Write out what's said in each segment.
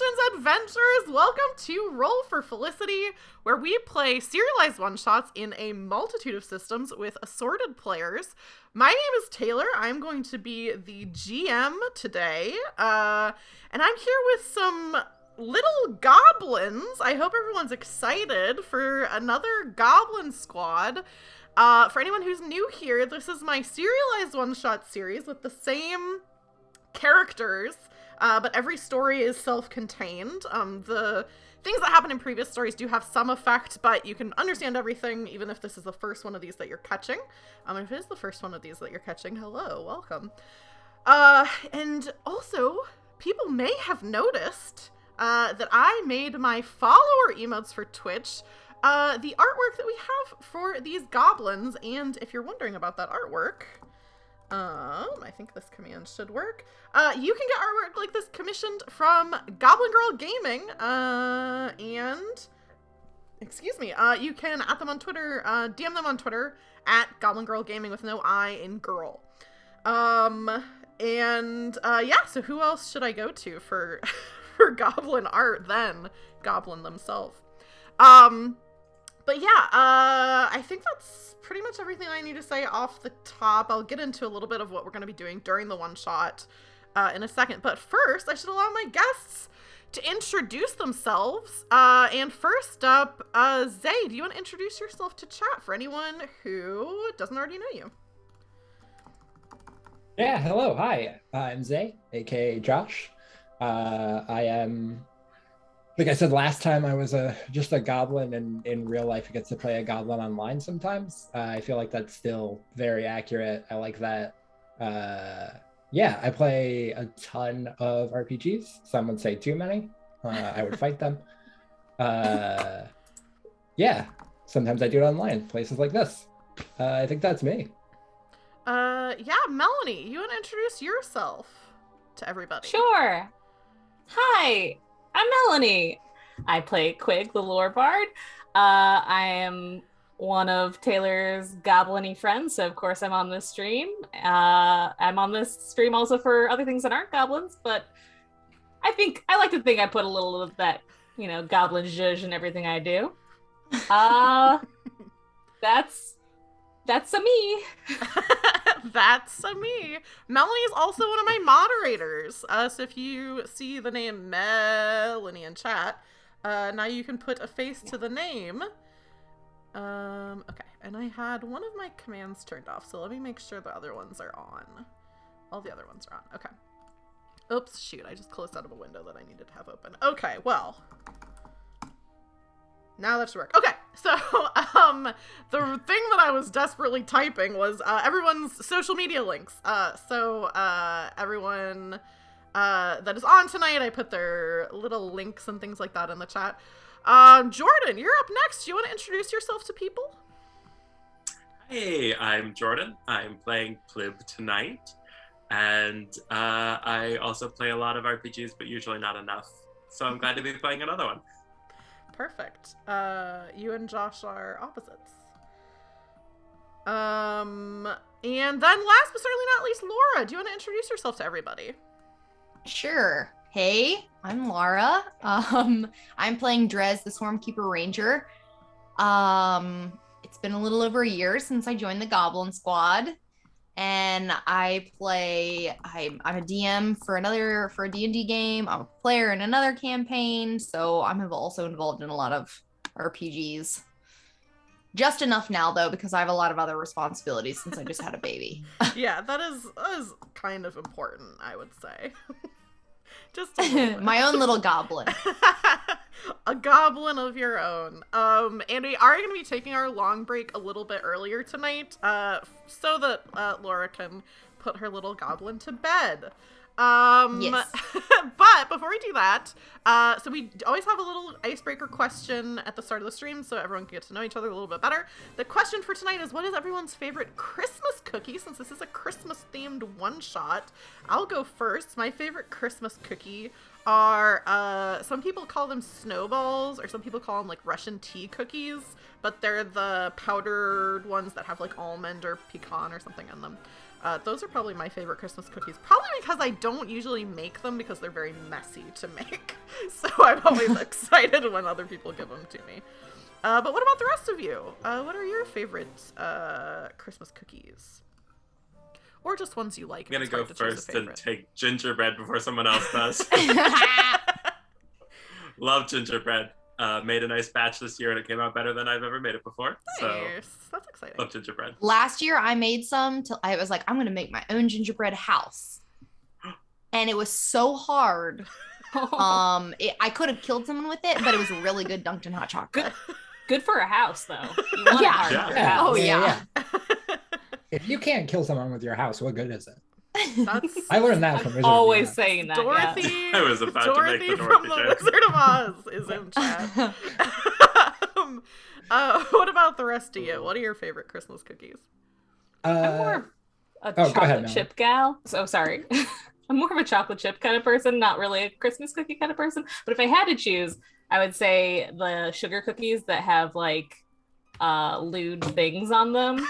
Dungeons adventurers! Welcome to Roll for Felicity, where we play serialized one-shots in a multitude of systems with assorted players. My name is Taylor. I'm going to be the GM today, and I'm here with some little goblins. I hope everyone's excited for another Goblin Squad. For anyone who's new here, this is my serialized one-shot series with the same characters, but every story is self-contained. The things that happen in previous stories do have some effect, but you can understand everything even if this is the first one of these that you're catching. If it is the first one of these that you're catching, hello, welcome. And also, people may have noticed that I made my follower emotes for Twitch the artwork that we have for these goblins, and if you're wondering about that artwork, I think this command should work. You can get artwork like this commissioned from Goblin Girl Gaming, and, excuse me, you can at them on Twitter, DM them on Twitter, at Goblin Girl Gaming with no I in girl. Yeah, so who else should I go to for, for Goblin art than Goblin themselves? But yeah, I think that's pretty much everything I need to say off the top. I'll get into a little bit of what we're going to be doing during the one-shot in a second. But first, I should allow my guests to introduce themselves. And first up, Zay, do you want to introduce yourself to chat for anyone who doesn't already know you? Yeah, hello, hi. I'm Zay, aka Josh. I am... Like I said last time, I was just a goblin, and in real life, you get to play a goblin online sometimes. I feel like that's still very accurate. I like that. Yeah, I play a ton of RPGs. Some would say too many. I would fight them. Yeah, sometimes I do it online, places like this. I think that's me. Yeah, Melanie, you want to introduce yourself to everybody? Sure. Hi. I'm Melanie. I play Quig, the lore bard. I am one of Taylor's goblin-y friends, so of course I'm on this stream. I'm on this stream also for other things that aren't goblins, but I like to think I put a little of that, goblin zhuzh in everything I do. That's a me. That's me. Melanie is also one of my moderators. So if you see the name Melanie in chat, now you can put a face to the name. Okay. And I had one of my commands turned off, so let me make sure the other ones are on. All the other ones are on. Okay. Oops, shoot. I just closed out of a window that I needed to have open. Okay, well. Now that should work. Okay, so the thing that I was desperately typing was everyone's social media links. So everyone that is on tonight, I put their little links and things like that in the chat. Jordan, you're up next. Do you want to introduce yourself to people? Hey, I'm Jordan. I'm playing Plib tonight. And I also play a lot of RPGs, but usually not enough. So I'm glad to be playing another one. Perfect. You and Josh are opposites. And then last but certainly not least, Laura, do you want to introduce yourself to everybody? Sure. Hey, I'm Laura. I'm playing Drezz, the Swarmkeeper Ranger. It's been a little over a year since I joined the Goblin Squad. And I'm a DM for a D&D game. I'm a player in another campaign, so I'm also involved in a lot of RPGs. Just enough now, though, because I have a lot of other responsibilities since I just had a baby. Yeah, that is kind of important, I would say. Just a little bit. My own little goblin. A goblin of your own. And we are going to be taking our long break a little bit earlier tonight, so that Laura can put her little goblin to bed. Yes. But before we do that, so we always have a little icebreaker question at the start of the stream so everyone can get to know each other a little bit better. The question for tonight is, what is everyone's favorite Christmas cookie? Since this is a Christmas themed one shot, I'll go first. My favorite Christmas cookie are, some people call them snowballs, or some people call them like Russian tea cookies, but they're the powdered ones that have like almond or pecan or something in them. Those are probably my favorite Christmas cookies. Probably because I don't usually make them because they're very messy to make. So I'm always excited when other people give them to me. But what about the rest of you? What are your favorite Christmas cookies? Or just ones you like? I'm gonna go first and take gingerbread before someone else does. Love gingerbread. Made a nice batch this year and it came out better than I've ever made it before. Nice. So That's exciting. love gingerbread. Last year I made some I was like, I'm going to make my own gingerbread house. And it was so hard. I could have killed someone with it, but it was really good dunked in hot chocolate. Good for a house, though. You want it hard for a house. Oh, yeah. If you can't kill someone with your house, what good is it? That's I learned that from Wizard of Always Oz. saying that. Dorothy. Yeah. I was about to make the from Dorothy the joke. Wizard of Oz is in chat. What about the rest of you? What are your favorite Christmas cookies? I'm more of a go ahead, chocolate Mel. chip gal. So sorry. I'm more of a chocolate chip kind of person, not really a Christmas cookie kind of person. But if I had to choose, I would say the sugar cookies that have like lewd things on them.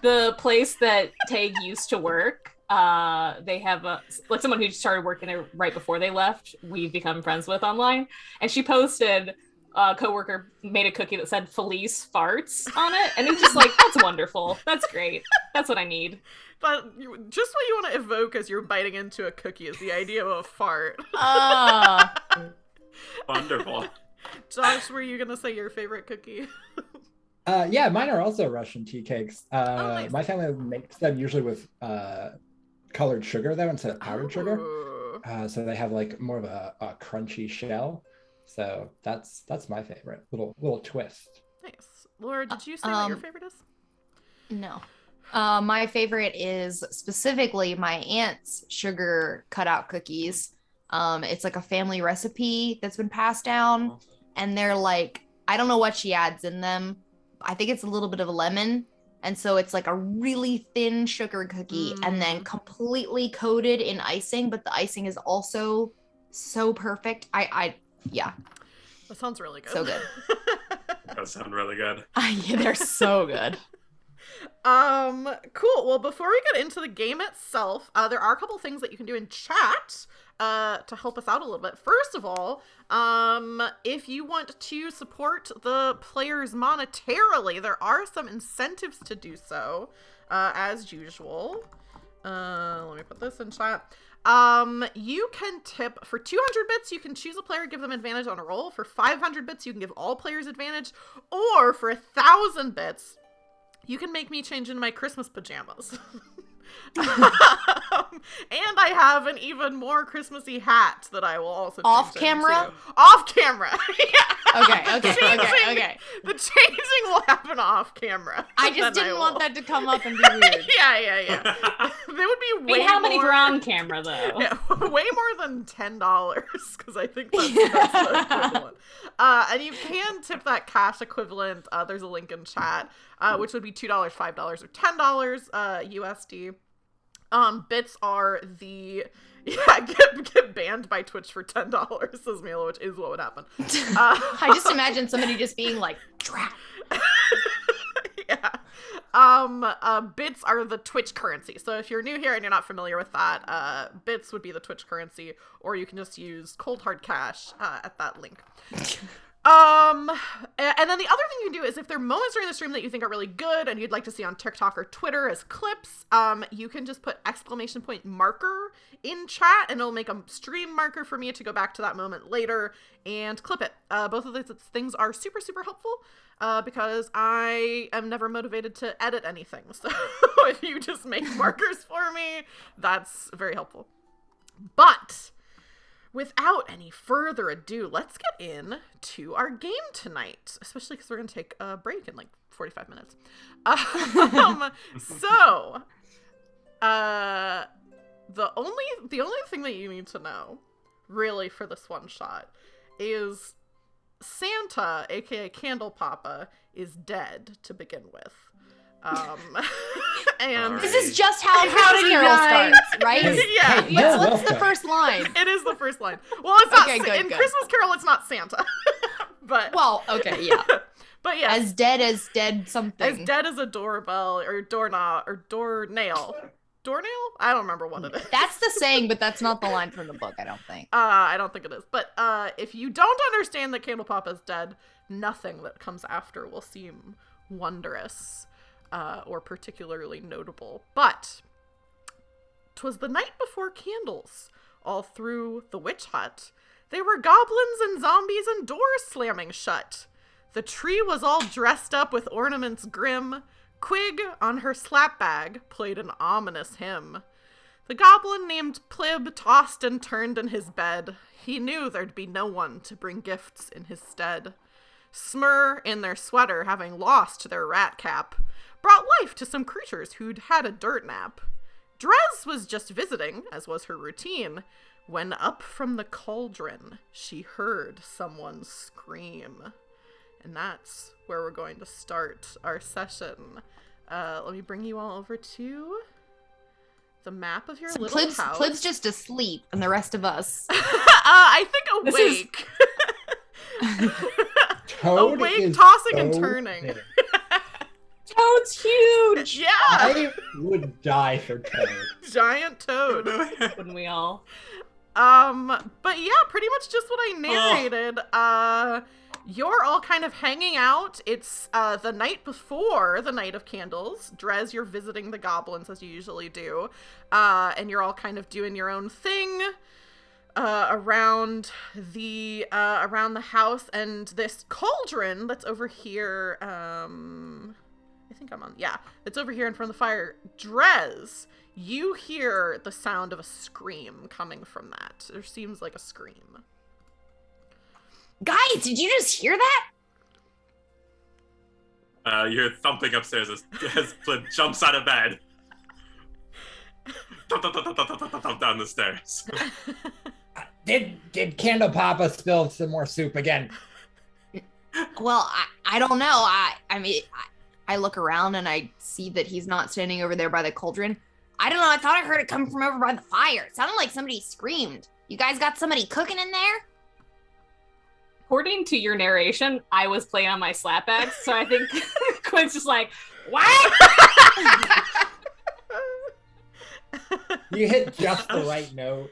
The place that Tag used to work, they have like someone who started working there right before they left, we've become friends with online. And she posted, a coworker made a cookie that said Felice farts on it. And it's just like, that's wonderful. That's great. That's what I need. But just what you want to evoke as you're biting into a cookie is the idea of a fart. Wonderful. Josh, were you going to say your favorite cookie? Yeah, mine are also Russian tea cakes. Nice. My family makes them usually with colored sugar though instead of powdered sugar. Ooh. So they have like more of a crunchy shell. So that's my favorite little twist. Nice. Laura, did you say what your favorite is? No. My favorite is specifically my aunt's sugar cutout cookies. It's like a family recipe that's been passed down, and they're like, I don't know what she adds in them. I think it's a little bit of lemon. And so it's like a really thin sugar cookie and then completely coated in icing, but the icing is also so perfect. Yeah. That sounds really good. So good. That sounds really good. Yeah, they're so good. Cool. Well, before we get into the game itself, there are a couple things that you can do in chat to help us out a little bit. First of all, if you want to support the players monetarily, there are some incentives to do so, as usual. Let me put this in chat. You can tip for 200 bits. You can choose a player, give them advantage on a roll. For 500 bits, you can give all players advantage. Or for 1,000 bits, you can make me change into my Christmas pajamas. And I have an even more Christmassy hat that I will also change Off camera? into. Off camera. Yeah. Okay. The changing will happen off camera. I just Then didn't will. want that to come up and be weird. Yeah. They would be way How many more... were on camera, though? Yeah, way more than $10, because I think that's the equivalent. And you can tip that cash equivalent. There's a link in chat, which would be $2, $5, or $10 USD. Bits are the... Yeah, get banned by Twitch for $10, says Mila, which is what would happen. I just imagine somebody just being like, "Trap." Yeah. Bits are the Twitch currency. So if you're new here and you're not familiar with that, bits would be the Twitch currency, or you can just use cold hard cash at that link. And then the other thing you can do is if there are moments during the stream that you think are really good and you'd like to see on TikTok or Twitter as clips, you can just put !! marker in chat and it'll make a stream marker for me to go back to that moment later and clip it. Both of these things are super, super helpful because I am never motivated to edit anything. So if you just make markers for me, that's very helpful. But without any further ado, let's get into our game tonight, especially because we're going to take a break in like 45 minutes. The only thing that you need to know, really, for this one shot is Santa, aka Candle Papa, is dead to begin with. And This is just how did he Carol die? starts, right? Yeah. Hey, you're What's the welcome. first line? It is the first line. Well, it's not Okay, good, in good. Christmas Carol. It's not Santa, but Well, okay, yeah. But yeah, As dead something. as dead as a doorbell or doorknob or doornail. Doornail? I don't remember what it is. That's the saying, but that's not the line from the book, I don't think. I don't think it is. But if you don't understand that Candlepop is dead, nothing that comes after will seem wondrous or particularly notable. But 'twas the night before candles, all through the witch hut. They were goblins and zombies and doors slamming shut. The tree was all dressed up with ornaments grim. Quig, on her slap bag, played an ominous hymn. The goblin named Plib tossed and turned in his bed. He knew there'd be no one to bring gifts in his stead. Smur, in their sweater, having lost their rat cap, brought life to some creatures who'd had a dirt nap. Drezz was just visiting, as was her routine, when up from the cauldron she heard someone scream. And that's where we're going to start our session. Let me bring you all over to the map of your little house. Plib's just asleep, and the rest of us. I think awake. Toad awake, is tossing so and turning. big. Toad's huge. Yeah, I would die for Toad. giant toad. Wouldn't we all? But yeah, pretty much just what I narrated. You're all kind of hanging out. It's the night before the Night of Candles. Drezz, you're visiting the goblins as you usually do. And you're all kind of doing your own thing around the house. And this cauldron that's over here, I think I'm on, yeah, it's over here in front of the fire. Drezz, you hear the sound of a scream coming from that. There seems like a scream. Guys, did you just hear that? You're thumping upstairs as Plib jumps out of bed. Thump down the stairs. Did Candlepapa spill some more soup again? Well, I don't know. I mean, I look around and I see that he's not standing over there by the cauldron. I don't know. I thought I heard it come from over by the fire. It sounded like somebody screamed. You guys got somebody cooking in there? According to your narration, I was playing on my slap bag, so I think Quinn's just like, what? You hit just the right note.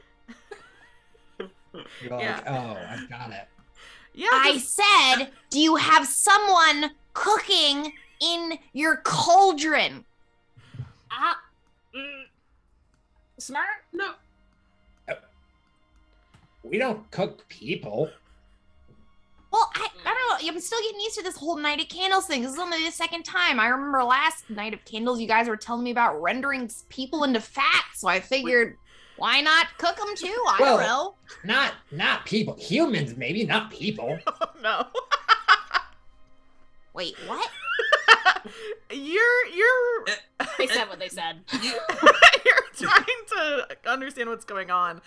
You're like, Yeah. oh, I got it. Yeah, I said, do you have someone cooking in your cauldron? Smart? No. We don't cook people. Well, I don't know. I'm still getting used to this whole Night of Candles thing. This is only the second time. I remember last Night of Candles, you guys were telling me about rendering people into fat. So I figured, why not cook them too? I don't know. Not people. Humans, maybe, not people. oh, no. Wait, what? You're They said what they said. you're trying to understand what's going on.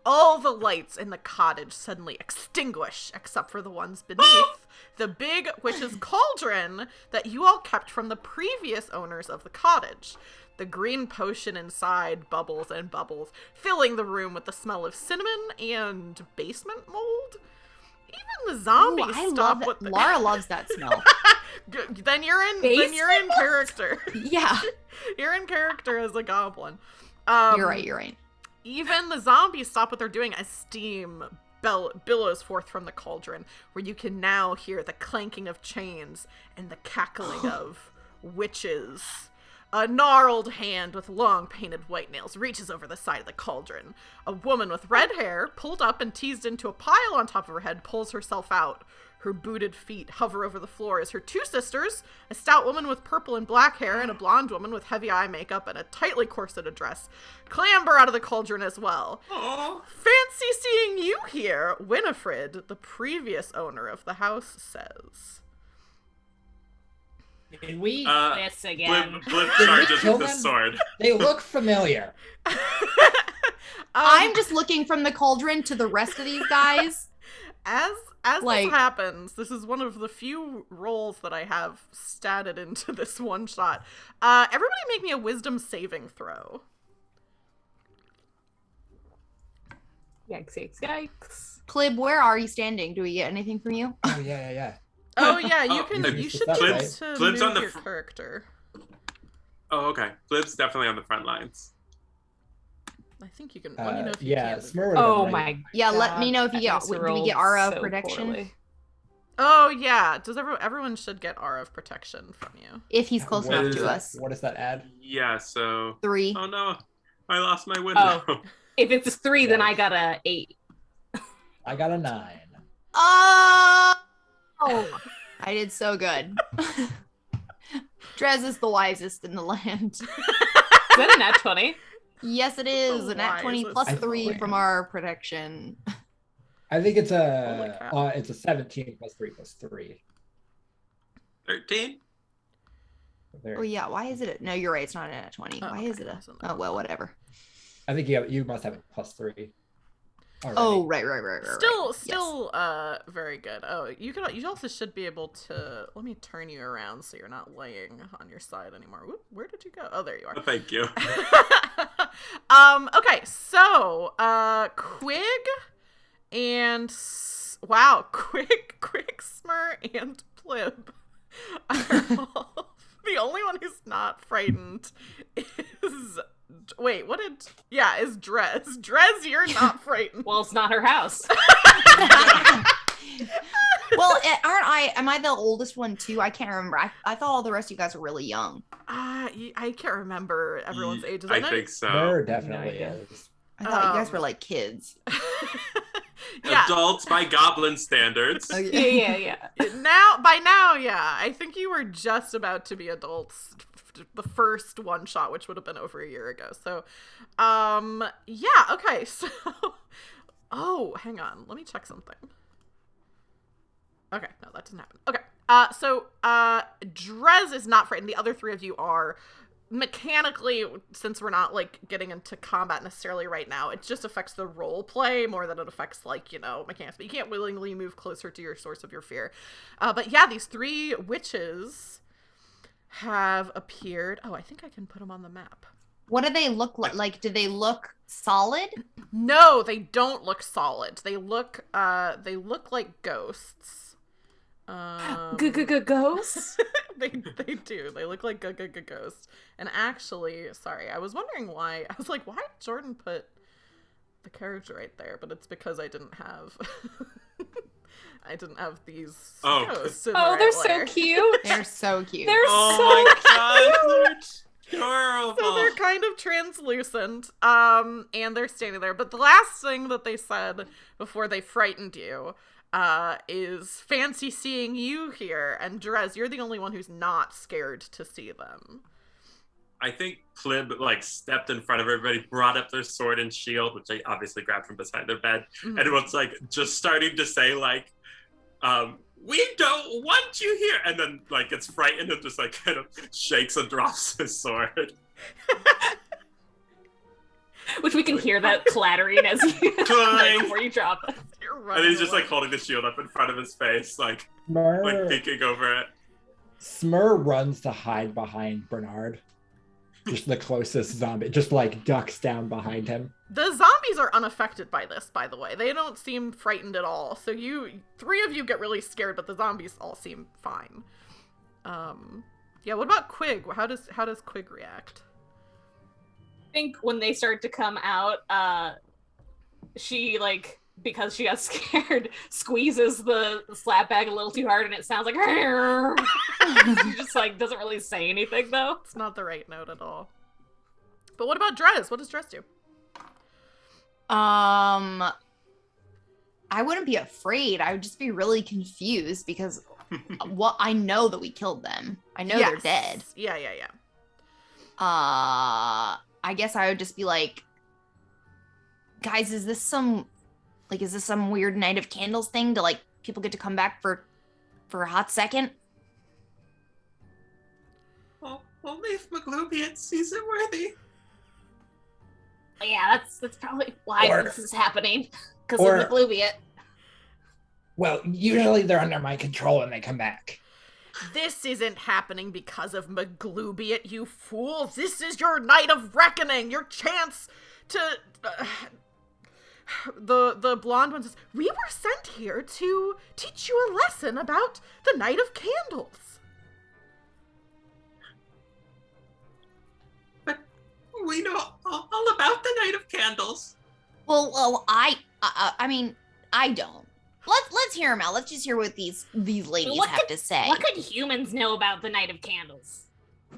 All the lights in the cottage suddenly extinguish except for the ones beneath the big witch's cauldron that you all kept from the previous owners of the cottage. The green potion inside bubbles and bubbles, filling the room with the smell of cinnamon and basement mold. Even the zombies Ooh, I stop love what that. Laura loves that smell. Then you're in character. Yeah. You're in character as a goblin. You're right. Even the zombies stop what they're doing as steam billows forth from the cauldron, where you can now hear the clanking of chains and the cackling of witches. A gnarled hand with long painted white nails reaches over the side of the cauldron. A woman with red hair, pulled up and teased into a pile on top of her head, pulls herself out. Her booted feet hover over the floor as her two sisters, a stout woman with purple and black hair and a blonde woman with heavy eye makeup and a tightly corseted dress, clamber out of the cauldron as well. Aww. Fancy seeing you here, Winifred, the previous owner of the house says. Did we? This again. Blip Did we charges kill with the them? sword. They look familiar. I'm just looking from the cauldron to the rest of these guys. As Like- this happens, this is one of the few rolls that I have statted into this one shot. Everybody make me a wisdom saving throw. Yikes. Plib, where are you standing? Do we get anything from you? Oh, yeah. Oh yeah, you Oh, can. no, You it's should that be able right? to Plib's on move the your fr- character. Oh, okay. Plib's definitely on the front lines. I think you can. Let me know if you yeah, can. Smur would have Oh been right. my Yeah, let me God, know if you I get. must have Do we get rolled aura of so protection? poorly. Oh yeah. Does everyone should get aura of protection from you? If he's close What enough is to it? us. What does that add? Yeah, so... 3. Oh no, I lost my window. If it's 3, then I Yes. got a 8. I got a 9. Oh! I did so good. Drezz is the wisest in the land. Is that a nat 20? Yes, it is. The An at 20 plus wisest. 3 from our protection. I think it's Holy cow. it's a 17 plus 3 plus 3. 13? There. Oh yeah, why is it? No, you're right. It's not an at 20. Oh, Why okay, is it it a? wasn't. Oh well, whatever. I think you must have a plus 3. Already. Oh right. Still, very good. Oh, you also should be able to. Let me turn you around so you're not laying on your side anymore. Whoop, where did you go? Oh, there you are. Oh, thank you. Okay, so Quig and Quig, Smur, and Plib are all, the only one who's not frightened is is Drezz. Drezz, you're not frightened. Well, it's not her house. Well, am I the oldest one too? I can't remember. I thought all the rest of you guys were really young. I can't remember everyone's ages. I know- think so. Smur definitely idea. is. I thought you guys were like kids. Yeah. Adults by goblin standards. Yeah. By now, yeah. I think you were just about to be adults the first one shot, which would have been over a year ago. So, yeah, okay. So, oh, hang on. Let me check something. Okay, no, that doesn't happen. Okay. So, Drezz is not frightened. The other 3 of you are. Mechanically, since we're not like getting into combat necessarily right now, it just affects the role play more than it affects mechanics. But you can't willingly move closer to your source of your fear. But yeah, these 3 witches have appeared. Oh, I think I can put them on the map. What do they look like? Like, do they look solid? No, they don't look solid. They look like ghosts. Ghosts? They do. They look like ghosts. And actually, sorry, I was wondering why. I was like, why did Jordan put the character right there? But it's because I didn't have these ghosts in the right Oh, they're layer. so cute. They're so cute. They're Oh my god, they're adorable. So they're kind of translucent, and they're standing there. But the last thing that they said before they frightened you is fancy seeing you here. And Drezz, you're the only one who's not scared to see them. I think Plib stepped in front of everybody, brought up their sword and shield, which they obviously grabbed from beside their bed, Mhm. and was just starting to say we don't want you here, and then gets frightened and just kind of shakes and drops his sword. Which we can hear that clattering as you Clang. before you drop it. You're And running he's just away. holding the shield up in front of his face, Smur, peeking over it. Smur runs to hide behind Bernard. Just the closest zombie, just ducks down behind him. The zombies are unaffected by this, by the way. They don't seem frightened at all. So 3 of you get really scared, but the zombies all seem fine. Yeah, what about Quig? How does Quig react? I think when they start to come out, she because she got scared, squeezes the slap bag a little too hard, and it sounds like she just doesn't really say anything though. It's not the right note at all. But what about Drezz? What does Drezz do? I wouldn't be afraid. I would just be really confused because I know that we killed them. I know they're dead. Yeah. I guess I would just be like, guys, is this some weird Night of Candles thing to people get to come back for a hot second? Well, only if McGlubian sees it worthy. Yeah, that's probably why this is happening because of the Bluebeard. Well, usually they're under my control and they come back. This isn't happening because of McGlubiot, you fools. This is your night of reckoning, your chance to The blonde one says, "We were sent here to teach you a lesson about the Night of Candles." But we know all about the Night of Candles. Well, I mean, I don't. Let's hear them out. Let's just hear what these ladies have to say. What could humans know about the Night of Candles?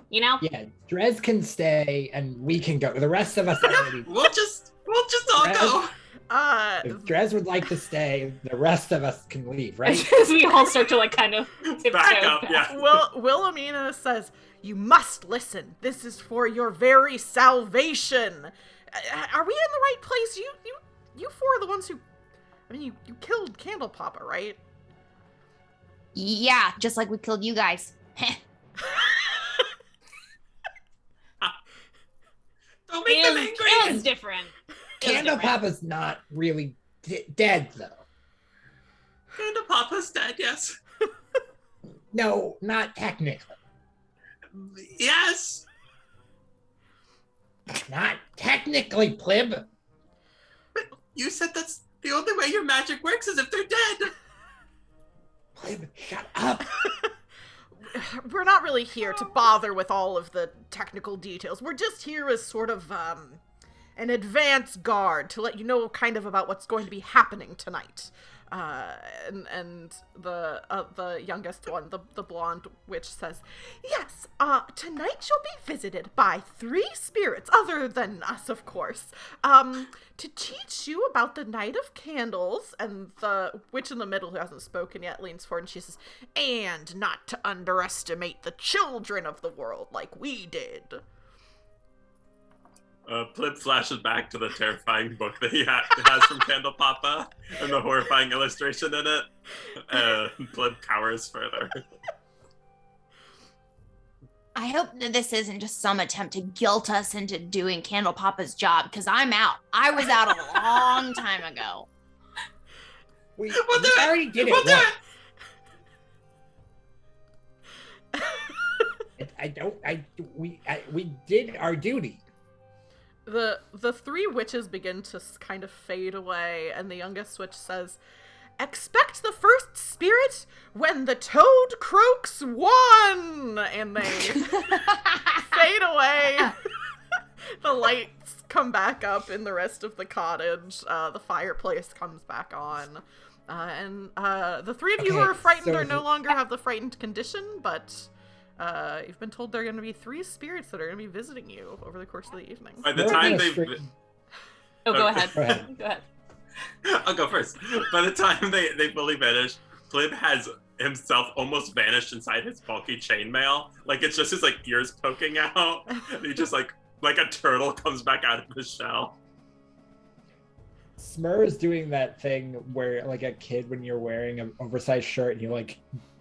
You know? Yeah, Drezz can stay and we can go. The rest of us already. We'll just all go. If Drezz would like to stay, the rest of us can leave, right? As we all start to like kind of Back up, yeah. Wilhelmina says, "You must listen. This is for your very salvation." Are we in the right place? You four are the ones who, I mean, you killed Candle Papa, right? Yeah, just like we killed you guys. Don't make them angry. It was different. Candle Papa's not really dead, though. Candle Papa's dead, yes. No, not technically. Yes. Not technically, Plib. But you said that's the only way your magic works is if they're dead. Plib, shut up. We're not really here to bother with all of the technical details. We're just here as sort of an advance guard to let you know kind of about what's going to be happening tonight. And the youngest one, the blonde witch, says, "Yes, tonight you'll be visited by 3 spirits, other than us, of course, to teach you about the Night of Candles." And the witch in the middle, who hasn't spoken yet, leans forward and she says, "And not to underestimate the children of the world like we did." Plib flashes back to the terrifying book that he has from Candle Papa and the horrifying illustration in it. Plib cowers further. I hope that this isn't just some attempt to guilt us into doing Candle Papa's job, because I'm out. I was out a long time ago. We We'll do it. already did it We'll do once. We did our duty. The 3 witches begin to kind of fade away, and the youngest witch says, "Expect the first spirit when the toad croaks 1!" And they fade away. The lights come back up in the rest of the cottage. The fireplace comes back on. And the 3 of you who are frightened are no longer have the frightened condition, but you've been told there are going to be 3 spirits that are going to be visiting you over the course of the evening. By the time they... Go ahead. Go ahead. Go ahead. I'll go first. By the time they fully vanish, Plib has himself almost vanished inside his bulky chainmail. Like, it's just his, like, ears poking out. And he just, like a turtle comes back out of his shell. Smur is doing that thing where, like, a kid, when you're wearing an oversized shirt and you, like,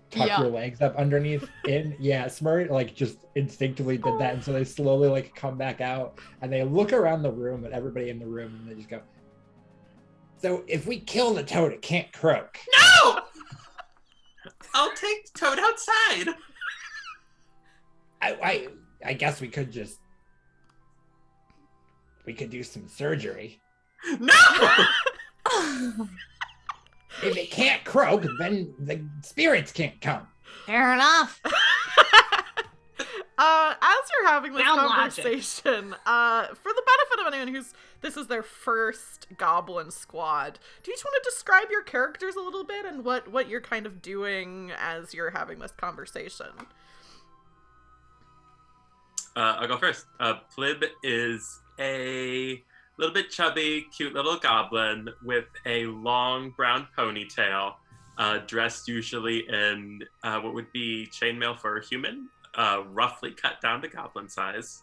tuck your legs up underneath yeah, Smur, like, just instinctively did that, and so they slowly, like, come back out and they look around the room at everybody in the room and they just go, "So if we kill the toad, it can't croak." No! I'll take Toad outside. I guess we could do some surgery. No! If it can't croak, then the spirits can't come. Fair enough. As you're having this Sound conversation, for the benefit of anyone this is their first Goblin Squad, do you each want to describe your characters a little bit and what you're kind of doing as you're having this conversation? I'll go first. Plib is a little bit chubby, cute little goblin with a long brown ponytail, dressed usually in what would be chainmail for a human, roughly cut down to goblin size,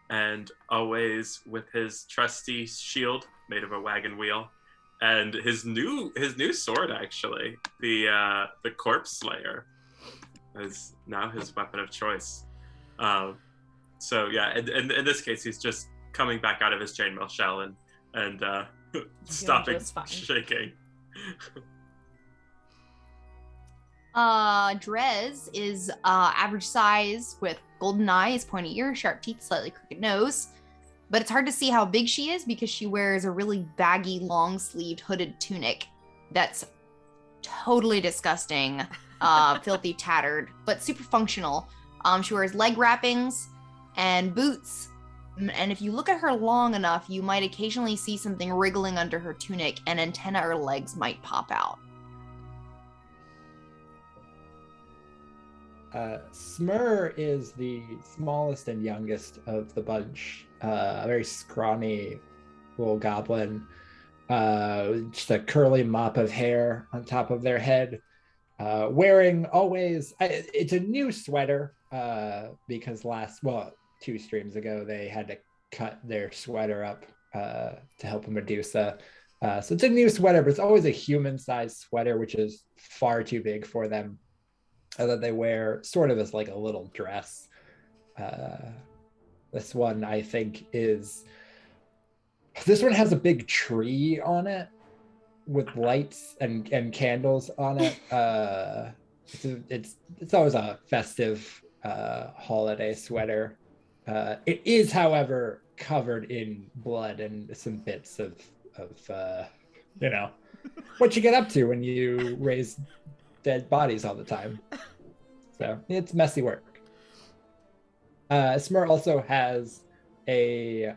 and always with his trusty shield made of a wagon wheel, and his new sword, actually, the Corpse Slayer, is now his weapon of choice. So yeah, in this case, he's just coming back out of his chainmail shell and stopping shaking. Drezz is average size with golden eyes, pointy ears, sharp teeth, slightly crooked nose. but it's hard to see how big she is because she wears a really baggy, long-sleeved hooded tunic that's totally disgusting, filthy, tattered, but super functional. She wears leg wrappings and boots. And if you look at her long enough, you might occasionally see something wriggling under her tunic, and antenna or legs might pop out. Smur is the smallest and youngest of the bunch. A very scrawny little goblin. Just a curly mop of hair on top of their head. Wearing always, it's a new sweater because 2 streams ago, they had to cut their sweater up to help Medusa. So it's a new sweater, but it's always a human-sized sweater, which is far too big for them. That they wear sort of as like a little dress. This one, I think, this one has a big tree on it with lights and candles on it. It's always a festive holiday sweater. It is, however, covered in blood and some bits of what you get up to when you raise dead bodies all the time. So it's messy work. Smur also has a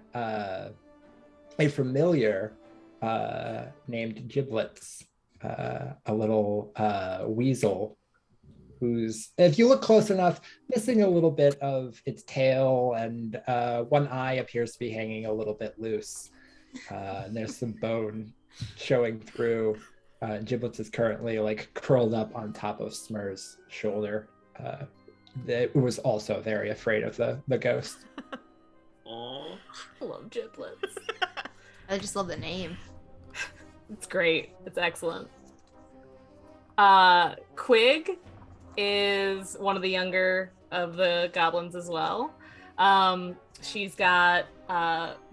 familiar named Giblets, a little weasel who's, if you look close enough, missing a little bit of its tail, and one eye appears to be hanging a little bit loose. And there's some bone showing through. Giblets is currently like curled up on top of Smur's shoulder. It was also very afraid of the ghost. Aww. I love Giblets. I just love the name. It's great. It's excellent. Quig is one of the younger of the goblins as well. She's got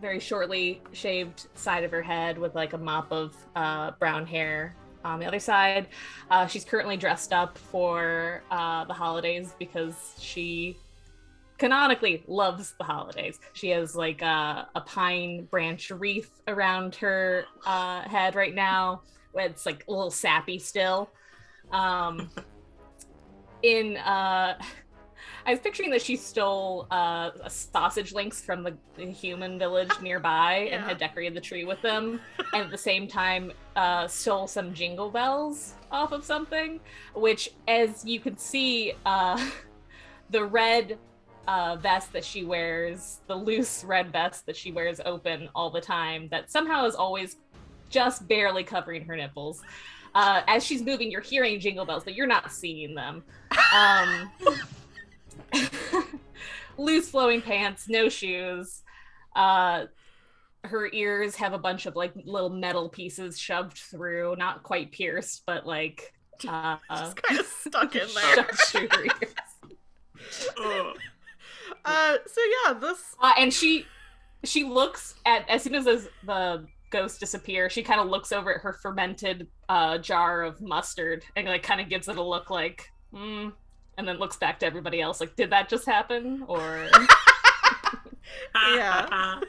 very shortly shaved side of her head with like a mop of brown hair on the other side. She's currently dressed up for the holidays because she canonically loves the holidays. She has like a pine branch wreath around her head right now. It's like a little sappy still. I was picturing that she stole sausage links from the human village nearby and had decorated the tree with them, and at the same time stole some jingle bells off of something, which, as you can see, the red vest that she wears, the loose red vest that she wears open all the time, that somehow is always just barely covering her nipples. As she's moving, you're hearing jingle bells, but you're not seeing them. Loose flowing pants, no shoes. Her ears have a bunch of like little metal pieces shoved through, not quite pierced, but like just kind of stuck in there. Shoved through her ears. So yeah, this and she looks at, as soon as the ghost disappears, she kind of looks over at her fermented jar of mustard and like kind of gives it a look like and then looks back to everybody else like, did that just happen? Or yeah.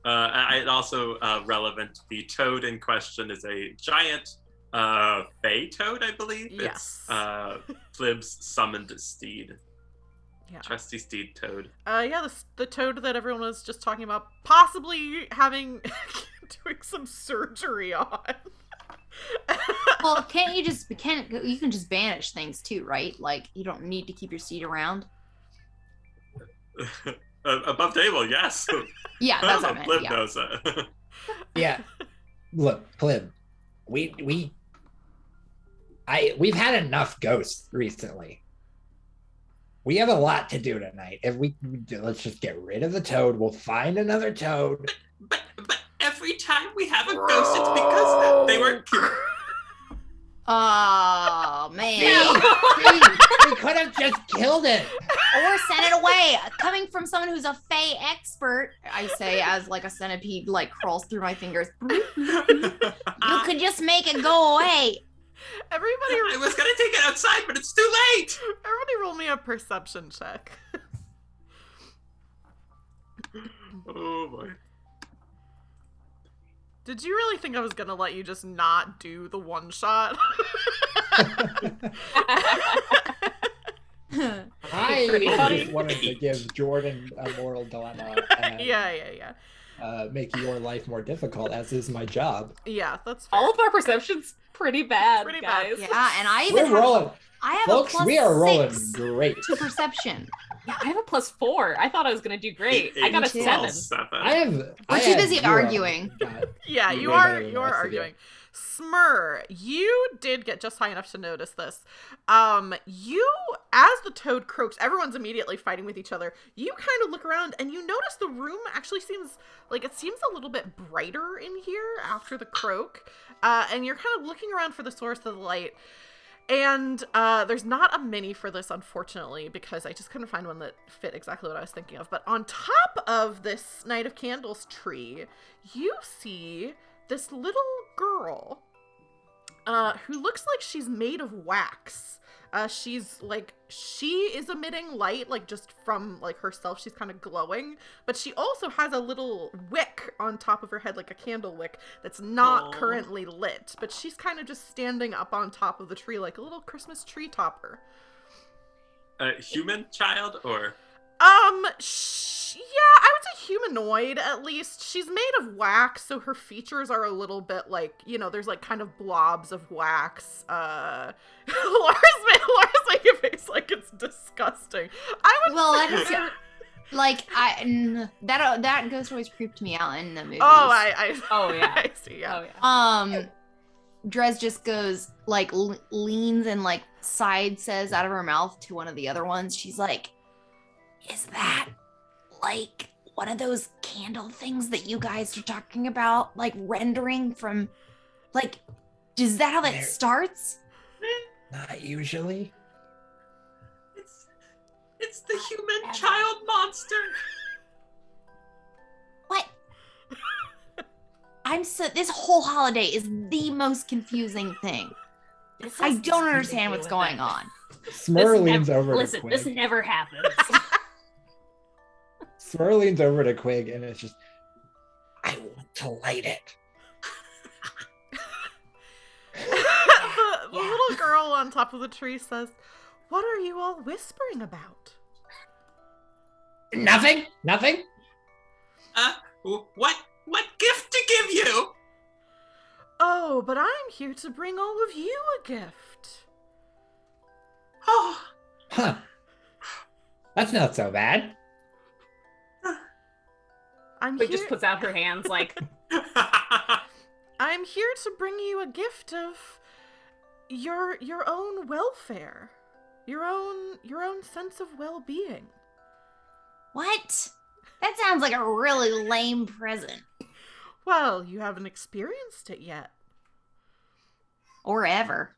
And also relevant, the toad in question is a giant fey toad, I believe. Yes. It's Plib's summoned steed. Yeah. Trusty steed toad. Yeah, the toad that everyone was just talking about possibly having doing some surgery on. Well, you can just banish things too, right? Like, you don't need to keep your steed around. Above table, yes. Yeah, that's what I meant. Plib Yeah. knows that. Yeah. Look, Plib, we've had enough ghosts recently. We have a lot to do tonight. Let's just get rid of the toad. We'll find another toad. But every time we have a ghost, it's because they were. Oh man! We could have just killed it, or sent it away. Coming from someone who's a Fey expert, I say, as like a centipede like crawls through my fingers. You could just make it go away. I was gonna take it outside, but it's too late. Everybody roll me a perception check. Oh boy. Did you really think I was gonna let you just not do the one shot? I Pretty funny. just wanted to give Jordan a moral dilemma and Yeah. make your life more difficult, as is my job. Yeah, that's fair. All of our perceptions pretty bad, Pretty bad. guys. Yeah, and I even We're have, rolling. I have Folks, a plus we are rolling 6 great. to perception. Yeah, I have a +4. I thought I was gonna do great. I got a too. 7. We're too busy arguing. Yeah, Way you better are than the you are rest of arguing. Smur, you did get just high enough to notice this. You, as the toad croaks, everyone's immediately fighting with each other. You kind of look around and you notice the room actually seems like it seems a little bit brighter in here after the croak. And you're kind of looking around for the source of the light. And there's not a mini for this, unfortunately, because I just couldn't find one that fit exactly what I was thinking of. But on top of this Night of Candles tree, you see this little girl who looks like she's made of wax. She is emitting light, like just from like herself. She's kind of glowing, but she also has a little wick on top of her head, like a candle wick that's not currently lit, but she's kind of just standing up on top of the tree like a little Christmas tree topper. Human child or? Yeah, I would say humanoid, at least. She's made of wax, so her features are a little bit like, you know, there's like kind of blobs of wax. Laura's making a face like it's disgusting. That ghost always creeped me out in the movies. Oh yeah. I see, yeah. Oh yeah. Drezz just goes, like, leans and, like, side says out of her mouth to one of the other ones. She's like, is that, like, one of those candle things that you guys are talking about? Like, rendering from, like, is that how that starts? Not usually. It's the human child monster. What? This whole holiday is the most confusing thing. I don't understand what's going on. Smur leans over to Listen, Quig. this never happens. Smur leans over to Quig and it's just, I want to light it. The little girl on top of the tree says, "What are you all whispering about?" Nothing. What gift to give you? Oh, but I'm here to bring all of you a gift. Oh, Huh. That's not so bad. Quig just puts out her hands like, I'm here to bring you a gift of your own welfare, your own sense of well-being. What? That sounds like a really lame present. Well, you haven't experienced it yet. Or ever.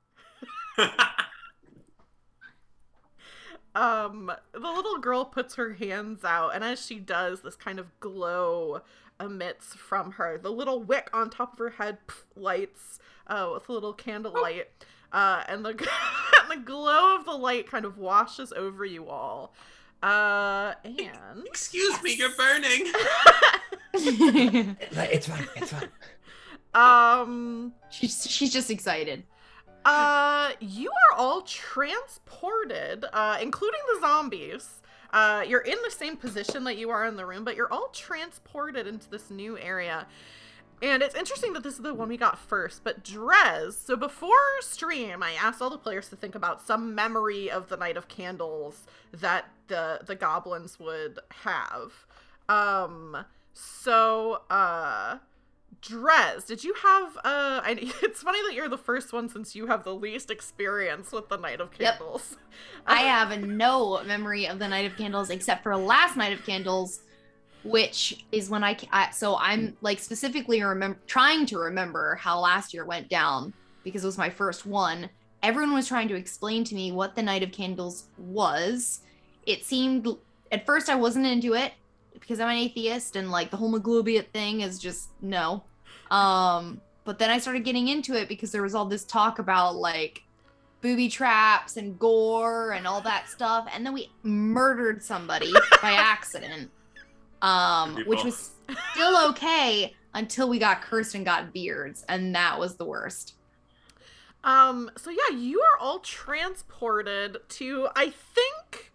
The little girl puts her hands out, and as she does, this kind of glow emits from her. The little wick on top of her head lights with a little candlelight, and the and the glow of the light kind of washes over you all. And Excuse me, you're burning. It's fine. She's just excited. You are all transported, including the zombies. You're in the same position that you are in the room, but you're all transported into this new area. And it's interesting that this is the one we got first, but Drezz, so before stream, I asked all the players to think about some memory of the Night of Candles that the goblins would have. Drezz, did you have, it's funny that you're the first one since you have the least experience with the Night of Candles. Yep. I have no memory of the Night of Candles except for last Night of Candles, which is when so I'm like specifically trying to remember how last year went down because it was my first one. Everyone was trying to explain to me what the Night of Candles was. It seemed, at first I wasn't into it because I'm an atheist and like the whole Maglubiot thing is just no. But then I started getting into it because there was all this talk about like booby traps and gore and all that stuff. And then we murdered somebody by accident. which was still okay until we got cursed and got beards, and that was the worst. So yeah, you are all transported to, I think,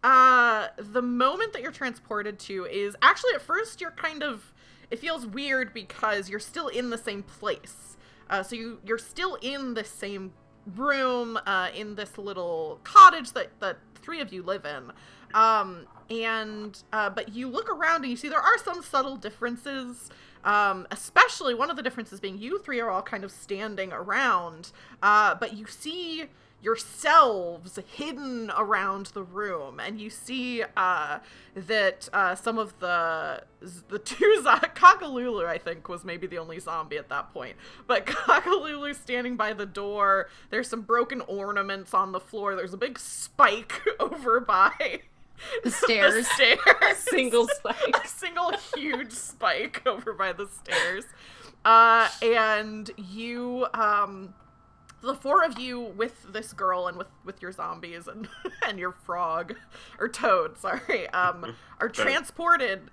the moment that you're transported to is actually at first you're kind of, it feels weird because you're still in the same place. So you're still in the same room, in this little cottage that three of you live in. But you look around and you see there are some subtle differences. Especially one of the differences being you three are all kind of standing around, but you see yourselves hidden around the room, and you see that some of the two Cockalulu, I think, was maybe the only zombie at that point, but Cockalulu standing by the door. There's some broken ornaments on the floor. There's a big spike over by the stairs. A single spike. A single huge spike over by the stairs. And you, the four of you with this girl and with your zombies and your frog, or toad, sorry, are transported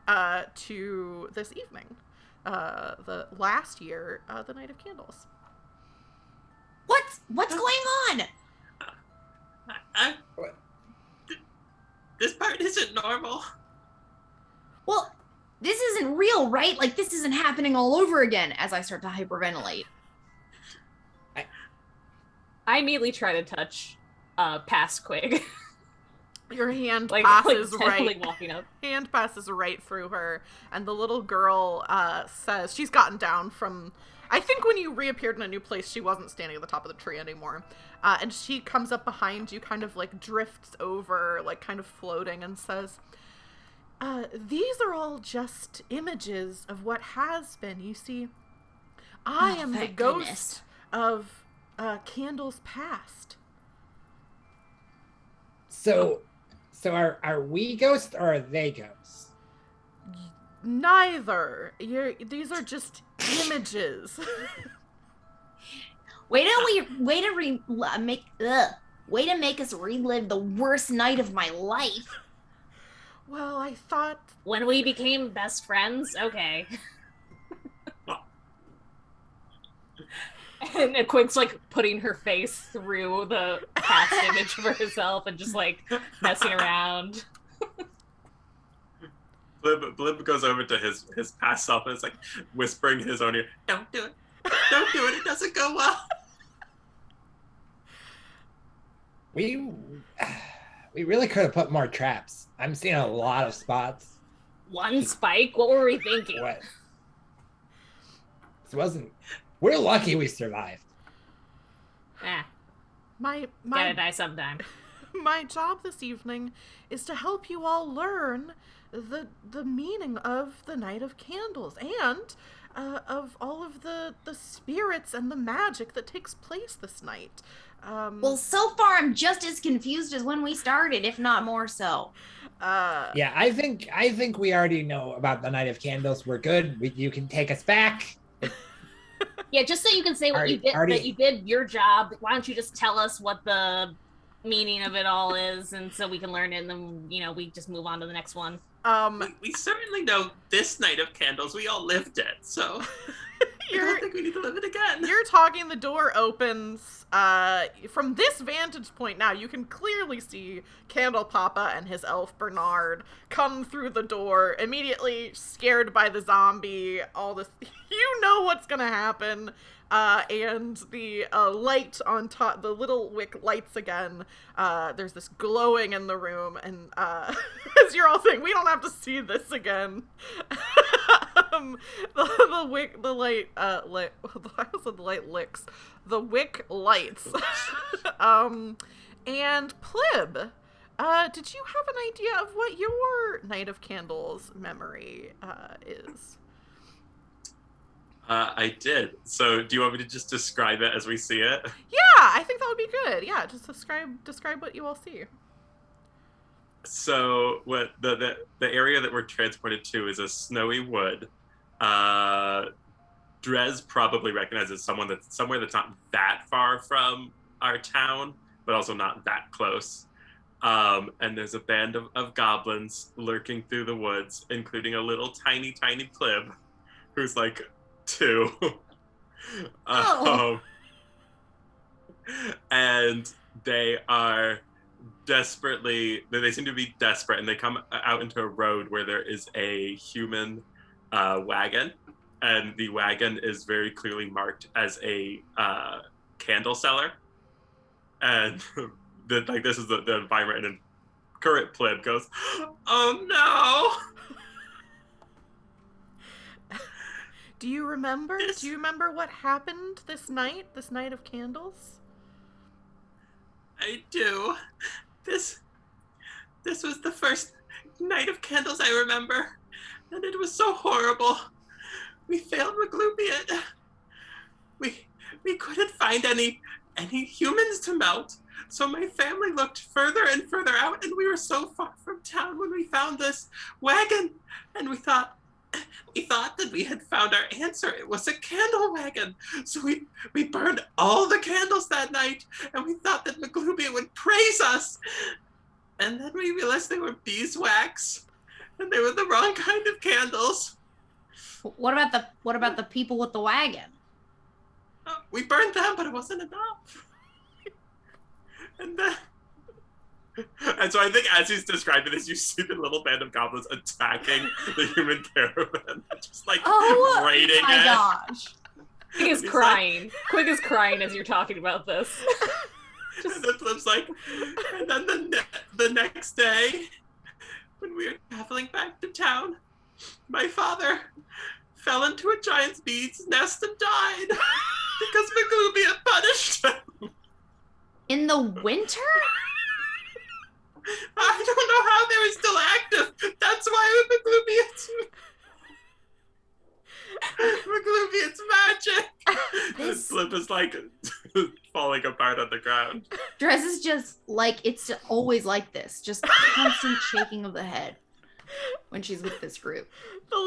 to this evening. The last year, the Night of Candles. What's going on? This part isn't normal. Well, this isn't real, right? Like, this isn't happening all over again as I start to hyperventilate. I immediately try to touch past Quig. Your hand like passes right. Walking up. Hand passes right through her, and the little girl says she's gotten down from. I think when you reappeared in a new place, she wasn't standing at the top of the tree anymore. And she comes up behind you, kind of like drifts over, like kind of floating, and says, these are all just images of what has been. You see, I am the ghost of Candle's past. So are we ghosts or are they ghosts? Neither. These are just images. Way to make us relive the worst night of my life. Well, I thought when we became best friends. Okay. And Quig's like putting her face through the past image of herself and just like messing around. Plib goes over to his past self and is like whispering in his own ear, "Don't do it. Don't do it. It doesn't go well." We really could have put more traps. I'm seeing a lot of spots. One spike? What were we thinking? What? This wasn't. We're lucky we survived. Gotta die sometime. My job this evening is to help you all learn the meaning of the Night of Candles and of all of the spirits and the magic that takes place this night. Well, so far I'm just as confused as when we started, if not more so. Yeah, I think we already know about the Night of Candles. We're good. You can take us back. Yeah, just so you can say what you did, that you did your job. Why don't you just tell us what the meaning of it all is, and so we can learn it, and then we just move on to the next one. We certainly know this Night of Candles. We all lived it, so I don't think we need to live it again. You're talking, the door opens. From this vantage point now, you can clearly see Candle Papa and his elf Bernard come through the door, immediately scared by the zombie, all this. You know what's gonna happen. And the light on top, the little wick lights again. There's this glowing in the room, and as you're all saying, we don't have to see this again. The wick lights. And Plib, did you have an idea of what your Night of Candles memory is? I did. So do you want me to just describe it as we see it? Yeah, I think that would be good. Yeah, just describe what you all see. So what the area that we're transported to is a snowy wood. Drezz probably recognizes someone that's somewhere that's not that far from our town, but also not that close. And there's a band of goblins lurking through the woods, including a little tiny Plib, who's like 2. Oh. And they are they seem to be desperate, and they come out into a road where there is a human wagon, and the wagon is very clearly marked as a candle seller. And this is the environment, and current Plib goes, "Oh no!" Do you remember what happened this night of candles? I do. This was the first night of candles I remember, and it was so horrible. We failed Maglubiet. We couldn't find any humans to melt, so my family looked further and further out, and we were so far from town when we found this wagon, and we thought that we had found our answer. It was a candle wagon. So we burned all the candles that night, and we thought that Maglubia would praise us. And then we realized they were beeswax, and they were the wrong kind of candles. What about the people with the wagon? We burned them, but it wasn't enough. And so I think as he's describing this, you see the little band of goblins attacking the human caravan, just like raiding it. Oh my gosh. Quig is crying. Quig is crying as you're talking about this. And then Plib's like, and then the next day, when we were traveling back to town, my father fell into a giant's bee's nest and died because Maglubia punished him. In the winter? I don't know how they were still active. That's why Maglubiet's magic. This... Plib is like falling apart on the ground. Drezz is just like, it's always like this, just constant shaking of the head when she's with this group. The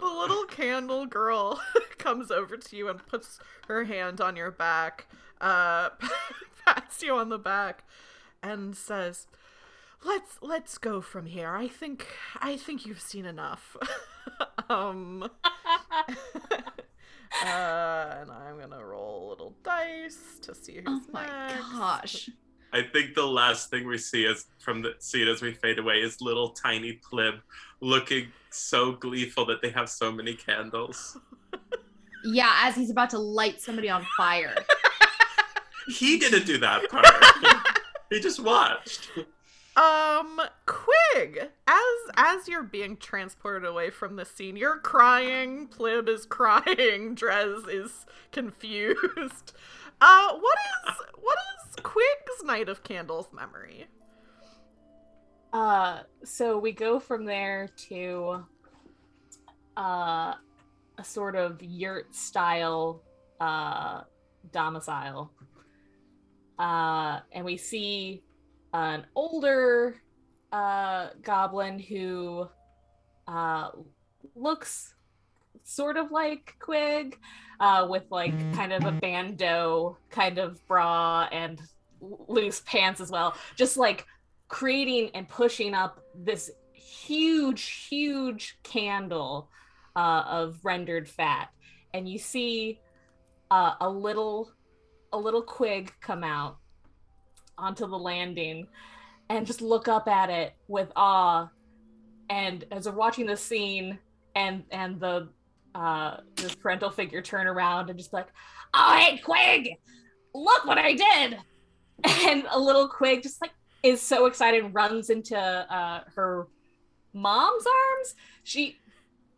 little candle girl comes over to you and puts her hand on your back, pats you on the back, and says, Let's go from here. I think you've seen enough. And I'm gonna roll a little dice to see who's Oh my next. gosh. I think the last thing we see is from the scene as we fade away is little tiny Plib looking so gleeful that they have so many candles. Yeah, as he's about to light somebody on fire. He didn't do that part. He just watched. Quig, as you're being transported away from the scene, you're crying, Plib is crying, Drezz is confused. What is Quig's Night of Candles memory? So we go from there to a sort of yurt style domicile. And we see an older goblin who looks sort of like Quig, with like kind of a bandeau kind of bra and loose pants as well, just like creating and pushing up this huge candle of rendered fat. And you see a little Quig come out onto the landing and just look up at it with awe. And as we're watching the scene and the this parental figure turn around and just be like, "Oh, hey Quig, look what I did!" And a little Quig just like is so excited and runs into her mom's arms.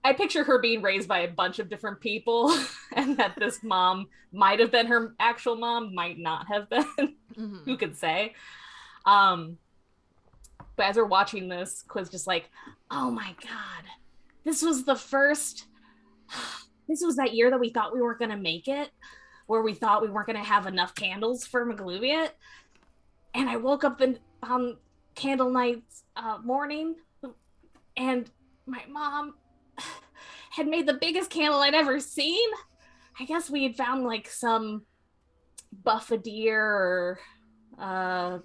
I picture her being raised by a bunch of different people, and that this mom might have been her actual mom, might not have been. Mm-hmm. Who could say? But as we're watching this, Quig's just like, "Oh my god, this was that year that we thought we weren't gonna make it, where we thought we weren't gonna have enough candles for Maglubiet. And I woke up on candle night morning, and my mom had made the biggest candle I'd ever seen. I guess we had found like some buffadier or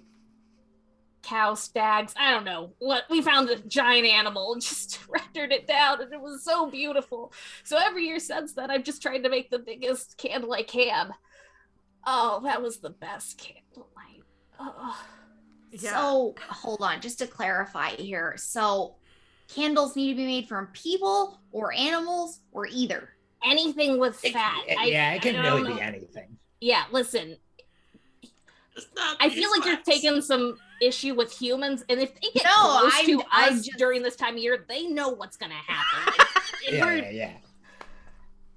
cow, stags, I don't know what. We found a giant animal and just rendered it down, and it was so beautiful. So every year since then, I've just tried to make the biggest candle I can. Oh, that was the best candlelight. Oh. Yeah. So hold on, just to clarify here. So candles need to be made from people or animals or either. Anything with fat. It can really be anything. Yeah, listen. I feel like you're taking some issue with humans, and if they get close to us during this time of year, they know what's gonna happen. Like, yeah.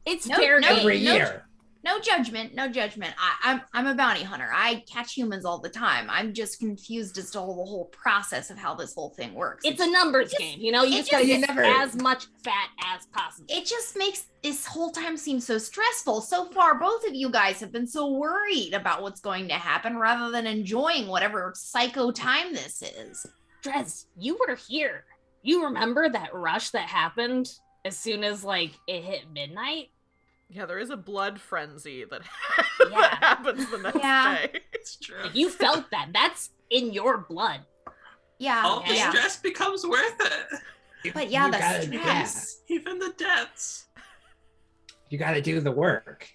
It's fair game. Every year. No judgment. I'm a bounty hunter. I catch humans all the time. I'm just confused as to the whole process of how this whole thing works. It's a numbers game, you know. You just gotta get as much fat as possible. It just makes this whole time seem so stressful. So far, both of you guys have been so worried about what's going to happen rather than enjoying whatever psycho time this is. Drezz, you were here. You remember that rush that happened as soon as it hit midnight? Yeah, there is a blood frenzy that happens the next day. It's true. You felt that. That's in your blood. Yeah. All the stress becomes worth it. But the stress. Even the deaths. You got to do the work.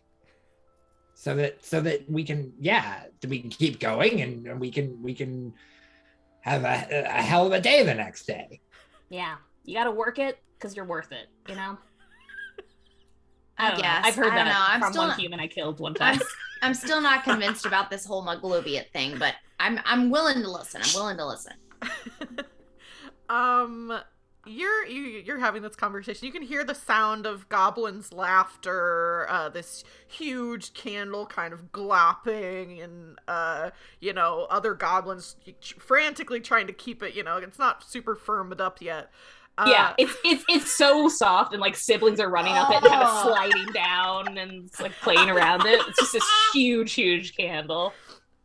So that we can keep going and we can have a hell of a day the next day. Yeah. You got to work it because you're worth it, you know? I guess. I've heard that from one human I killed one time. I'm still not convinced about this whole Mugloviet thing, but I'm willing to listen. You're having this conversation. You can hear the sound of goblins' laughter, this huge candle kind of glopping, and other goblins frantically trying to keep it. It's not super firmed up yet. Yeah, it's so soft, and siblings are running up it and kind of sliding down and playing around it. It's just this huge candle.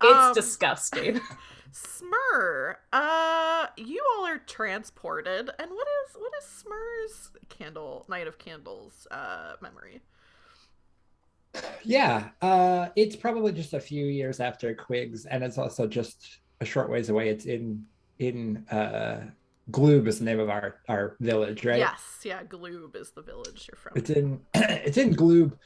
It's disgusting. Smur, you all are transported, and what is Smur's Night of Candles memory? Yeah, it's probably just a few years after Quigg's, and it's also just a short ways away. It's in Gloob is the name of our village, right? Yes, yeah, Gloob is the village you're from. It's in Gloob,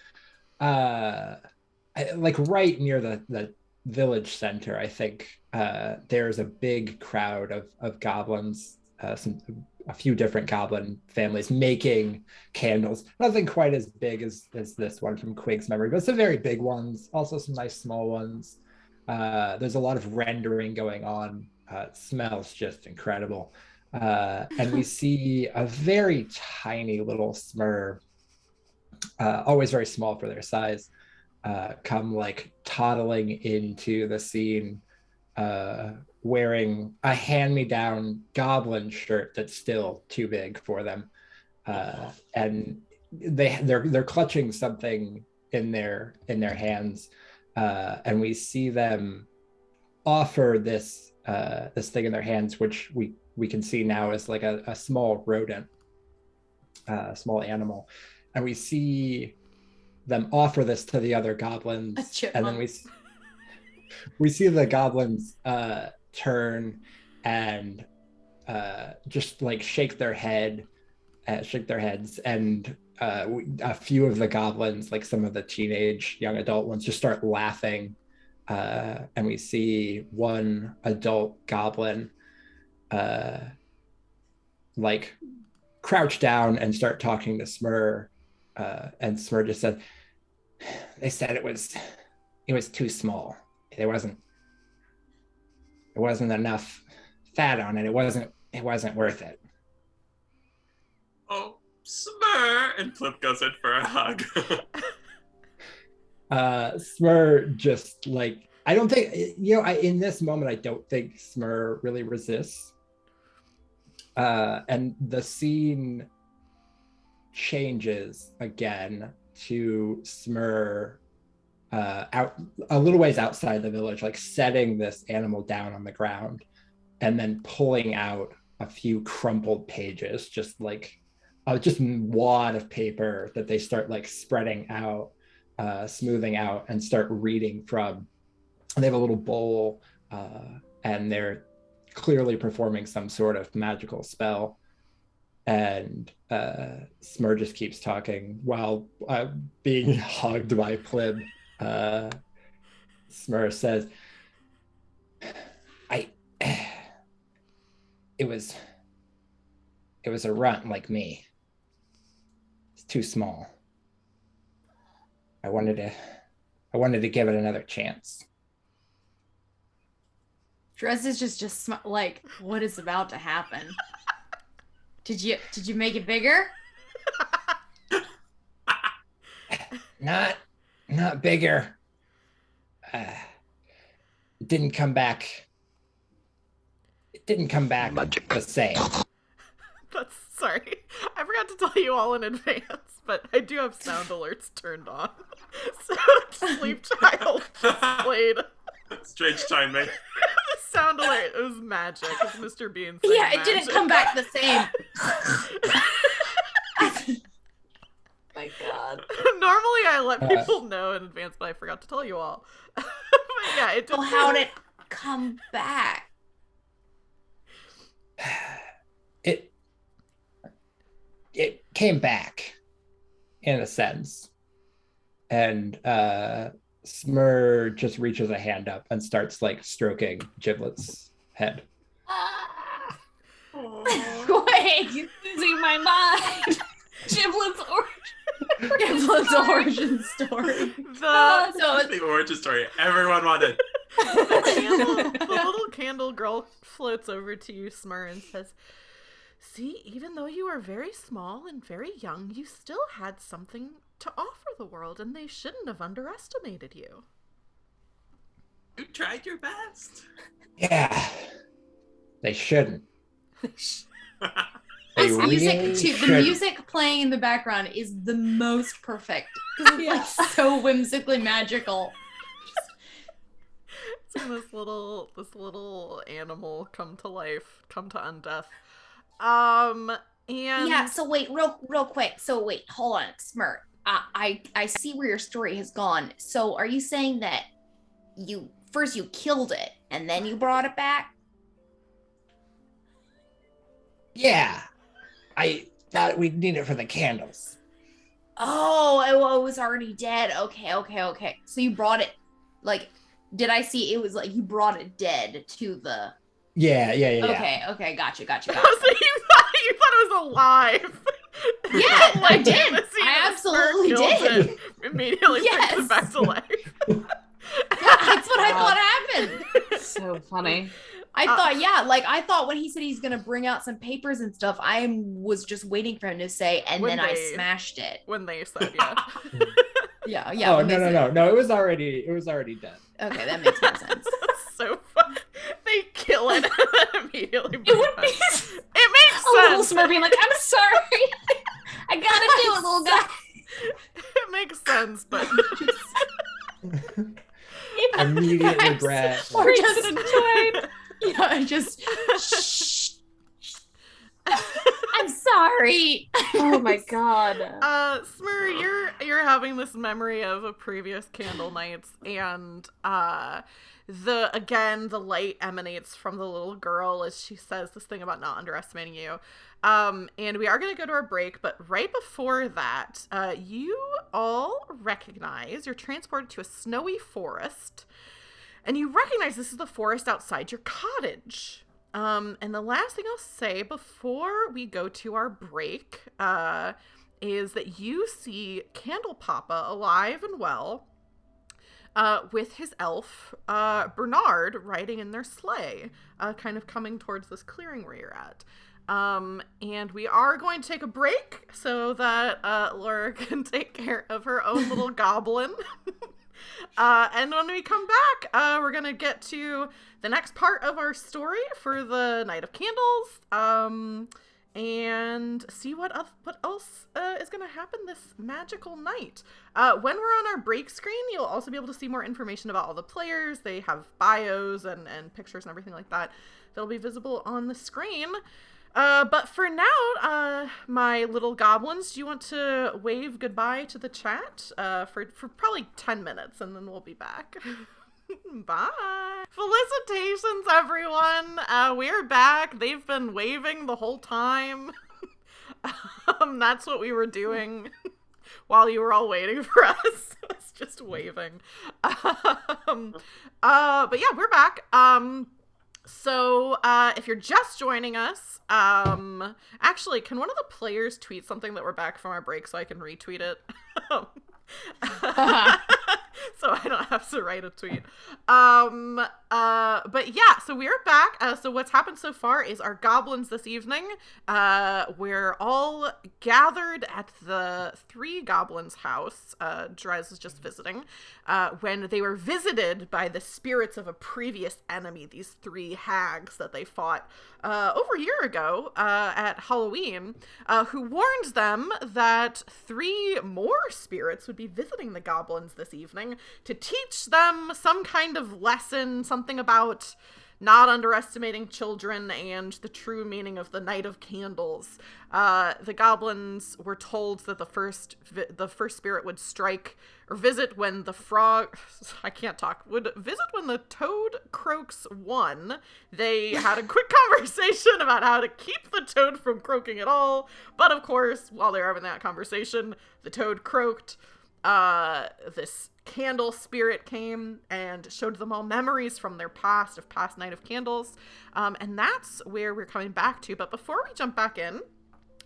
right near the village center. I think there's a big crowd of goblins, a few different goblin families making candles. Nothing quite as big as this one from Quigg's memory, but some very big ones. Also some nice small ones. There's a lot of rendering going on. It smells just incredible. And we see a very tiny little Smur, always very small for their size, come toddling into the scene, wearing a hand-me-down goblin shirt that's still too big for them, and they're clutching something in their hands, and we see them offer this thing in their hands, which we can see now as a small rodent, small animal, and we see them offer this to the other goblins, and then we see the goblins turn and just shake their heads, and a few of the goblins, some of the teenage young adult ones, just start laughing, and we see one adult goblin crouch down and start talking to Smur, and Smur just said, "They said it was too small. There wasn't enough fat on it. It wasn't worth it." Oh, Smur! And Plib goes in for a hug. Smur just I don't think, in this moment, I don't think Smur really resists. And the scene changes again to Smur out a little ways outside the village, setting this animal down on the ground and then pulling out a few crumpled pages, just just wad of paper that they start spreading out, smoothing out, and start reading from. And they have a little bowl, and they're clearly performing some sort of magical spell. And Smur just keeps talking while being hugged by Plib. Smur says, it was a runt like me. It's too small. I wanted to give it another chance. Drezz is just like, what is about to happen? Did you make it bigger? Not bigger. It didn't come back. It didn't come back the same. Sorry. I forgot to tell you all in advance, but I do have sound alerts turned on. So Sleep Child just played. Strange timing. The sound alert, it was magic. It's Mr. Bean saying Yeah, it magic. didn't come back the same. My God. Normally I let people know in advance, but I forgot to tell you all. But yeah, it did. So how did it come back? It came back in a sense. And Smur just reaches a hand up and starts like stroking Giblet's head. Quig, Losing my mind. Giblet's Giblet's origin story. The origin story everyone wanted. The little candle girl floats over to you, Smur, and says, "See, even though you are very small and very young, you still had something to offer the world, and they shouldn't have underestimated you." You tried your best. Yeah, they shouldn't. This music too. The music playing in the background is the most perfect because it's like so whimsically magical. Seeing this little animal come to life, come to undeath. And Yeah. So wait, real quick. So wait, hold on, Smur. I see where your story has gone. So are you saying that you killed it and then you brought it back? Yeah, I thought we'd need it for the candles. Oh, it was already dead. Okay. So you brought it, like, did I see it was like you brought it dead to the... Yeah. Okay, gotcha. So you thought it was alive. Yeah, Like, I did. the scene I of Smur absolutely kills did. it, immediately brings it back to life. That's what I thought happened. So funny. I thought when he said he's gonna bring out some papers and stuff, I was just waiting for him to say, and When then I they- smashed it. When they said, yeah. Yeah. Oh when they said- no! It was already dead. Okay, that makes more sense. That's so fun. They kill it and then immediately bring It it would back. be It makes a little sense. Smur being like, I'm sorry. I gotta do it, little guy. It makes sense, but Immediate regret. Or Freaks just it enjoyed. yeah, just shh. I'm sorry. Oh my God. Smur, you're having this memory of a previous candle nights, and the light emanates from the little girl as she says this thing about not underestimating you. And we are going to go to our break, but right before that, you all recognize you're transported to a snowy forest, and you recognize this is the forest outside your cottage. And the last thing I'll say before we go to our break, is that you see Candle Papa alive and well, with his elf, Bernard, riding in their sleigh, kind of coming towards this clearing where you're at. And we are going to take a break so that Laura can take care of her own little goblin. And when we come back, we're going to get to the next part of our story for the Night of Candles, and see what else is going to happen this magical night. When we're on our break screen, you'll also be able to see more information about all the players. They have bios and pictures and everything like that that'll be visible on the screen. But for now, my little goblins, do you want to wave goodbye to the chat for probably 10 minutes, and then we'll be back? Bye. Felicitations, everyone. We're back. They've been waving the whole time. That's what we were doing while you were all waiting for us. It's just waving. But yeah, we're back. So if you're just joining us, actually, can one of the players tweet something that we're back from our break so I can retweet it? So I don't have to write a tweet. But yeah, so we're back. So what's happened so far is our goblins this evening, we're all gathered at the three goblins' house. Drezz was just visiting, when they were visited by the spirits of a previous enemy, these three hags that they fought over a year ago at Halloween, who warned them that three more spirits would be visiting the goblins this evening to teach them some kind of lesson, something about not underestimating children and the true meaning of the Night of Candles. The goblins were told that the first spirit would strike or visit when the would visit when the toad croaks one. They had a quick conversation about how to keep the toad from croaking at all, but of course, while they were having that conversation, the toad croaked. This candle spirit came and showed them all memories from their past Night of Candles, and that's where we're coming back to. But before we jump back in,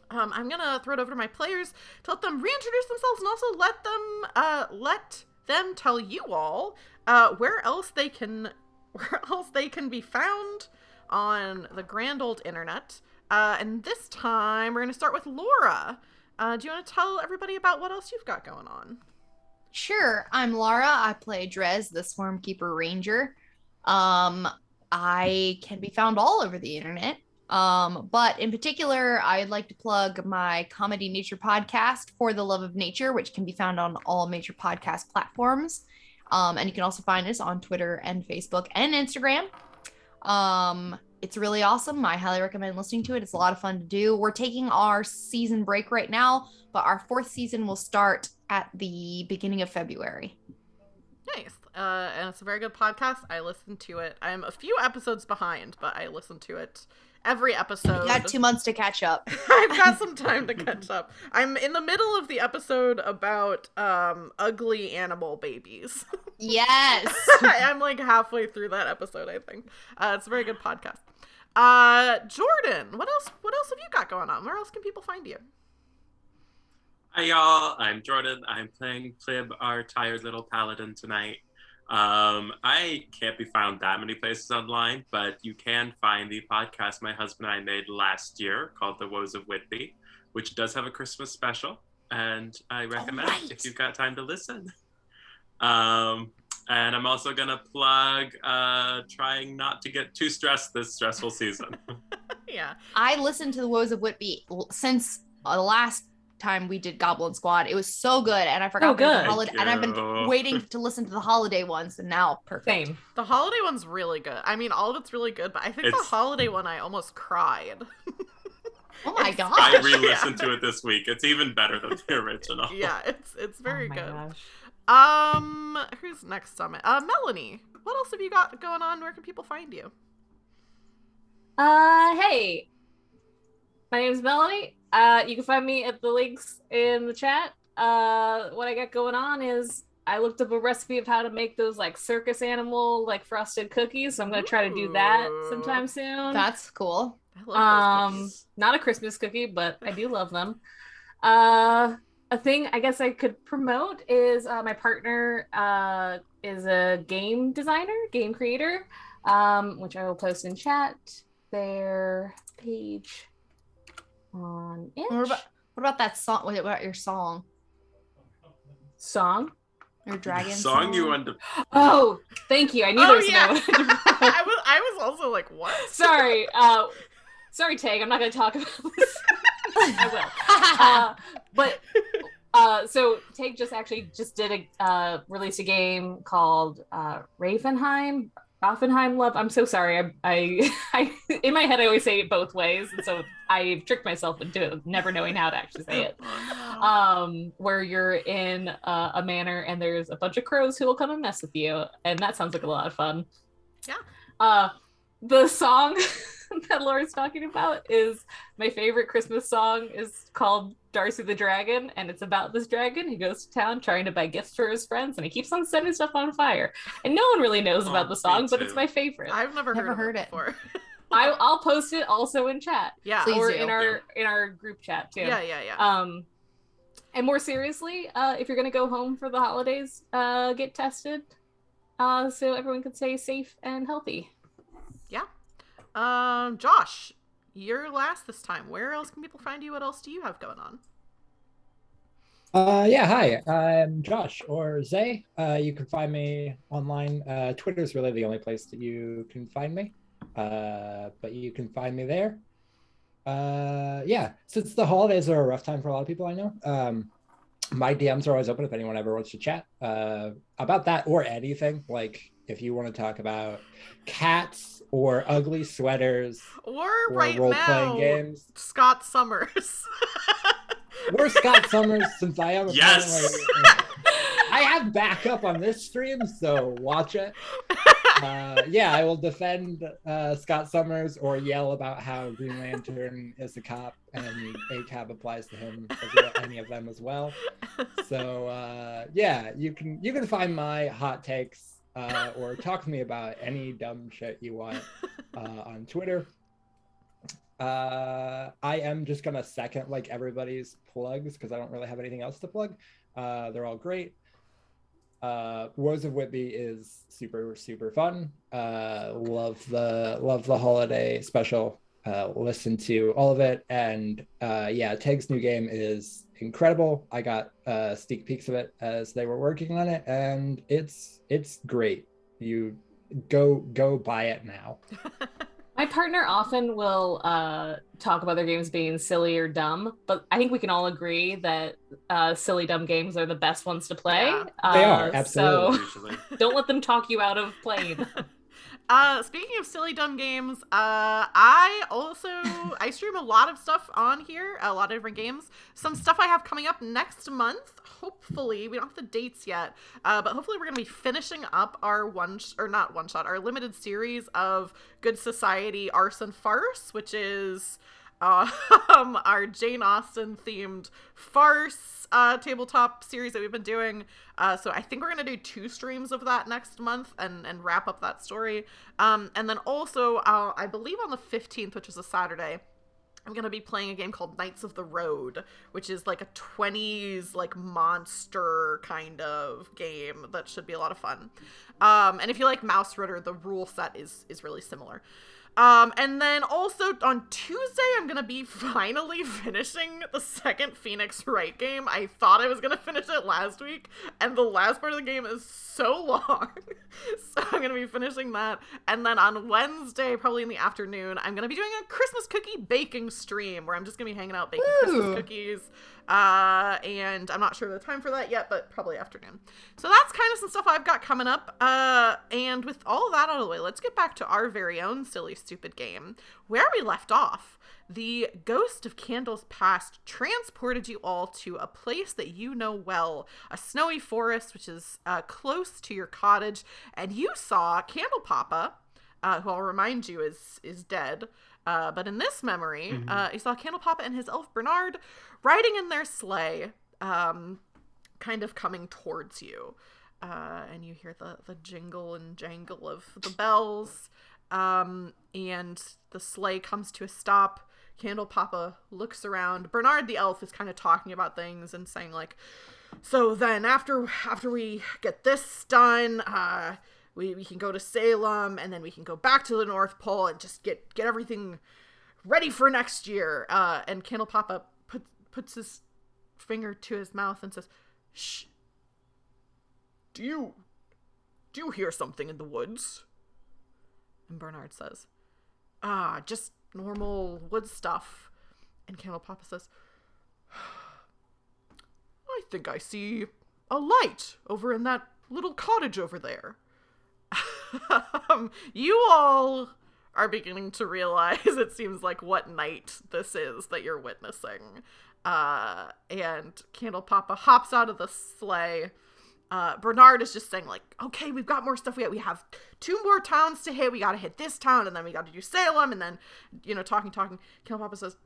I'm gonna throw it over to my players to let them reintroduce themselves and also let them tell you all where else they can be found on the grand old internet. And this time we're gonna start with Laura. Do you want to tell everybody about what else you've got going on? Sure. I'm Laura. I play Drezz, the Swarmkeeper Ranger. I can be found all over the internet. But in particular, I'd like to plug my comedy nature podcast, For the Love of Nature, which can be found on all major podcast platforms. And you can also find us on Twitter and Facebook and Instagram. It's really awesome. I highly recommend listening to it. It's a lot of fun to do. We're taking our season break right now, but our fourth season will start at the beginning of February. Nice. And it's a very good podcast. I listen to it. I'm a few episodes behind, but I listen to it every episode. You got 2 months to catch up. I've got some time to catch up. I'm in the middle of the episode about ugly animal babies. Yes. I'm like halfway through that episode, I think. It's a very good podcast. Jordan, what else have you got going on? Where else can people find you? Hi y'all, I'm Jordan. I'm playing Plib, our tired little paladin tonight. I can't be found that many places online, but you can find the podcast my husband and I made last year called The Woes of Whitby, which does have a Christmas special, and I recommend it if you've got time to listen. And I'm also going to plug trying not to get too stressed this stressful season. Yeah. I listened to The Woes of Whitby since the last time we did Goblin Squad. It was so good, and I forgot the holiday, and I've been waiting to listen to the holiday ones, and now perfect. Same. The holiday one's really good. I mean, all of it's really good, but I think the holiday one I almost cried. Oh my gosh. I re-listened to it this week. It's even better than the original. Yeah, it's very good. Gosh. Who's next on it? Melanie, what else have you got going on? Where can people find you? Hey, my name's Melanie. You can find me at the links in the chat. What I got going on is I looked up a recipe of how to make those like circus animal like frosted cookies. So I'm gonna try to do that sometime soon. That's cool. I love those cookies. Not a Christmas cookie, but I do love them. A thing I guess I could promote is my partner is a game designer, game creator, which I will post in chat. Their page on Itch. What about that song? What about your song? Song? Your dragon song you wanted to... Oh, thank you. I knew there was no... I was also like, what? Sorry. Sorry, Tag. I'm not going to talk about this. I will. So Tag just did released a game called Ravenheim, Offenheim love. I'm so sorry. I in my head I always say it both ways, and so I tricked myself into never knowing how to actually say it. Where you're in a manor and there's a bunch of crows who will come and mess with you, and that sounds like a lot of fun. Yeah. The song that Laura's talking about is my favorite Christmas song. Is called Darcy the Dragon, and it's about this dragon who goes to town trying to buy gifts for his friends, and he keeps on setting stuff on fire. And no one really knows about the song, but it's my favorite. I've never heard it before. I'll post it also in chat. Yeah, or in our group chat too. Yeah. And more seriously, if you're gonna go home for the holidays, get tested, so everyone can stay safe and healthy. Yeah. Josh, you're last this time. Where else can people find you? What else do you have going on? Yeah, hi. I'm Josh or Zay. You can find me online. Twitter is really the only place that you can find me. But you can find me there. Yeah, since the holidays are a rough time for a lot of people I know, my DMs are always open if anyone ever wants to chat about that or anything. Like if you want to talk about cats or ugly sweaters or right role-playing games. Scott Summers. Or Scott Summers, since I am yes. I have backup on this stream, so watch it. Yeah, I will defend Scott Summers or yell about how Green Lantern is a cop and ACAB applies to him as well, any of them as well. So yeah, you can find my hot takes or talk to me about any dumb shit you want on Twitter. I am just gonna second like everybody's plugs because I don't really have anything else to plug. They're all great. Rose of Whitby is super fun. Love the holiday special. Listen to all of it, and yeah, Tag's new game is incredible. I got sneak peeks of it as they were working on it, and it's great. You go buy it now. My partner often will talk about their games being silly or dumb, but I think we can all agree that silly, dumb games are the best ones to play. Yeah. They are, absolutely. So don't let them talk you out of playing. Speaking of silly, dumb games, I stream a lot of stuff on here, a lot of different games. Some stuff I have coming up next month. Hopefully, we don't have the dates yet, but hopefully we're going to be finishing up our our limited series of Good Society Arson Farce, which is our Jane Austen themed farce tabletop series that we've been doing. So I think we're going to do 2 streams of that next month and wrap up that story. And then also, I believe on the 15th, which is a Saturday, I'm going to be playing a game called Knights of the Road, which is like a 20s like monster kind of game that should be a lot of fun. And if you like Mouse Ritter, the rule set is really similar. And then also on Tuesday, I'm going to be finally finishing the second Phoenix Wright game. I thought I was going to finish it last week, and the last part of the game is so long. So I'm going to be finishing that. And then on Wednesday, probably in the afternoon, I'm going to be doing a Christmas cookie baking stream where I'm just going to be hanging out baking Christmas cookies. And I'm not sure the time for that yet, but probably afternoon. So that's kind of some stuff I've got coming up. And with all of that out of the way, let's get back to our very own silly, stupid game. Where we left off, the ghost of Candles Past transported you all to a place that you know well, a snowy forest, which is close to your cottage, and you saw Candle Papa, who I'll remind you is dead. But in this memory, you saw Candle Papa and his elf Bernard riding in their sleigh, kind of coming towards you. And you hear the jingle and jangle of the bells, and the sleigh comes to a stop. Candle Papa looks around. Bernard the elf is kind of talking about things and saying like, so then after we get this done, we can go to Salem, and then we can go back to the North Pole and just get everything ready for next year. And Candle Papa puts his finger to his mouth and says, "Shh. Do you hear something in the woods?" And Bernard says, just normal wood stuff." And Candle Papa says, "I think I see a light over in that little cottage over there." You all are beginning to realize, it seems like, what night this is that you're witnessing. And Candle Papa hops out of the sleigh. Bernard is just saying, like, okay, we've got more stuff. We have 2 more towns to hit. We got to hit this town, and then we got to do Salem, and then, talking. Candle Papa says,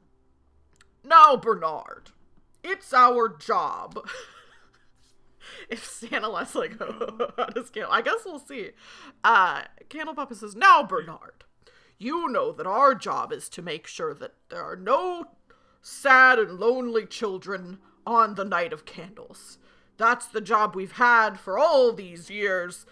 now, Bernard, it's our job. If Santa lets, like, on his candle, I guess we'll see. Candle Papa says, now, Bernard, you know that our job is to make sure that there are no sad and lonely children on the Night of Candles. That's the job we've had for all these years.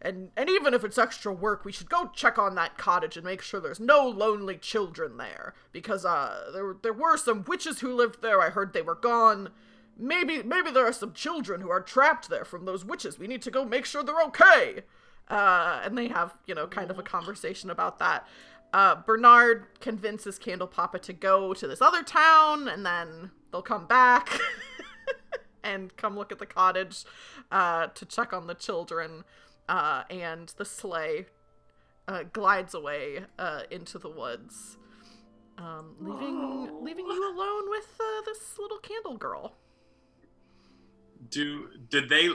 And even if it's extra work, we should go check on that cottage and make sure there's no lonely children there. Because there were some witches who lived there. I heard they were gone. Maybe there are some children who are trapped there from those witches. We need to go make sure they're okay. And they have, kind of a conversation about that. Bernard convinces Candle Papa to go to this other town, and then they'll come back and come look at the cottage to check on the children. And the sleigh glides away into the woods, leaving you alone with this little candle girl. Did they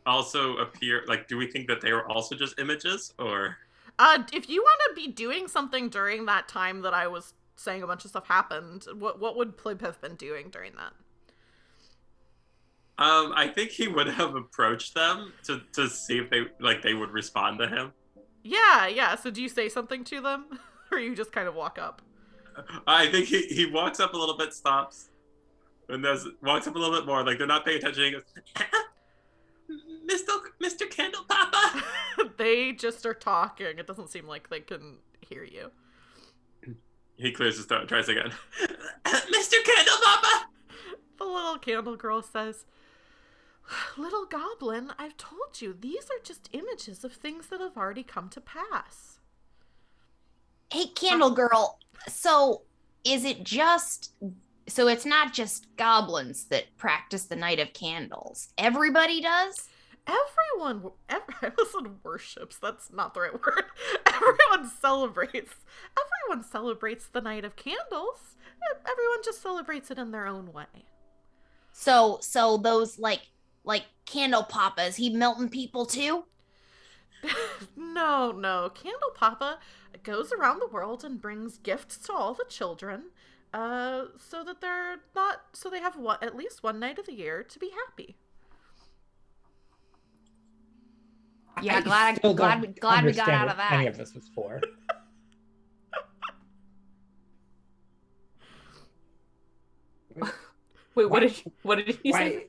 also appear, like, do we think that they were also just images, or? If you want to be doing something during that time that I was saying a bunch of stuff happened, what would Plib have been doing during that? I think he would have approached them to see if they would respond to him. Yeah. So do you say something to them? Or you just kind of walk up? I think he walks up a little bit, stops, and walks up a little bit more, like they're not paying attention. He goes, Mr. Candle Papa. They just are talking. It doesn't seem like they can hear you. He clears his throat, tries again. Mr. Candle Papa. The little candle girl says, little goblin, I've told you, these are just images of things that have already come to pass. Hey, candle girl. So it's not just goblins that practice the Night of Candles. Everybody does? Everyone worships. That's not the right word. Everyone celebrates the Night of Candles. Everyone just celebrates it in their own way. So those like Candle Papas, he melting people too? No. Candle Papa goes around the world and brings gifts to all the children, so they have at least one night of the year to be happy. Yeah, glad we got out of that. Any of this was for. Wait, what did you say?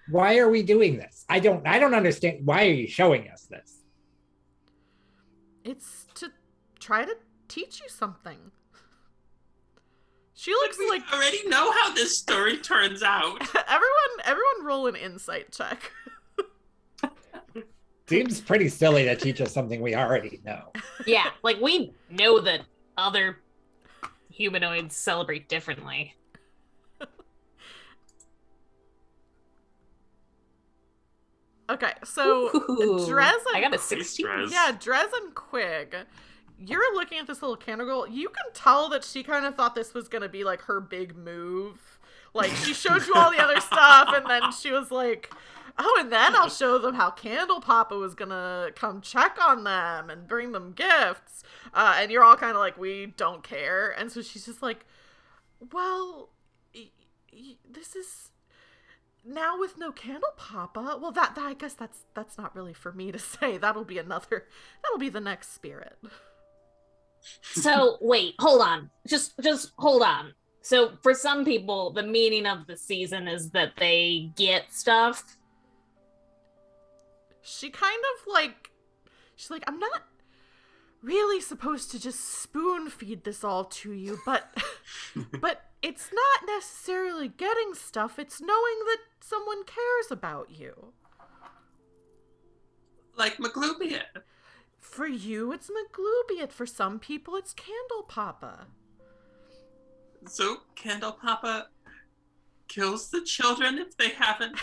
Why are we doing this? I don't understand. Why are you showing us this? It's to try to teach you something. She looks we like already know how this story turns out. Everyone roll an insight check. Seems pretty silly to teach us something we already know. Yeah, like we know that other humanoids celebrate differently. Okay, so Drezz and I got a 16. Yeah, Drezz and Quig. You're looking at this little candle girl. You can tell that she kind of thought this was gonna be like her big move. Like she showed you all the other stuff, and then she was like, "Oh, and then I'll show them how Candle Papa was gonna come check on them and bring them gifts." And you're all kind of like, "We don't care." And so she's just like, "Well, this is." Now with no Candle Papa, well, that I guess that's not really for me to say. That'll be the next spirit. So wait, hold on. Just hold on. So for some people, the meaning of the season is that they get stuff. She's like, I'm not really supposed to just spoon feed this all to you, but it's not necessarily getting stuff, it's knowing that someone cares about you. Like Maglubian. For you, it's Maglubian. For some people, it's Candle Papa. So Candle Papa kills the children if they haven't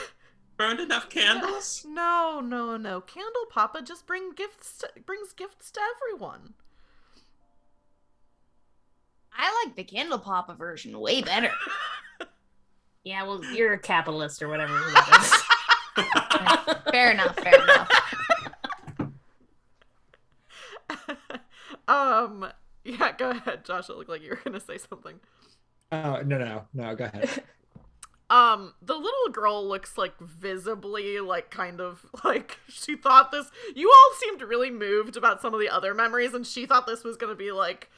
burned enough candles? No. Candle Papa just brings gifts to everyone. I like the Candle Papa version way better. Yeah, well, you're a capitalist or whatever that is. Fair enough. Yeah, go ahead, Josh. It looked like you were gonna say something. Oh, no, go ahead. The little girl looks like visibly like kind of like she thought this. You all seemed really moved about some of the other memories, and she thought this was gonna be like,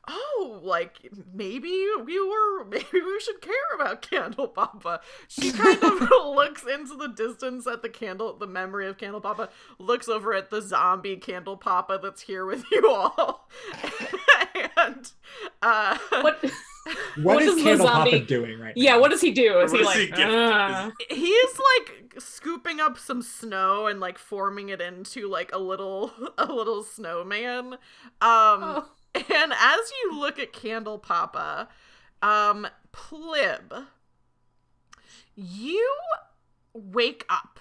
oh, like maybe we should care about Candle Papa. She kind of looks into the distance at the memory of Candle Papa, looks over at the zombie Candle Papa that's here with you all. And What is does the Candle zombie- Papa doing right now? Yeah, what does he do? Is What he does he like, give- he's like scooping up some snow and like forming it into like a little snowman. Oh. And as you look at Candle Papa, Plib, you wake up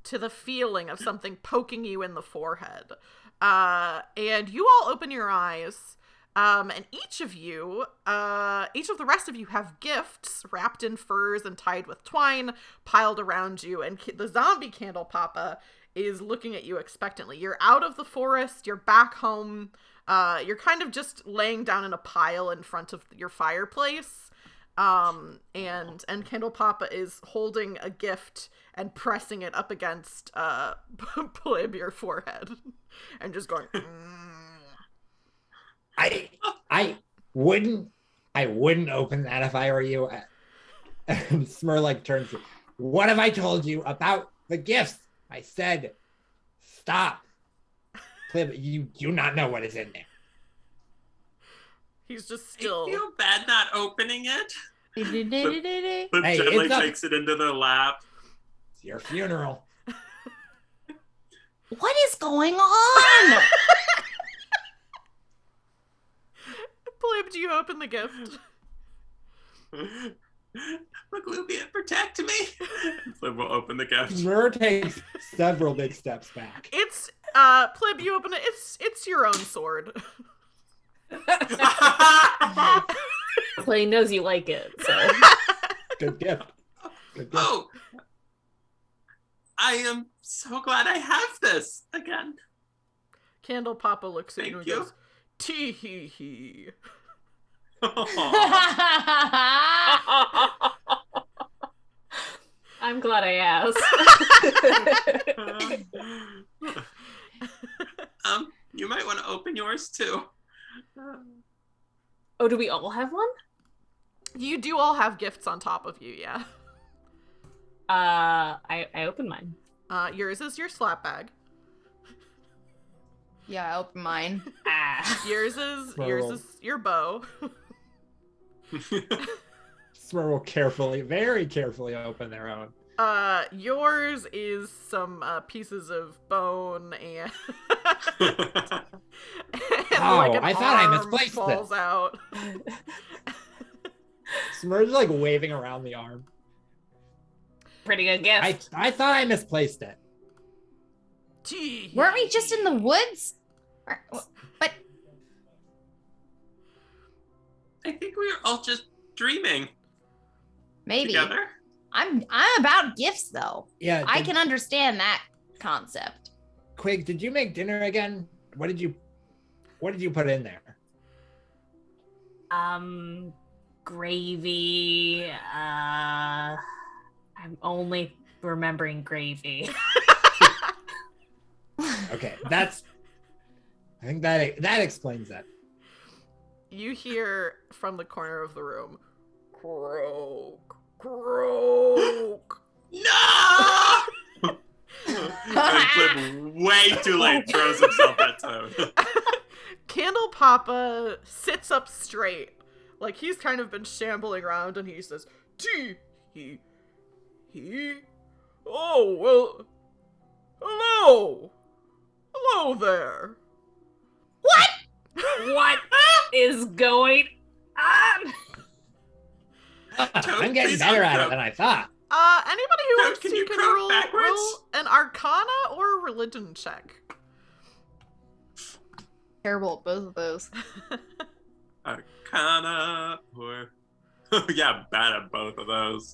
to the feeling of something poking you in the forehead. And you all open your eyes. And each of the rest of you have gifts wrapped in furs and tied with twine piled around you. And the zombie Candle Papa is looking at you expectantly. You're out of the forest. You're back home. You're kind of just laying down in a pile in front of your fireplace. And Candle Papa is holding a gift and pressing it up against Plib, your forehead, and just going. I wouldn't open that if I were you. And Smur like turns to, what have I told you about the gifts? I said, stop. Plib, you do not know what is in there. He's just still. I feel bad not opening it. But Hey, gently it's takes it into their lap. It's your funeral. What is going on? Plib, do you open the gift? Maglubian, protect me. Plib will open the gift. Smur takes several big steps back. It's Plib, you open it. It's your own sword. Well, he knows you like it, so. Good gift. Good gift. Oh, I am so glad I have this again. Candle Papa looks at you Thank and you. goes, tee hee hee. I'm glad I asked. You might want to open yours too. Oh, do we all have one? You do all have gifts on top of you, yeah. I open mine. Yours is your slap bag. Yeah, I open mine. Yours is Pearl. your bow. Smur will very carefully open their own. Yours is some pieces of bone and, and Oh, an I thought I arm misplaced falls this. out. Smur's like waving around the arm. Pretty good gift. I thought I misplaced it. Tee. Weren't we just in the woods? But I think we were all just dreaming maybe. together. I'm about gifts though. Yeah. I can understand that concept. Quig, did you make dinner again? What did you put in there? Gravy. I'm only remembering gravy. Okay, I think that explains that. You hear from the corner of the room, croak, croak. No! And Plib, way too late, throws himself at Toad. Candle Papa sits up straight, like he's kind of been shambling around, and he says, "Tee he, oh well, hello there." What is going on? I'm getting better at it than I thought. Anybody who So wants can to you can croak roll backwards? an Arcana or a Religion check. Terrible at both of those. Arcana or yeah, bad at both of those.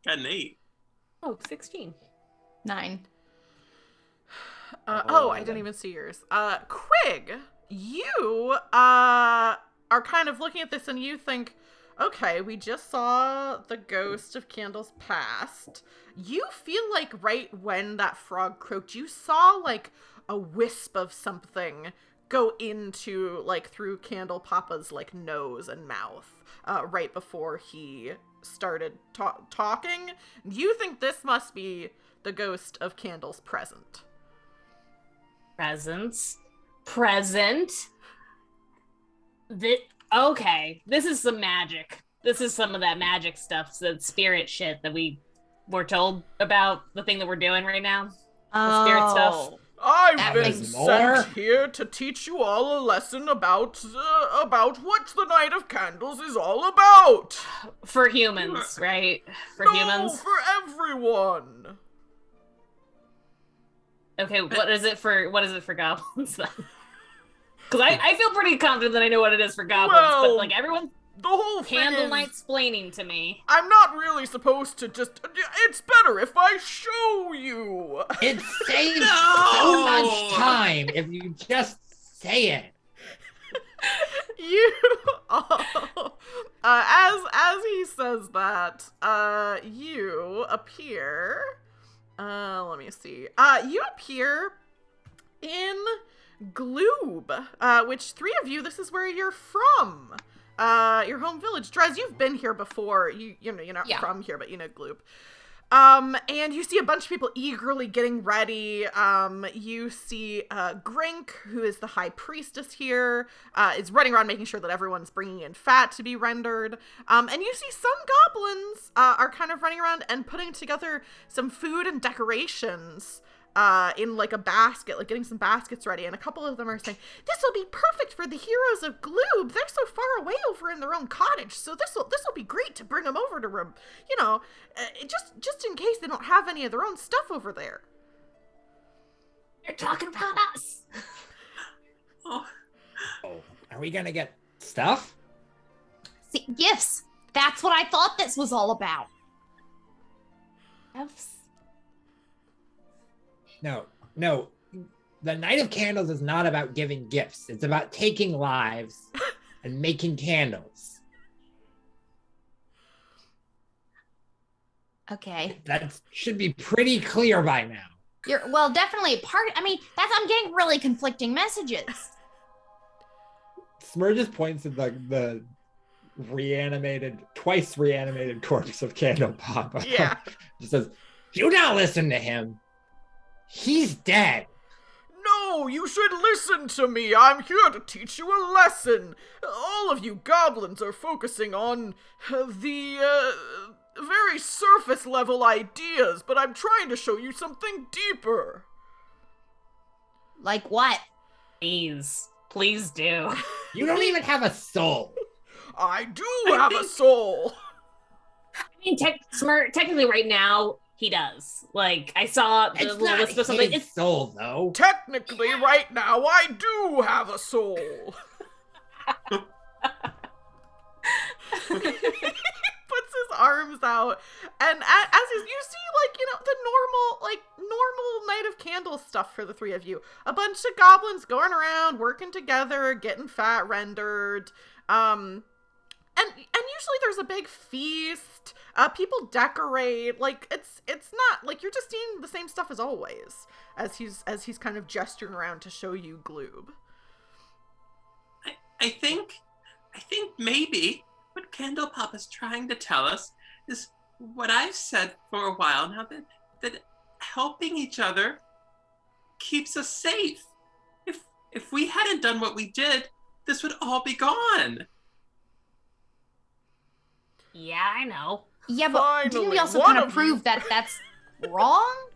Got an 8. Oh, 16. 9. I didn't even see yours. Quig, you are kind of looking at this and you think, okay, we just saw the ghost of Candles Past. You feel like right when that frog croaked, you saw like a wisp of something go into like through Candle Papa's like nose and mouth right before he started talking. You think this must be the ghost of Candle's present. Present. Okay, this is some magic. This is some of that magic stuff, that spirit shit that we were told about, the thing that we're doing right now. The spirit stuff. I've been makes sent here to teach you all a lesson about what the Night of Candles is all about. For humans, right? For no, humans. for everyone. Okay, what is it for goblins then? Because I feel pretty confident that I know what it is for goblins, Well, but like everyone's The whole thing candle is, night splaining to me. I'm not really supposed to just. It's better if I show you. It saves No! so much time if you just say it. You, as he says that, you appear. Let me see. You appear in Gloob, which 3 of you. This is where you're from. Your home village. Drezz, you've been here before. You know you're not from here, but you know Gloob. And you see a bunch of people eagerly getting ready. You see Grink, who is the high priestess here, is running around making sure that everyone's bringing in fat to be rendered. And you see some goblins are kind of running around and putting together some food and decorations in like a basket, like getting some baskets ready. And a couple of them are saying, this will be perfect for the heroes of Gloob. They're so far away over in their own cottage. So this will be great to bring them over to, just in case they don't have any of their own stuff over there. You're talking about us. Oh, Are we gonna get stuff? See, gifts. That's what I thought this was all about. No. The Night of Candles is not about giving gifts. It's about taking lives and making candles. Okay. That should be pretty clear by now. Definitely I'm getting really conflicting messages. Smur just points at the twice reanimated corpse of Candle Papa. Yeah. Just says, do not listen to him. He's dead. No, you should listen to me. I'm here to teach you a lesson. All of you goblins are focusing on the very surface level ideas, but I'm trying to show you something deeper. Like what? Please do. You don't even have a soul. I do have a soul. I mean, Smur, technically right now, he does. Like, I saw the It's little not wisp of something. his soul, though. Technically, right now, I do have a soul. He puts his arms out, and as you see, the normal Night of Candles stuff for the 3 of you. A bunch of goblins going around, working together, getting fat rendered. And usually there's a big feast. People decorate. Like it's not like you're just seeing the same stuff as always. As he's kind of gesturing around to show you Gloob. I think maybe what Candle Papa's trying to tell us is what I've said for a while now, that helping each other keeps us safe. If we hadn't done what we did, this would all be gone. Yeah, I know. Yeah, but didn't we Finally, also one kind of of prove you- that that's wrong?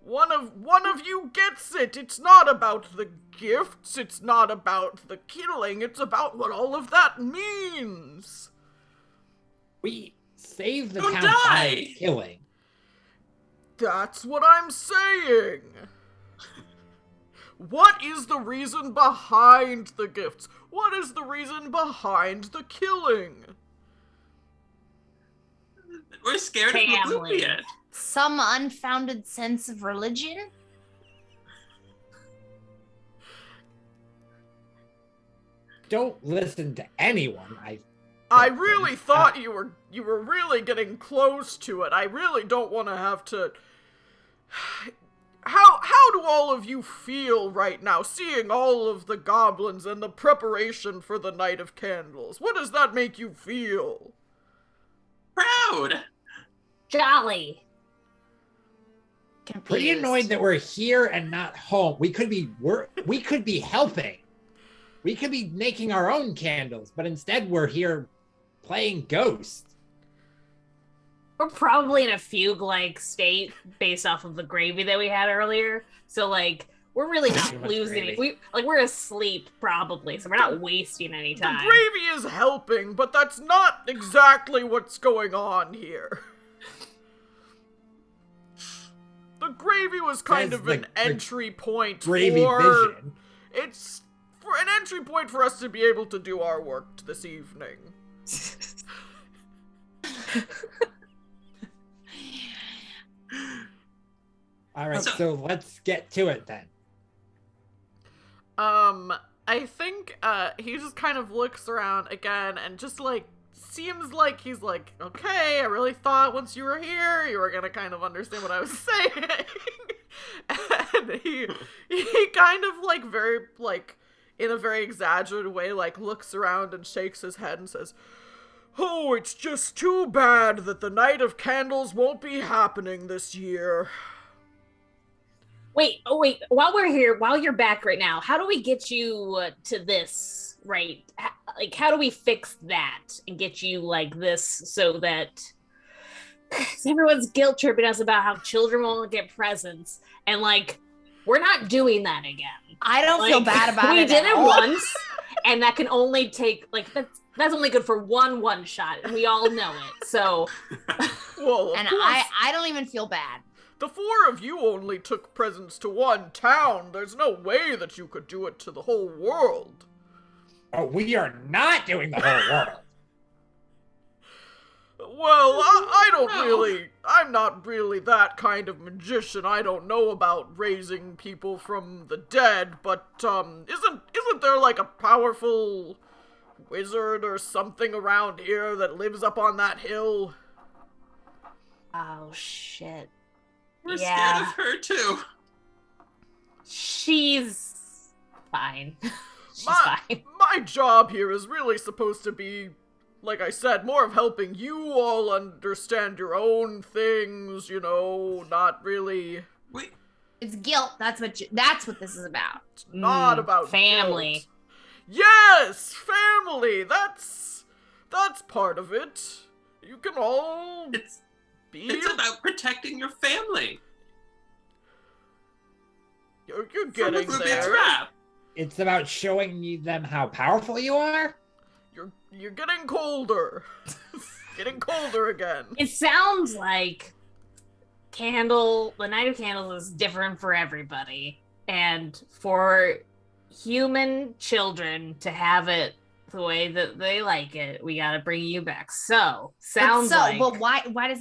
One of you gets it. It's not about the gifts. It's not about the killing. It's about what all of that means. We saved the Don't town die! by killing. That's what I'm saying. What is the reason behind the gifts? What is the reason behind the killing? We're scared of Family. Oblivion. Some unfounded sense of religion? Don't listen to anyone. I really thought you were really getting close to it. I really don't want to have to. How do all of you feel right now, seeing all of the goblins and the preparation for the Night of Candles? What does that make you feel? Proud. Jolly. Confused. Pretty annoyed that we're here and not home. We could be helping. We could be making our own candles, but instead we're here playing Ghost. We're probably in a fugue-like state based off of the gravy that we had earlier. So, like, we're really Too not much losing gravy. it. We're asleep, probably, so we're not wasting any The time. gravy is helping, but that's not exactly what's going on here. The gravy was kind Says of an the entry point Gravy for... vision. It's for an entry point for us to be able to do our work this evening. All right, so let's get to it then. I think, he just kind of looks around again and just, like, seems like he's like, okay, I really thought once you were here, you were gonna kind of understand what I was saying. And he kind of, like, very, like, in a very exaggerated way, like, looks around and shakes his head and says, oh, it's just too bad that the Night of Candles won't be happening this year. Wait, while we're here, while you're back right now, how do we get you to this, right? Like, how do we fix that and get you like this so that everyone's guilt tripping us about how children won't get presents, and like, we're not doing that again. I don't feel bad about we it. did at it all. once, and that can only take like that's only good for one shot, and we all know it. So, Well, of And course, I don't even feel bad. the four of you only took presents to one town. There's no way that you could do it to the whole world. Oh, we are not doing the whole world. Well, I'm not really that kind of magician. I don't know about raising people from the dead, but, isn't there like a powerful wizard or something around here that lives up on that hill? oh shit, We're Yeah. scared of her too. she's fine. She's My- fine. My job here is really supposed to be, like I said, more of helping you all understand your own things, you know, not really, We It's guilt. That's what this is about. it's not Mm, about family. guilt. Yes, family, that's part of it. You can all it's be, about protecting your family you're from getting Oblivion's there. trap. It's about showing them how powerful you are. You're getting colder. Getting colder again. It sounds like the Night of Candles is different for everybody. And for human children to have it the way that they like it, we gotta bring you back. So, But why does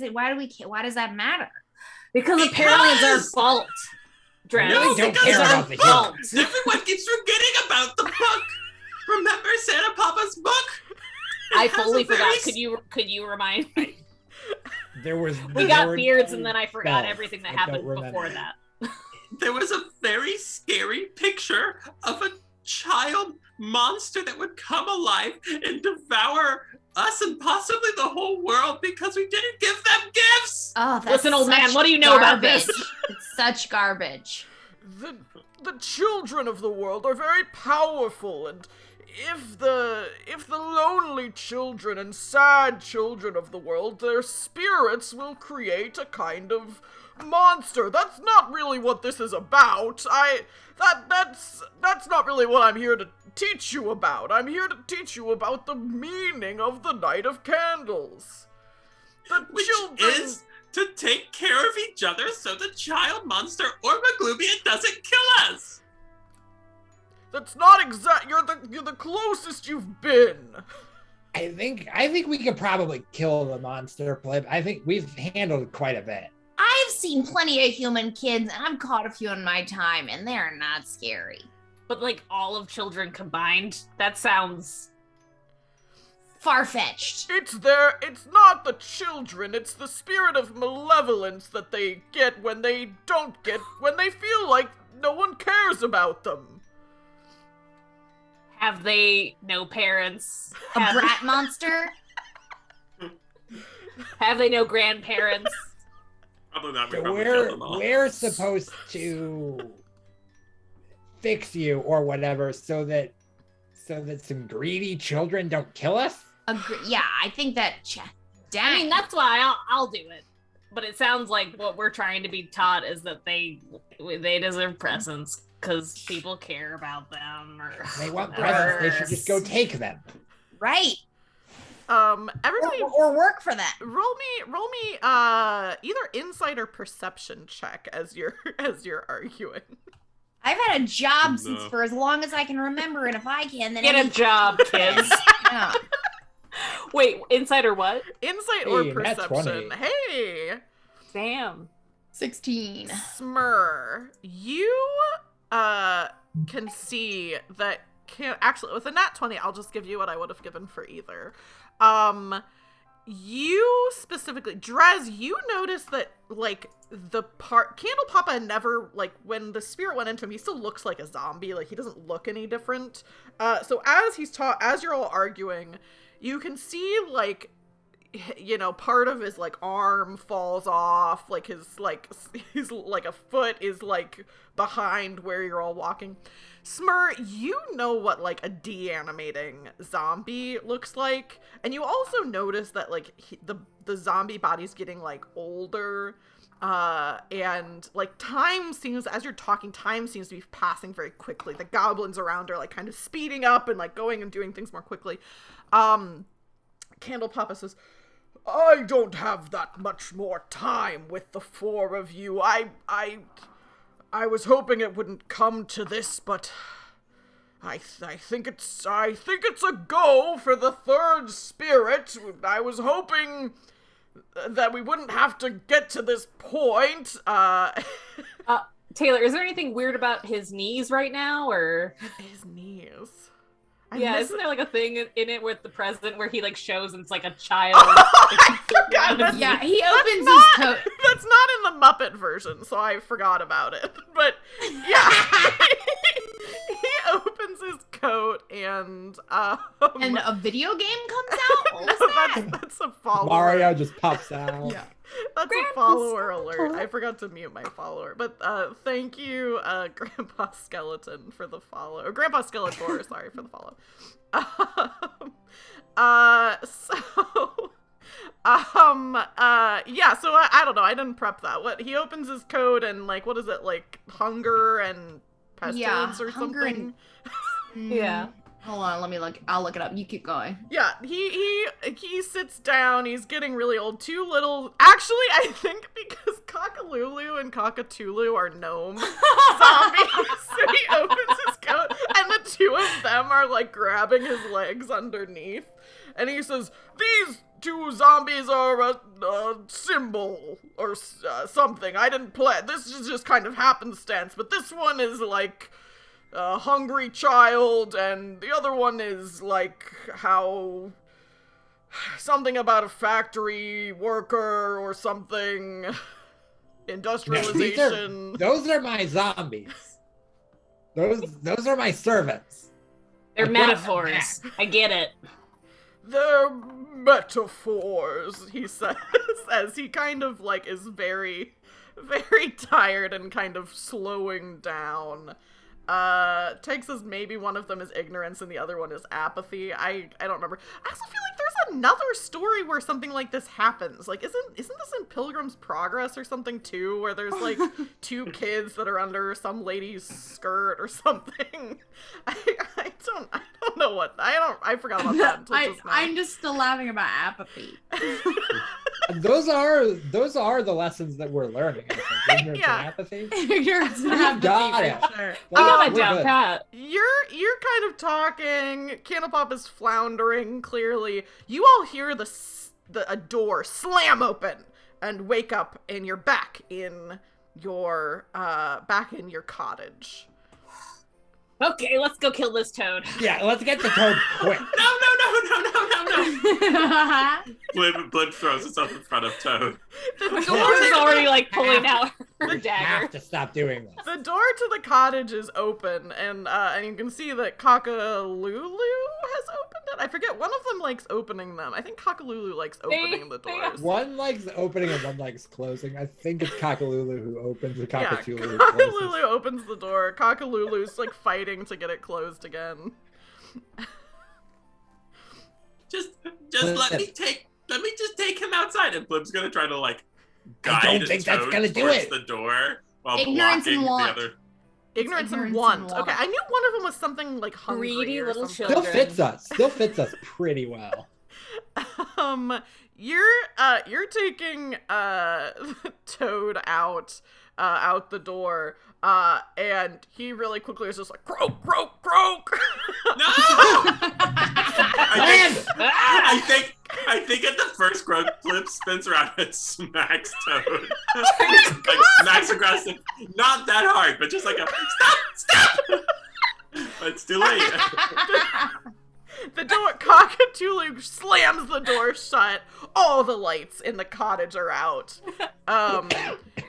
that matter? because apparently it's our Because- fault. Drezz. No, don't because care our about the fault. humans. Everyone keeps forgetting about the book. Remember Santa Papa's book? I It has fully a very forgot. s- Could you remind me? There was We got more beards, and then I forgot spells. everything that I don't happened remember. before that. There was a very scary picture of a child monster that would come alive and devour us and possibly the whole world because we didn't give them gifts. Oh, that's Listen, old man, such what do you know about this? garbage. It's such garbage. The children of the world are very powerful, and if the lonely children and sad children of the world, their spirits will create a kind of monster. That's not really what this is about. That's not really what I'm here to teach you about. I'm here to teach you about the meaning of the Night of Candles. Which is to take care of each other so the child monster or Maglubian doesn't kill us. That's not you're the closest you've been. I think we could probably kill the monster, Plib. I think we've handled quite a bit. I've seen plenty of human kids, and I've caught a few in my time, and they're not scary. But like all of children combined, that sounds far-fetched. It's not the children, it's the spirit of malevolence that they get when they feel like no one cares about them. Have they no parents? A brat monster? Have they no grandparents? Probably not. So we're supposed to fix you or whatever so that some greedy children don't kill us? Yeah, I think that. I mean, that's why I'll do it. But it sounds like what we're trying to be taught is that they deserve presents because people care about them. Or they want presents. They should just go take them. Right. Everybody or work for that. Roll me either insight or perception check as you're arguing. I've had a job since for as long as I can remember, and if I can, then get a job, kids. Yeah. Wait, insight or what? Insight or perception. Hey. Damn. 16. Smur, you can see that actually with a nat 20, I'll just give you what I would have given for either. You specifically, Drezz, you notice that like Candle Papa never, like when the spirit went into him, he still looks like a zombie. Like he doesn't look any different. So as you're all arguing, you can see like, you know, part of his like arm falls off, like his like a foot is like behind where you're all walking. Smur, you know what like a de-animating zombie looks like, and you also notice that like the zombie body's getting like older, and like as you're talking, time seems to be passing very quickly. The goblins around are like kind of speeding up and like going and doing things more quickly. Candle Papa says, I don't have that much more time with the four of you. I was hoping it wouldn't come to this, but I think it's a go for the third spirit. I was hoping that we wouldn't have to get to this point. Taylor, is there anything weird about his knees right now, or his knees? Isn't there like a thing in it with the president where he like shows and it's like a child? I forgot. Yeah, he opens his coat. That's not in the Muppet version, so I forgot about it. But yeah, he opens his coat and a video game comes out. What was that? That's a follower. Mario just pops out. Yeah. That's a follower alert. I forgot to mute my follower. But thank you, Grandpa Skeleton, for the follow. Or Grandpa Skeletor, sorry, for the follow. Yeah, so I don't know. I didn't prep that. What, he opens his code and, like, what is it, like, hunger and pestilence or something? Yeah. Hold on, let me look. I'll look it up. You keep going. Yeah, he sits down. He's getting really old. Actually, I think because Cockalulu and Cockatulu are gnome zombies, so he opens his coat, and the two of them are like grabbing his legs underneath, and he says, "These two zombies are a symbol or something. I didn't play. This is just kind of happenstance, but this one is like a hungry child, and the other one is like how something about a factory worker or something, industrialization." Those are my zombies. Those are my servants. They're metaphors. I get it. They're metaphors, he says, as he kind of like is very, very tired and kind of slowing down. Takes as maybe one of them is ignorance and the other one is apathy. I don't remember. I also feel like there's another story where something like this happens. Like, isn't this in Pilgrim's Progress or something too, where there's like two kids that are under some lady's skirt or something? I don't know what I forgot about that until just now. I'm just still laughing about apathy. Those are the lessons that we're learning. I think. Ignorance Yeah. and apathy. Ignorance and We've got apathy, it. for sure. I got We're it down good. pat. You're kind of talking. Candlepop is floundering. Clearly, you all hear a door slam open and wake up, and you're back in your cottage. Okay, let's go kill this toad. Yeah, let's get the toad quick. No. Plib throws itself in front of Toad. The George door is already like pulling out her We dagger. have to stop doing this. The door to the cottage is open, and you can see that Cockalulu has opened it. I forget, one of them likes opening them. I think Cockalulu likes opening the doors. One likes opening and one likes closing. I think it's Cockalulu who opens the Yeah, Cockatoo who closes. Cockalulu opens the door. Cockalulu's like fighting to get it closed again. Just let me just take him outside, and Plib's gonna try to like guide don't think that's Toad gonna do towards it. the door while Ignorance blocking and the want. other. Ignorance and ignorance want. and want. Okay, I knew one of them was something like hungry Greedy or little something. children. Still fits us pretty well. You're taking Toad out the door, and he really quickly is just like croak, croak, croak. No! I think at the first growth, Plib spins around and smacks Toad. Like smacks aggressive. Not that hard, but just like a stop! But it's too late. The door, Cockatoo slams the door shut. All the lights in the cottage are out.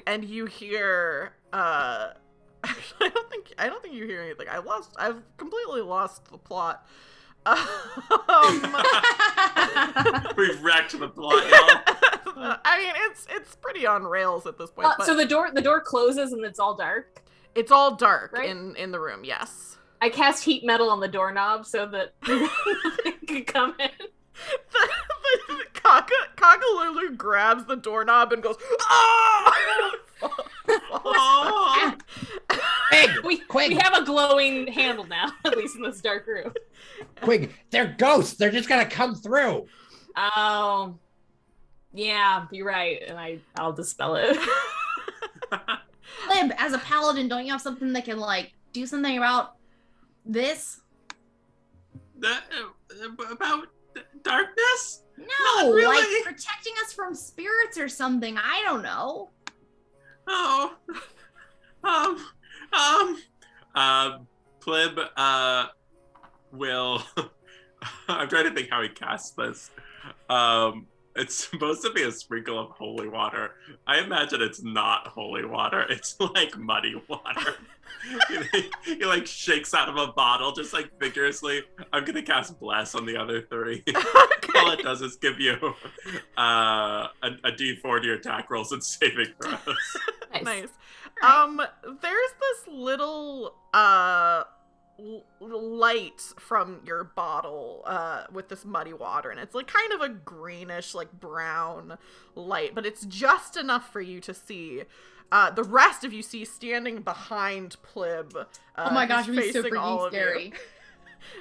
And you hear, actually, I don't think you hear anything. I've completely lost the plot. We've wrecked the plot, y'all. I mean, it's pretty on rails at this point. But So the door closes and it's all dark. it's all dark Right? in the room. Yes. I cast heat metal on the doorknob so that nothing can come in. Cockalulu grabs the doorknob and goes, "Ah!" Oh, We have a glowing handle now, at least in this dark room. Quig, they're ghosts. They're just gonna come through. Oh, yeah, you're right, and I'll dispel it. Plib, as a paladin, don't you have something that can like do something about this? about darkness? No, Not really. like protecting us from spirits or something. I don't know. Oh, Plib, will. I'm trying to think how he casts this. It's supposed to be a sprinkle of holy water. I imagine it's not holy water. It's like muddy water. He like shakes out of a bottle, just like vigorously. I'm gonna cast bless on the other three. All it does is give you a D4 to your attack rolls and saving throws. Nice. There's this little light from your bottle with this muddy water, and it's like kind of a greenish, like brown light, but it's just enough for you to see. The rest of you see standing behind Plib. Oh my gosh, who's it'd be so facing all freaking of you. scary.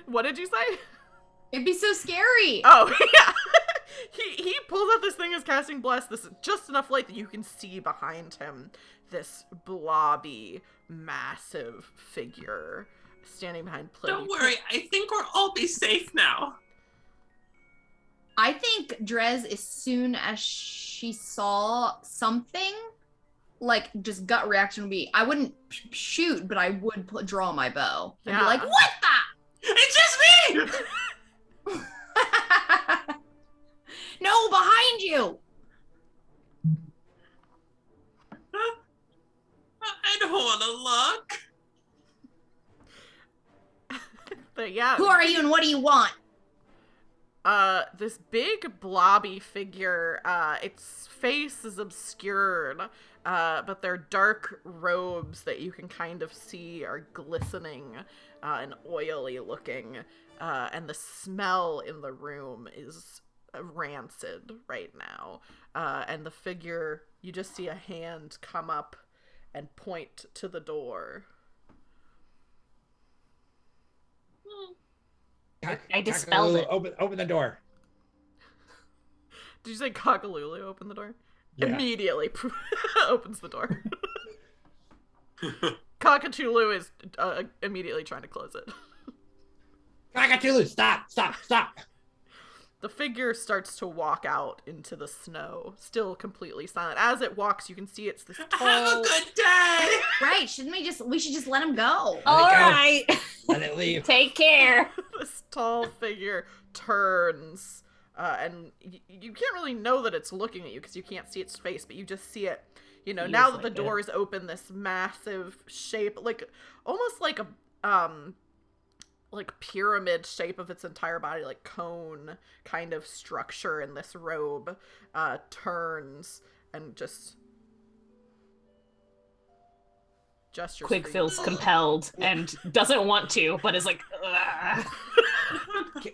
What did you say? It'd be so scary. Oh, yeah. He pulls out this thing as casting bless. This is just enough light that you can see behind him this blobby, massive figure standing behind Plib. Don't worry, I think we'll all be safe now. I think Drezz, as soon as she saw something, like just gut reaction would be, I wouldn't shoot, but I would draw my bow and be Yeah. like, what It's just me! the? No, behind you. I don't want to look. But yeah. Who are you and what do you want? This big blobby figure, its face is obscured, but their dark robes that you can kind of see are glistening and oily looking, and the smell in the room is rancid right now. And the figure, you just see a hand come up and point to the door. I dispelled it. Open the door. Did you say Cockalulu open the door? Yeah. Immediately opens the door. Cockatoo is immediately trying to close it. Cockatoo, stop. The figure starts to walk out into the snow, still completely silent. As it walks, you can see it's this tall... Have a good day! Right, we should just let him go. All go. right. Let it leave. Take care. This tall figure turns, and you can't really know that it's looking at you because you can't see its face, but you just see it, now that the door is open, this massive shape, almost like a, pyramid shape of its entire body, like cone kind of structure in this robe, turns and just gestures. Quig feels compelled and doesn't want to, but is like, ugh. Can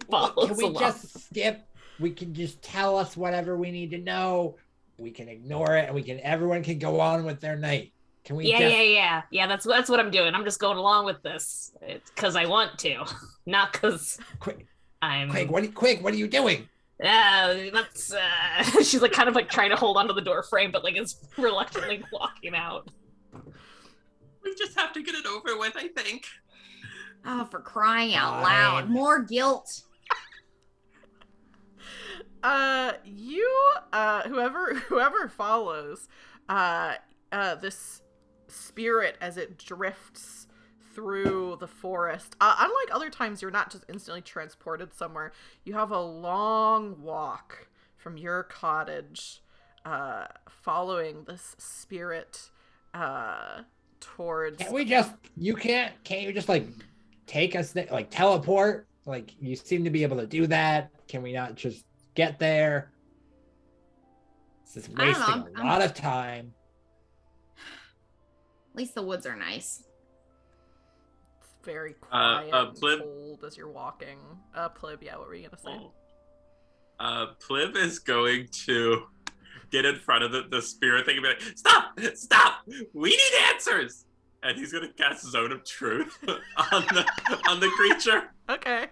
we just skip? We can just tell us whatever we need to know. We can ignore it, and everyone can go on with their night. Can we? Yeah. That's what I'm doing. I'm just going along with this because I want to, not because I'm. Quig, what are you doing? She's like kind of like trying to hold onto the door frame, but like is reluctantly walking out. We just have to get it over with, I think. Oh, for crying out loud. More guilt. Whoever follows, this spirit as it drifts through the forest. Unlike other times, you're not just instantly transported somewhere. You have a long walk from your cottage, following this spirit, towards... Can't you just like take us there, like teleport? Like you seem to be able to do that. Can we not just get there? This is wasting a lot of time. At least the woods are nice. It's very quiet and Plib? cold as you're walking. Plib, yeah, what were you gonna say? Plib is going to get in front of the spirit thing and be like, stop! We need answers! And he's gonna cast Zone of Truth on the creature. Okay.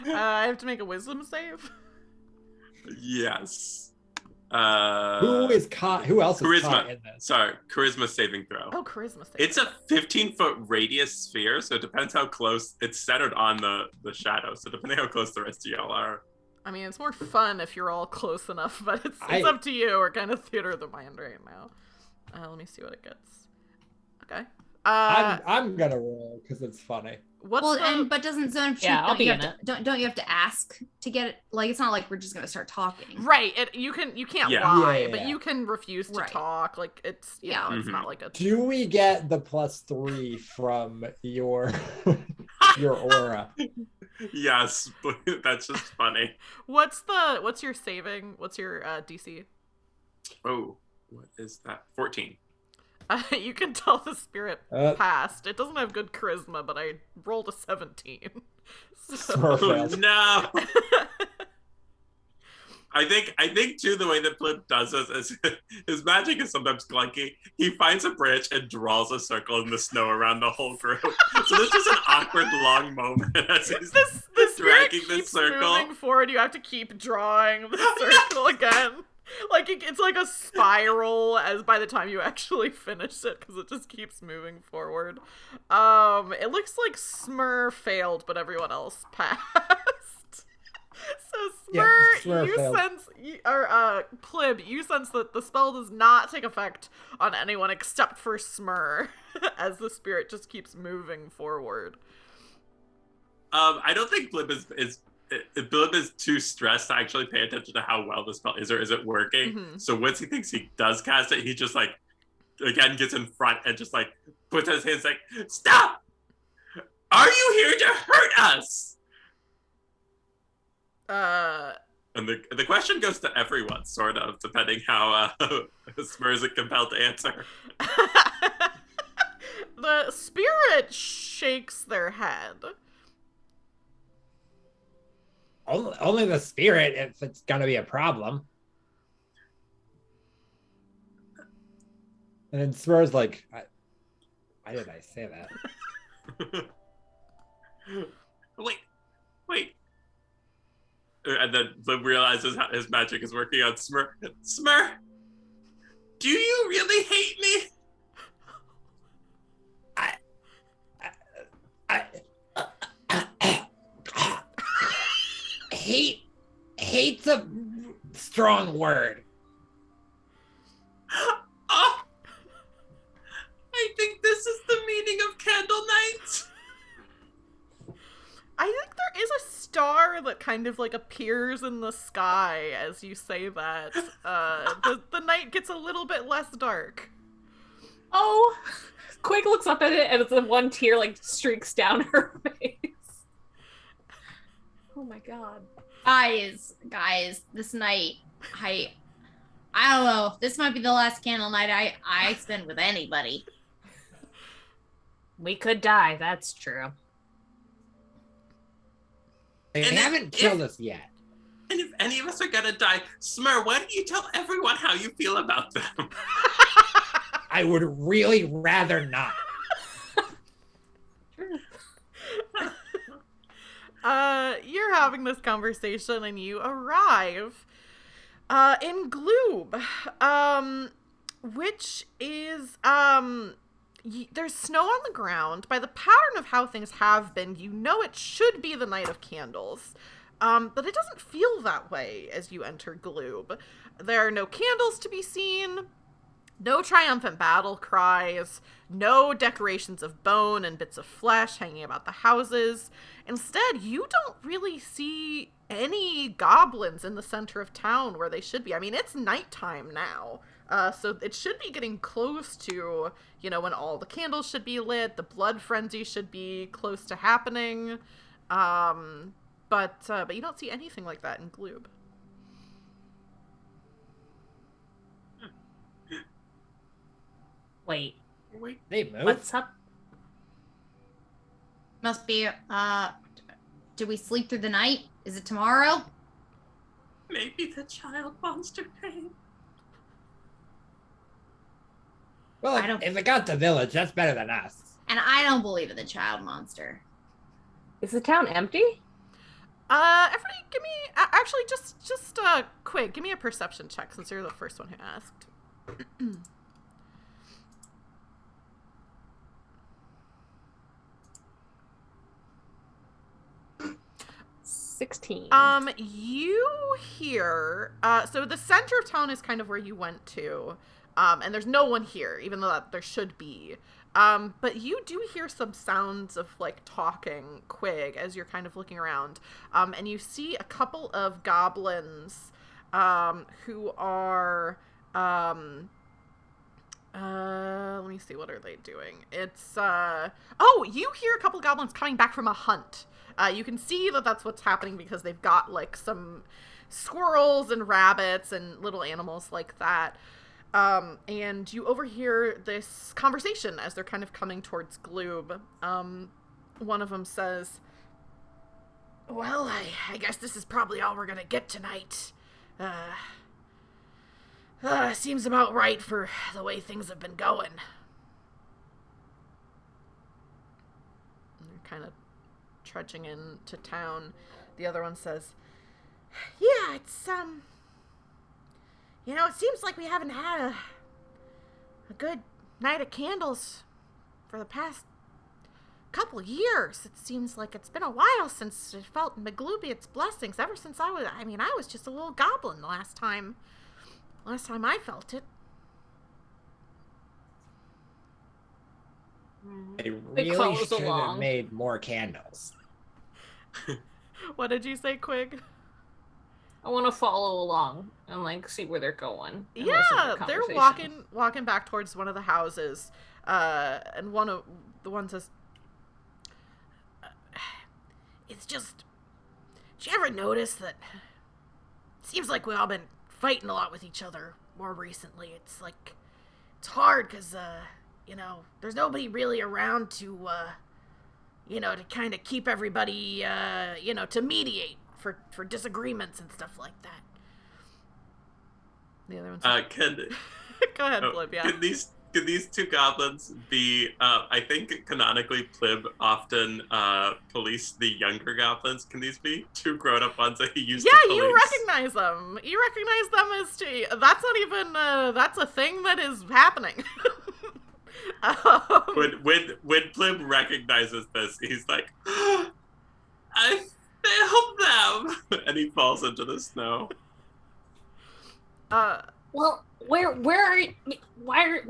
I have to make a wisdom save. Yes. Who else is caught in this? Sorry, charisma saving throw. Oh, charisma saving. It's a 15-foot radius sphere, so it depends how close. It's centered on the shadow, so depending how close the rest of y'all are. I mean, it's more fun if you're all close enough, but it's up to you. We're kind of theater of the mind right now. Let me see what it gets. Okay. I'm gonna roll because it's funny. But doesn't Zone of Truth? Yeah, I'll be in it. Don't you have to ask to get it? Like, it's not like we're just gonna start talking. Right. You can't lie, but you can refuse to talk. Like it's it's not like a. Do we get the +3 from your aura? Yes, but that's just funny. What's your saving? What's your DC? Oh, what is that? 14. You can tell the spirit passed. It doesn't have good charisma, but I rolled a 17. So. No. I think too the way that Plib does this is his magic is sometimes clunky. He finds a branch and draws a circle in the snow around the whole group. So there's just an awkward long moment as he's dragging this circle. Moving forward, you have to keep drawing the circle again. Like it's like a spiral as by the time you actually finish it because it just keeps moving forward. It looks like Smur failed, but everyone else passed. So Plib, you sense that the spell does not take effect on anyone except for Smur, as the spirit just keeps moving forward. I don't think Plib Plib is too stressed to actually pay attention to how well the spell is or isn't working. Mm-hmm. So once he thinks he does cast it, he just like again gets in front and just like puts his hands like, "Stop! Are you here to hurt us?" And the question goes to everyone, sort of, depending how Smur is compelled to answer. The spirit shakes their head. only the spirit if it's gonna be a problem. And then Smur's like, why did I say that? Wait. And then Plib realizes how his magic is working on Smur. Smur, do you really hate me? Hate's a strong word. Oh, I think this is the meaning of candle night. I think there is a star that kind of like appears in the sky as you say that. The night gets a little bit less dark. Oh, Quig looks up at it and it's one tear like streaks down her face. Oh my god. Guys, this night, I don't know. This might be the last candle night I spend with anybody. We could die, that's true. They haven't killed us yet. And if any of us are gonna die, Smur, why don't you tell everyone how you feel about them? I would really rather not. You're having this conversation and you arrive in Gloob, which is there's snow on the ground. By the pattern of how things have been, you know it should be the Night of Candles, but it doesn't feel that way as you enter Gloob. There are no candles to be seen, no triumphant battle cries, no decorations of bone and bits of flesh hanging about the houses. Instead, you don't really see any goblins in the center of town where they should be. I mean, it's nighttime now, so it should be getting close to, when all the candles should be lit, the blood frenzy should be close to happening, but you don't see anything like that in Gloob. Wait, They moved. what's up? Must be, do we sleep through the night? Is it tomorrow? Maybe the child monster came. Well, if it got the village, that's better than us. And I don't believe in the child monster. Is the town empty? Everybody give me, actually, just Quig, give me a perception check since you're the first one who asked. 16. You hear, so the center of town is kind of where you went to, and there's no one here, even though there should be. But you do hear some sounds of, like, talking, Quig, as you're kind of looking around. And you see a couple of goblins, who are, let me see, what are they doing? It's, you hear a couple goblins coming back from a hunt. You can see that that's what's happening because they've got, like, some squirrels and rabbits and little animals like that. And you overhear this conversation as they're kind of coming towards Gloob. One of them says, "Well, I guess this is probably all we're gonna get tonight. Seems about right for the way things have been going." And they're kind of trudging into town. The other one says, "Yeah, it's, it seems like we haven't had a good night of candles for the past couple years. It seems like it's been a while since it felt Maglubi its blessings, ever since I was just a little goblin the last time I felt it." They They really close should have along. made more candles. What did you say, Quig? I want to follow along and, like, see where they're going. and listen to Yeah, the they're conversation. walking back towards one of the houses, and one of the ones says, "It's just, did you ever notice that it seems like we've all been fighting a lot with each other more recently? It's like, it's hard because, there's nobody really around to, to kind of keep everybody, to mediate for disagreements and stuff like that. The other one's go ahead, Plib. Yeah. Could these two goblins be? I think canonically, Plib often police the younger goblins. Can these be two grown-up ones that he used to police? Yeah, you recognize them. You recognize them as two. That's not even. That's a thing that is happening. When Plib recognizes this, he's like, "I failed them," and he falls into the snow. Well, where are you? Why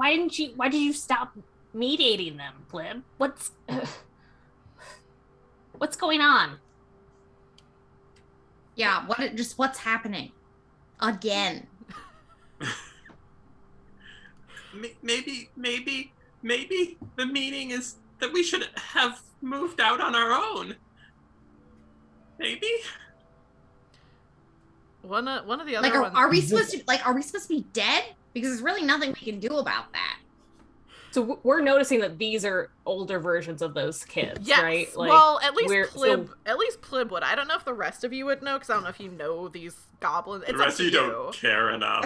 did you stop mediating them, Plib? What's going on? Yeah, what's happening? Again. Maybe the meaning is that we should have moved out on our own. Maybe? One of the other ones. Are we supposed to be dead? Because there's really nothing we can do about that. So we're noticing that these are older versions of those kids, yes. right? Like, well, at least Plib would. I don't know if the rest of you would know, because I don't know if you know these goblins. It's the rest up to of you don't care enough.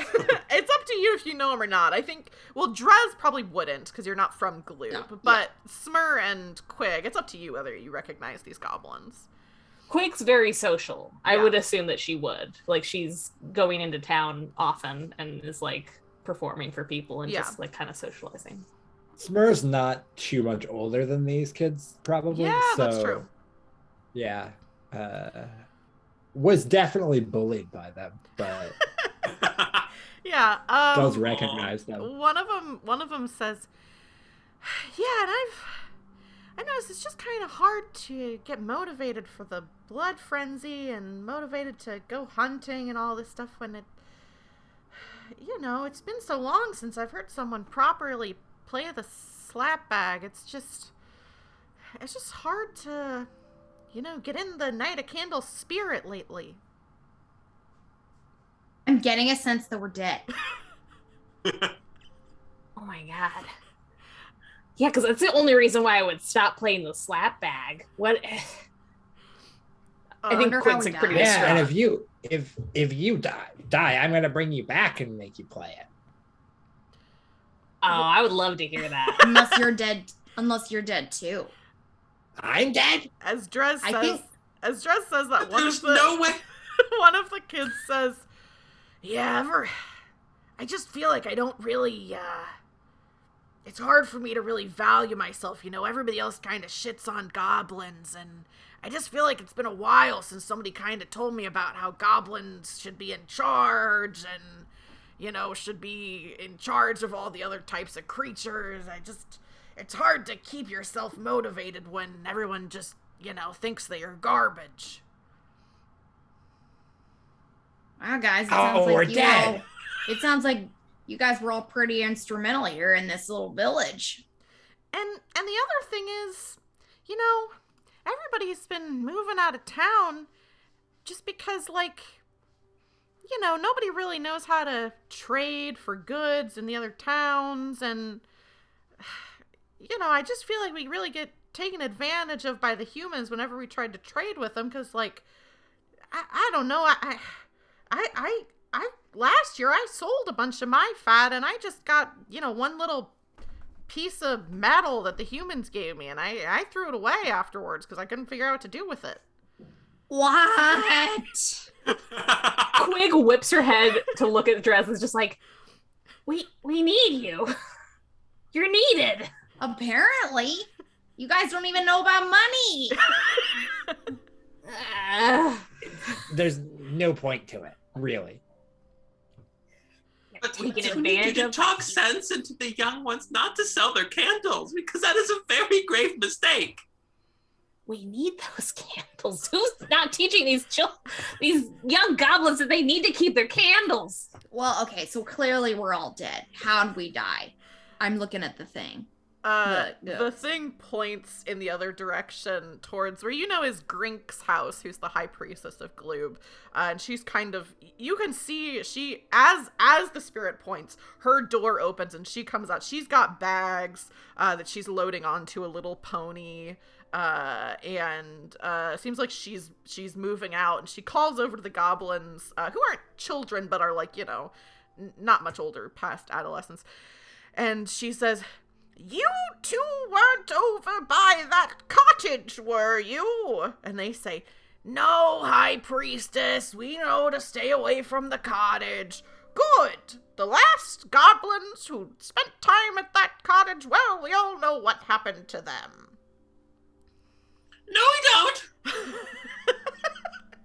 It's up to you if you know them or not. I think, well, Drezz probably wouldn't, because you're not from Gloob. No, but Smur and Quig, it's up to you whether you recognize these goblins. Quig's very social. I would assume that she would. Like, she's going into town often and is, like, performing for people and just, like, kind of socializing. Smur's not too much older than these kids, probably. Yeah, so, that's true. Yeah. Was definitely bullied by them, but yeah, does recognize them. One of them says, "Yeah, and I noticed it's just kind of hard to get motivated for the blood frenzy and motivated to go hunting and all this stuff when it's been so long since I've heard someone properly play the slap bag. It's just hard to, get in the Night of Candle spirit lately." I'm getting a sense that we're dead. Oh my god. Yeah, because that's the only reason why I would stop playing the slap bag. What? I think Quig's like pretty distraught. Yeah, and if you die, I'm gonna bring you back and make you play it. Oh, I would love to hear that. Unless you're dead too. I'm dead. As Drezz says that one of the kids says, "Yeah, I just feel like I don't really it's hard for me to really value myself. Everybody else kind of shits on goblins, and I just feel like it's been a while since somebody kind of told me about how goblins should be in charge and, should be in charge of all the other types of creatures. It's hard to keep yourself motivated when everyone just, thinks they are garbage." Wow, guys, we're dead. It sounds like you guys were all pretty instrumental here in this little village. And the other thing is, everybody's been moving out of town just because, nobody really knows how to trade for goods in the other towns. And, I just feel like we really get taken advantage of by the humans whenever we tried to trade with them. Because, I don't know, I last year I sold a bunch of my fat and I just got, one little piece of metal that the humans gave me, and I threw it away afterwards because I couldn't figure out what to do with it. What? Quig whips her head to look at Drezz and is just like, we need you. You're needed. Apparently. You guys don't even know about money. There's no point to it, really. But taking we need advantage you to of talk sense into the young ones not to sell their candles, because that is a very grave mistake. We need those candles. Who's not teaching these young goblins that they need to keep their candles? Well, okay, so clearly we're all dead. How'd we die? I'm looking at the thing. The thing points in the other direction towards where is Grink's house, who's the high priestess of Gloob. And she's kind of, you can see she, as the spirit points, her door opens and she comes out. She's got bags that she's loading onto a little pony. And seems like she's moving out, and she calls over to the goblins, who aren't children, but are like, not much older, past adolescence. And she says, "You two weren't over by that cottage, were you?" And they say, "No, High Priestess, we know to stay away from the cottage." "Good. The last goblins who spent time at that cottage, well, we all know what happened to them." No, we don't!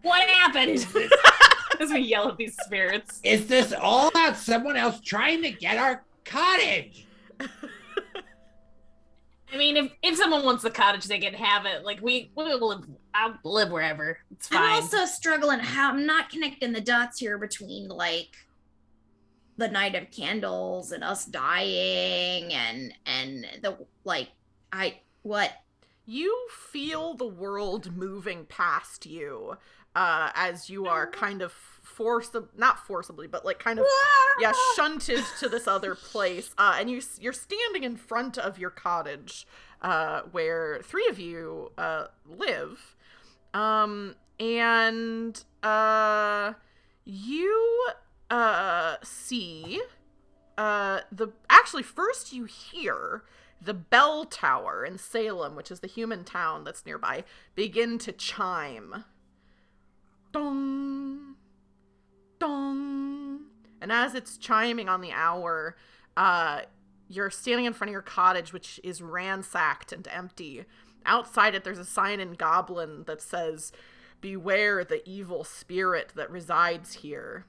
What happened? As we yell at these spirits. Is this all about someone else trying to get our cottage? I mean, if someone wants the cottage, they can have it. Like, I'll live wherever. It's fine. I'm also struggling I'm not connecting the dots here between, like, the Night of Candles and us dying and the, like, what? You feel the world moving past you, as you are kind of not forcibly, but like kind of, shunted to this other place. And you're standing in front of your cottage, where three of you, live. And, you, see, actually first you hear the bell tower in Salem, which is the human town that's nearby, begin to chime. Dong, dong. And as it's chiming on the hour, you're standing in front of your cottage, which is ransacked and empty. Outside it, there's a sign in Goblin that says, "Beware the evil spirit that resides here."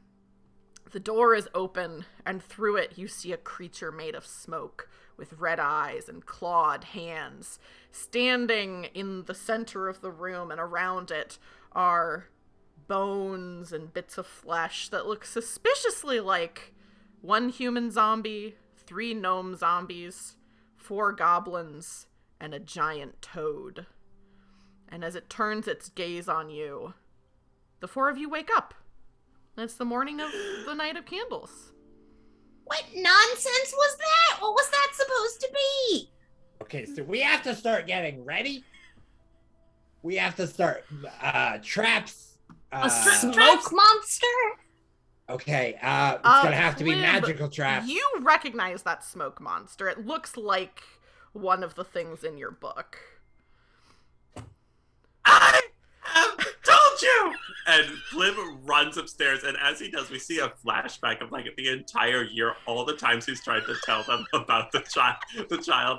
The door is open, and through it you see a creature made of smoke, with red eyes and clawed hands. Standing in the center of the room and around it are bones and bits of flesh that look suspiciously like one human zombie, 3 gnome zombies, 4 goblins, and a giant toad. And as it turns its gaze on you, the 4 of you wake up. And it's the morning of the Night of Candles. What nonsense was that? What was that supposed to be? Okay, so we have to start getting ready. We have to start traps. A smoke monster? Okay, it's gonna have to be Plib, magical traps. You recognize that smoke monster. It looks like one of the things in your book. I have told you! And Plib runs upstairs, and as he does, we see a flashback of like the entire year, all the times he's tried to tell them about the child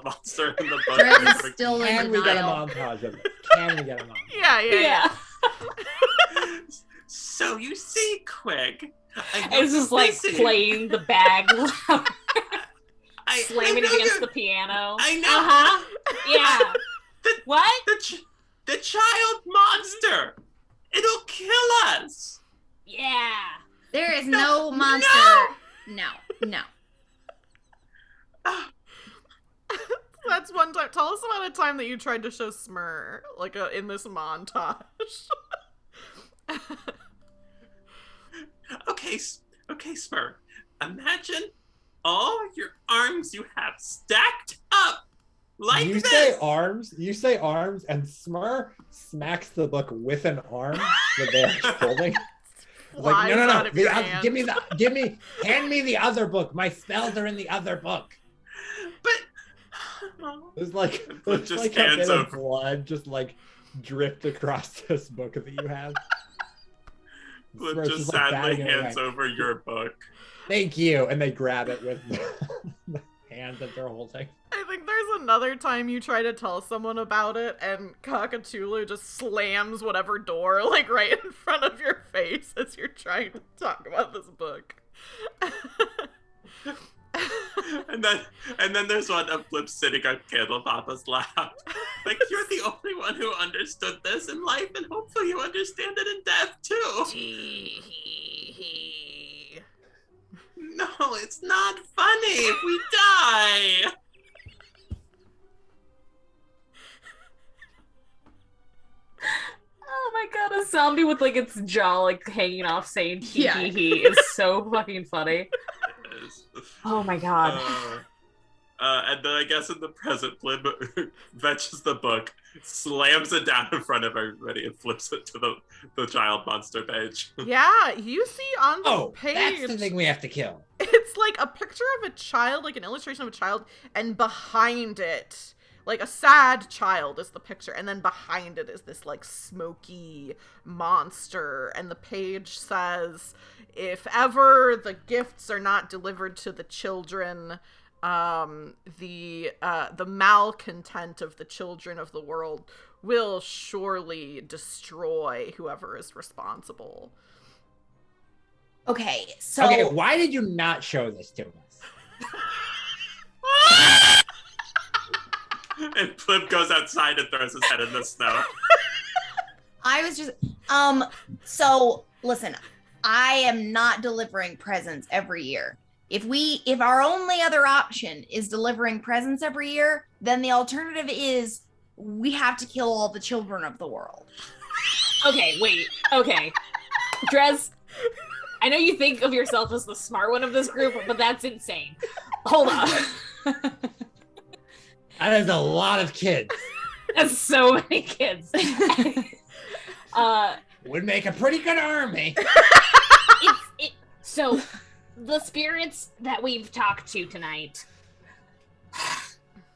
monster in the book. Drezz is still in Can we get a denial. montage of it? Can we get a montage? Yeah. So you see, Quig. It's just like playing the bag loud. Slamming it against the piano. I know. Yeah. What? The child monster. It'll kill us. Yeah. There is no monster. No. That's one time. Tell us about a time that you tried to show Smur, like in this montage. Okay, Smur. Imagine all your arms you have stacked up like you this. You say arms, and Smur smacks the book with an arm that they're holding. Like, no. Hand me the other book. My spells are in the other book. But There's like a bit of blood just like dripped across this book that you have. Plib just sadly hands over your book. Thank you, and they grab it with the hand that they're holding. I think there's another time you try to tell someone about it, and Cockatulu just slams whatever door like right in front of your face as you're trying to talk about this book. and then there's one of Plib sitting on Candle Papa's lap. Like, you're the only one who understood this in life, and hopefully you understand it in death too. No, it's not funny if we die. zombie with like its jaw like hanging off saying hee Yeah. hee hee is so fucking funny. Oh my god. And then I guess in the present, Plib fetches the book, slams it down in front of everybody, and flips it to the child monster page. Yeah, you see on the Oh, page. that's the thing we have to kill. It's like a picture of a child, like an illustration of a child, and behind it, like a sad child is the picture, and then behind it is this like smoky monster, and the page says, if ever the gifts are not delivered to the children, the malcontent of the children of the world will surely destroy whoever is responsible. Okay, so Okay, why did you not show this to us? And Plib goes outside and throws his head in the snow. I was just so listen, I am not delivering presents every year. If our only other option is delivering presents every year, then the alternative is we have to kill all the children of the world. Okay, wait. Okay. Drezz, I know you think of yourself as the smart one of this group, but that's insane. Hold on. That is a lot of kids. That's so many kids. Would make a pretty good army. So the spirits that we've talked to tonight,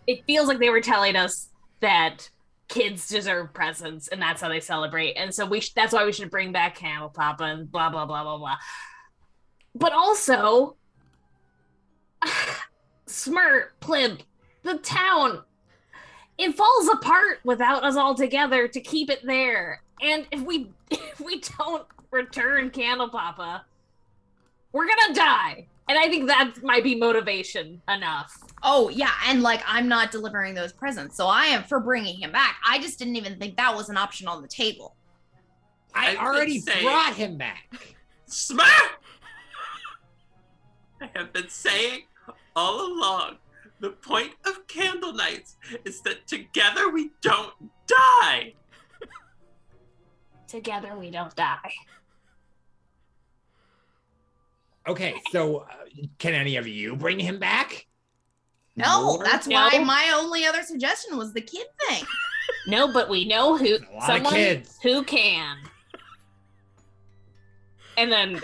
it feels like they were telling us that kids deserve presents and that's how they celebrate. And so that's why we should bring back Candle Papa and blah, blah, blah, blah, blah. But also, Smur, Plib, the town, it falls apart without us all together to keep it there. And if we don't return Candle Papa, we're gonna die. And I think that might be motivation enough. Oh yeah, and like I'm not delivering those presents, so I am for bringing him back. I just didn't even think that was an option on the table. I already brought him back. Smur! I have been saying all along, the point of candle nights is that together we don't die. Together we don't die. Okay, so can any of you bring him back? No, More? that's why my only other suggestion was the kid thing. No, but we know who. A lot of Someone kids. who can. And then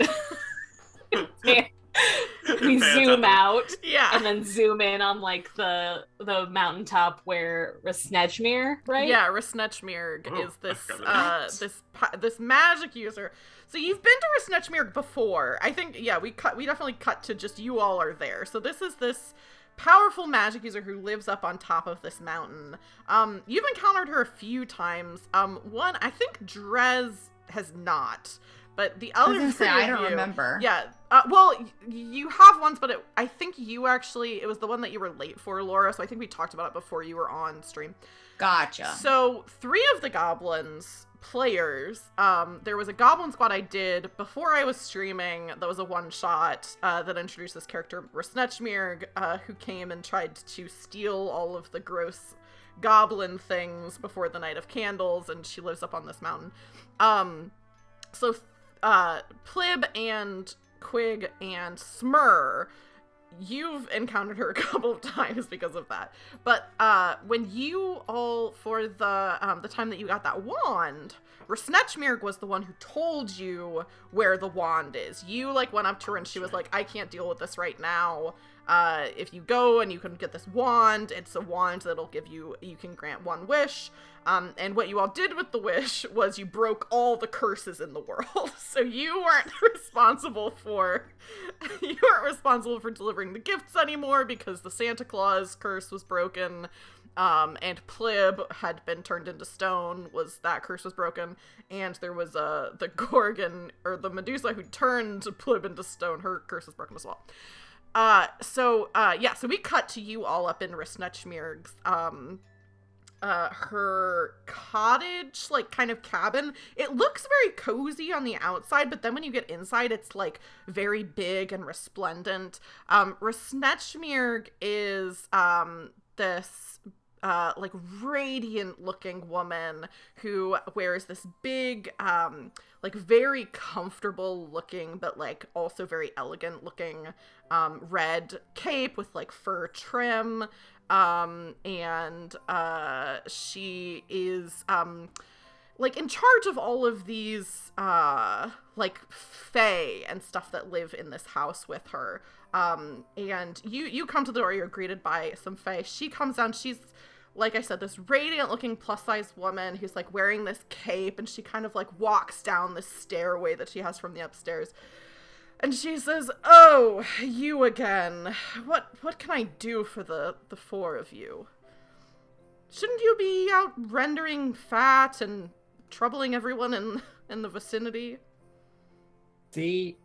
we zoom out Yeah. and then zoom in on like the mountaintop where Resnechmir, right? Yeah, Resnechmir Oh, is this I've this magic user. So you've been to Resnechmir before. I think we definitely cut to just you all are there. So this is this powerful magic user who lives up on top of this mountain. You've encountered her a few times. One, I think Drezz has not. But the other I don't remember. Yeah. Well, you have once, but I think you actually, it was the one that you were late for, Laura, so I think we talked about it before you were on stream. Gotcha. So 3 of the goblins players, there was a Goblin Squad I did before I was streaming that was a one-shot that introduced this character, Resnechmir, who came and tried to steal all of the gross goblin things before the Night of Candles, and she lives up on this mountain. So Plib and Quig and Smur, you've encountered her a couple of times because of that. But when you all, for the time that you got that wand, Resnechmir was the one who told you where the wand is. You like went up to her and she was like, I can't deal with this right now. If you go and you can get this wand, it's a wand that'll you can grant one wish. And what you all did with the wish was you broke all the curses in the world. So you weren't responsible for delivering the gifts anymore because the Santa Claus curse was broken. And Plib had been turned into stone, that curse was broken. And there was the Gorgon, or the Medusa who turned Plib into stone, her curse was broken as well. So we cut to you all up in Resnechmir's, her cottage, like kind of cabin. It looks very cozy on the outside, but then when you get inside, it's like very big and resplendent. Resnechmir is, this like radiant looking woman who wears this big like very comfortable looking but like also very elegant looking red cape with like fur trim, and she is like in charge of all of these like fae and stuff that live in this house with her. And you come to the door, you're greeted by some fae. She comes down, she's, like I said, this radiant looking plus size woman who's like wearing this cape, and she kind of like walks down the stairway that she has from the upstairs. And she says, "Oh, you again. What can I do for the four of you? Shouldn't you be out rendering fat and troubling everyone in the vicinity?" See,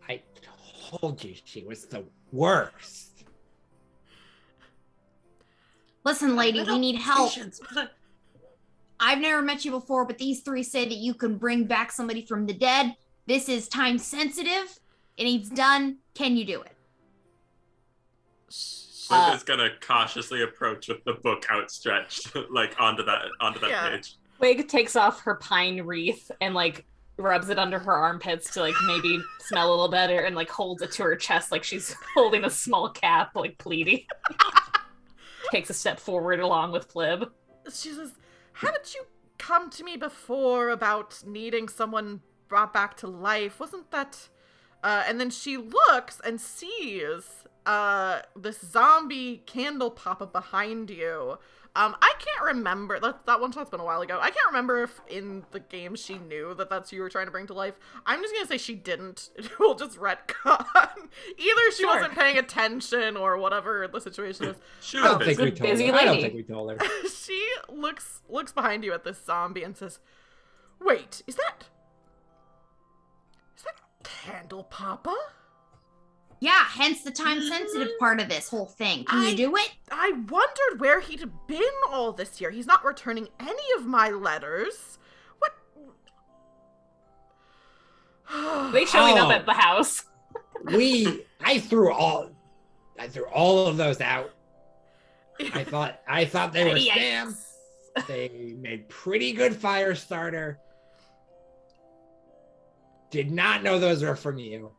I told you she was the worst. Listen, lady, we need help. I've never met you before, but these three say that you can bring back somebody from the dead. This is time sensitive. It needs done. Can you do it? Plib is gonna cautiously approach with the book outstretched, like onto that page. Quig takes off her pine wreath and like rubs it under her armpits to like maybe smell a little better, and like holds it to her chest like she's holding a small cap, like pleading. Takes a step forward along with Plib. She says, "Haven't you come to me before about needing someone brought back to life? Wasn't that..." And then she looks and sees this zombie candle pop up behind you. I can't remember. That one shot's been a while ago. I can't remember if in the game she knew that that's who you were trying to bring to life. I'm just going to say she didn't. We'll just retcon. Either she wasn't paying attention or whatever the situation is. She I was don't think we told busy her. I don't lady. think we told her. She looks behind you at this zombie and says, "Wait, is that Candle Papa?" Yeah, hence the time sensitive part of this whole thing. Can you do it? I wondered where he'd been all this year. He's not returning any of my letters. What? They showing up at the house. I threw all of those out. I thought they were spam. They made pretty good fire starter. Did not know those were from you.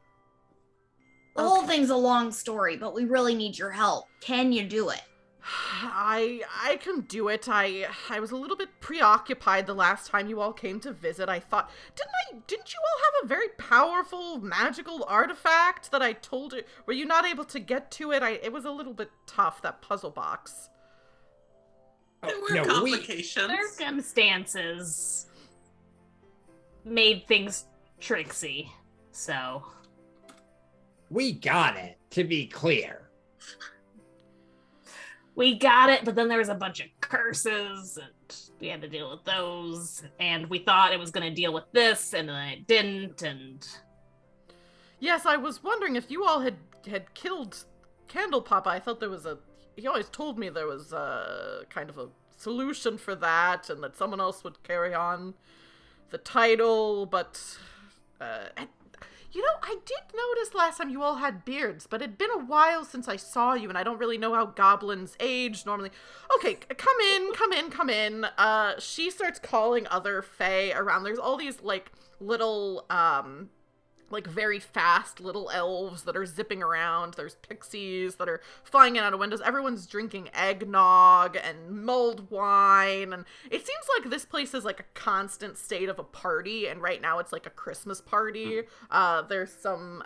The whole thing's a long story, but we really need your help. Can you do it? I can do it. I was a little bit preoccupied the last time you all came to visit. I thought, didn't you all have a very powerful magical artifact that I told you? Were you not able to get to it? It was a little bit tough, that puzzle box. There were complications. Circumstances made things tricksy, so... We got it, to be clear. We got it, but then there was a bunch of curses, and we had to deal with those, and we thought it was going to deal with this, and then it didn't, and... Yes, I was wondering if you all had killed Candle Papa. I thought there was he always told me there was kind of a solution for that, and that someone else would carry on the title, but... You know, I did notice last time you all had beards, but it'd been a while since I saw you, and I don't really know how goblins age normally. Okay, come in. She starts calling other fae around. There's all these, like, little, like, very fast little elves that are zipping around. There's pixies that are flying in out of windows. Everyone's drinking eggnog and mulled wine, and it seems like this place is like a constant state of a party, and right now it's like a Christmas party. There's some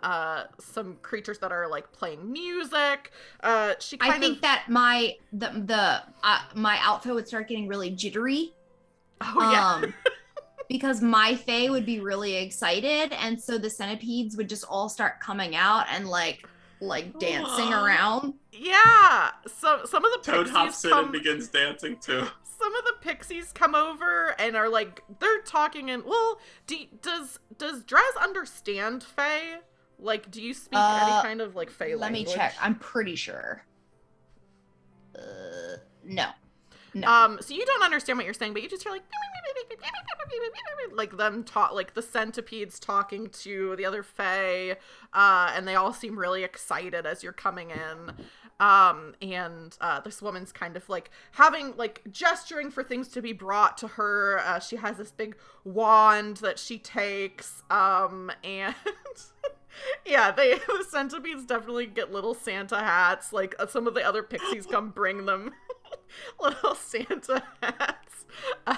creatures that are like playing music. I think that my outfit would start getting really jittery. Oh yeah. Because my fae would be really excited, and so the centipedes would just all start coming out and like dancing around. Yeah. So some of the Toad pixies hops in and begins dancing too. Some of the pixies come over and are like, they're talking and, well, does Drezz understand fae? Like, do you speak any kind of like fae language? Let me check. I'm pretty sure. No. So you don't understand what you're saying, but you just hear like them talk, like the centipedes talking to the other fae, and they all seem really excited as you're coming in. And this woman's kind of like having like gesturing for things to be brought to her. She has this big wand that she takes, and yeah, the centipedes definitely get little Santa hats. Like some of the other pixies come bring them little Santa hats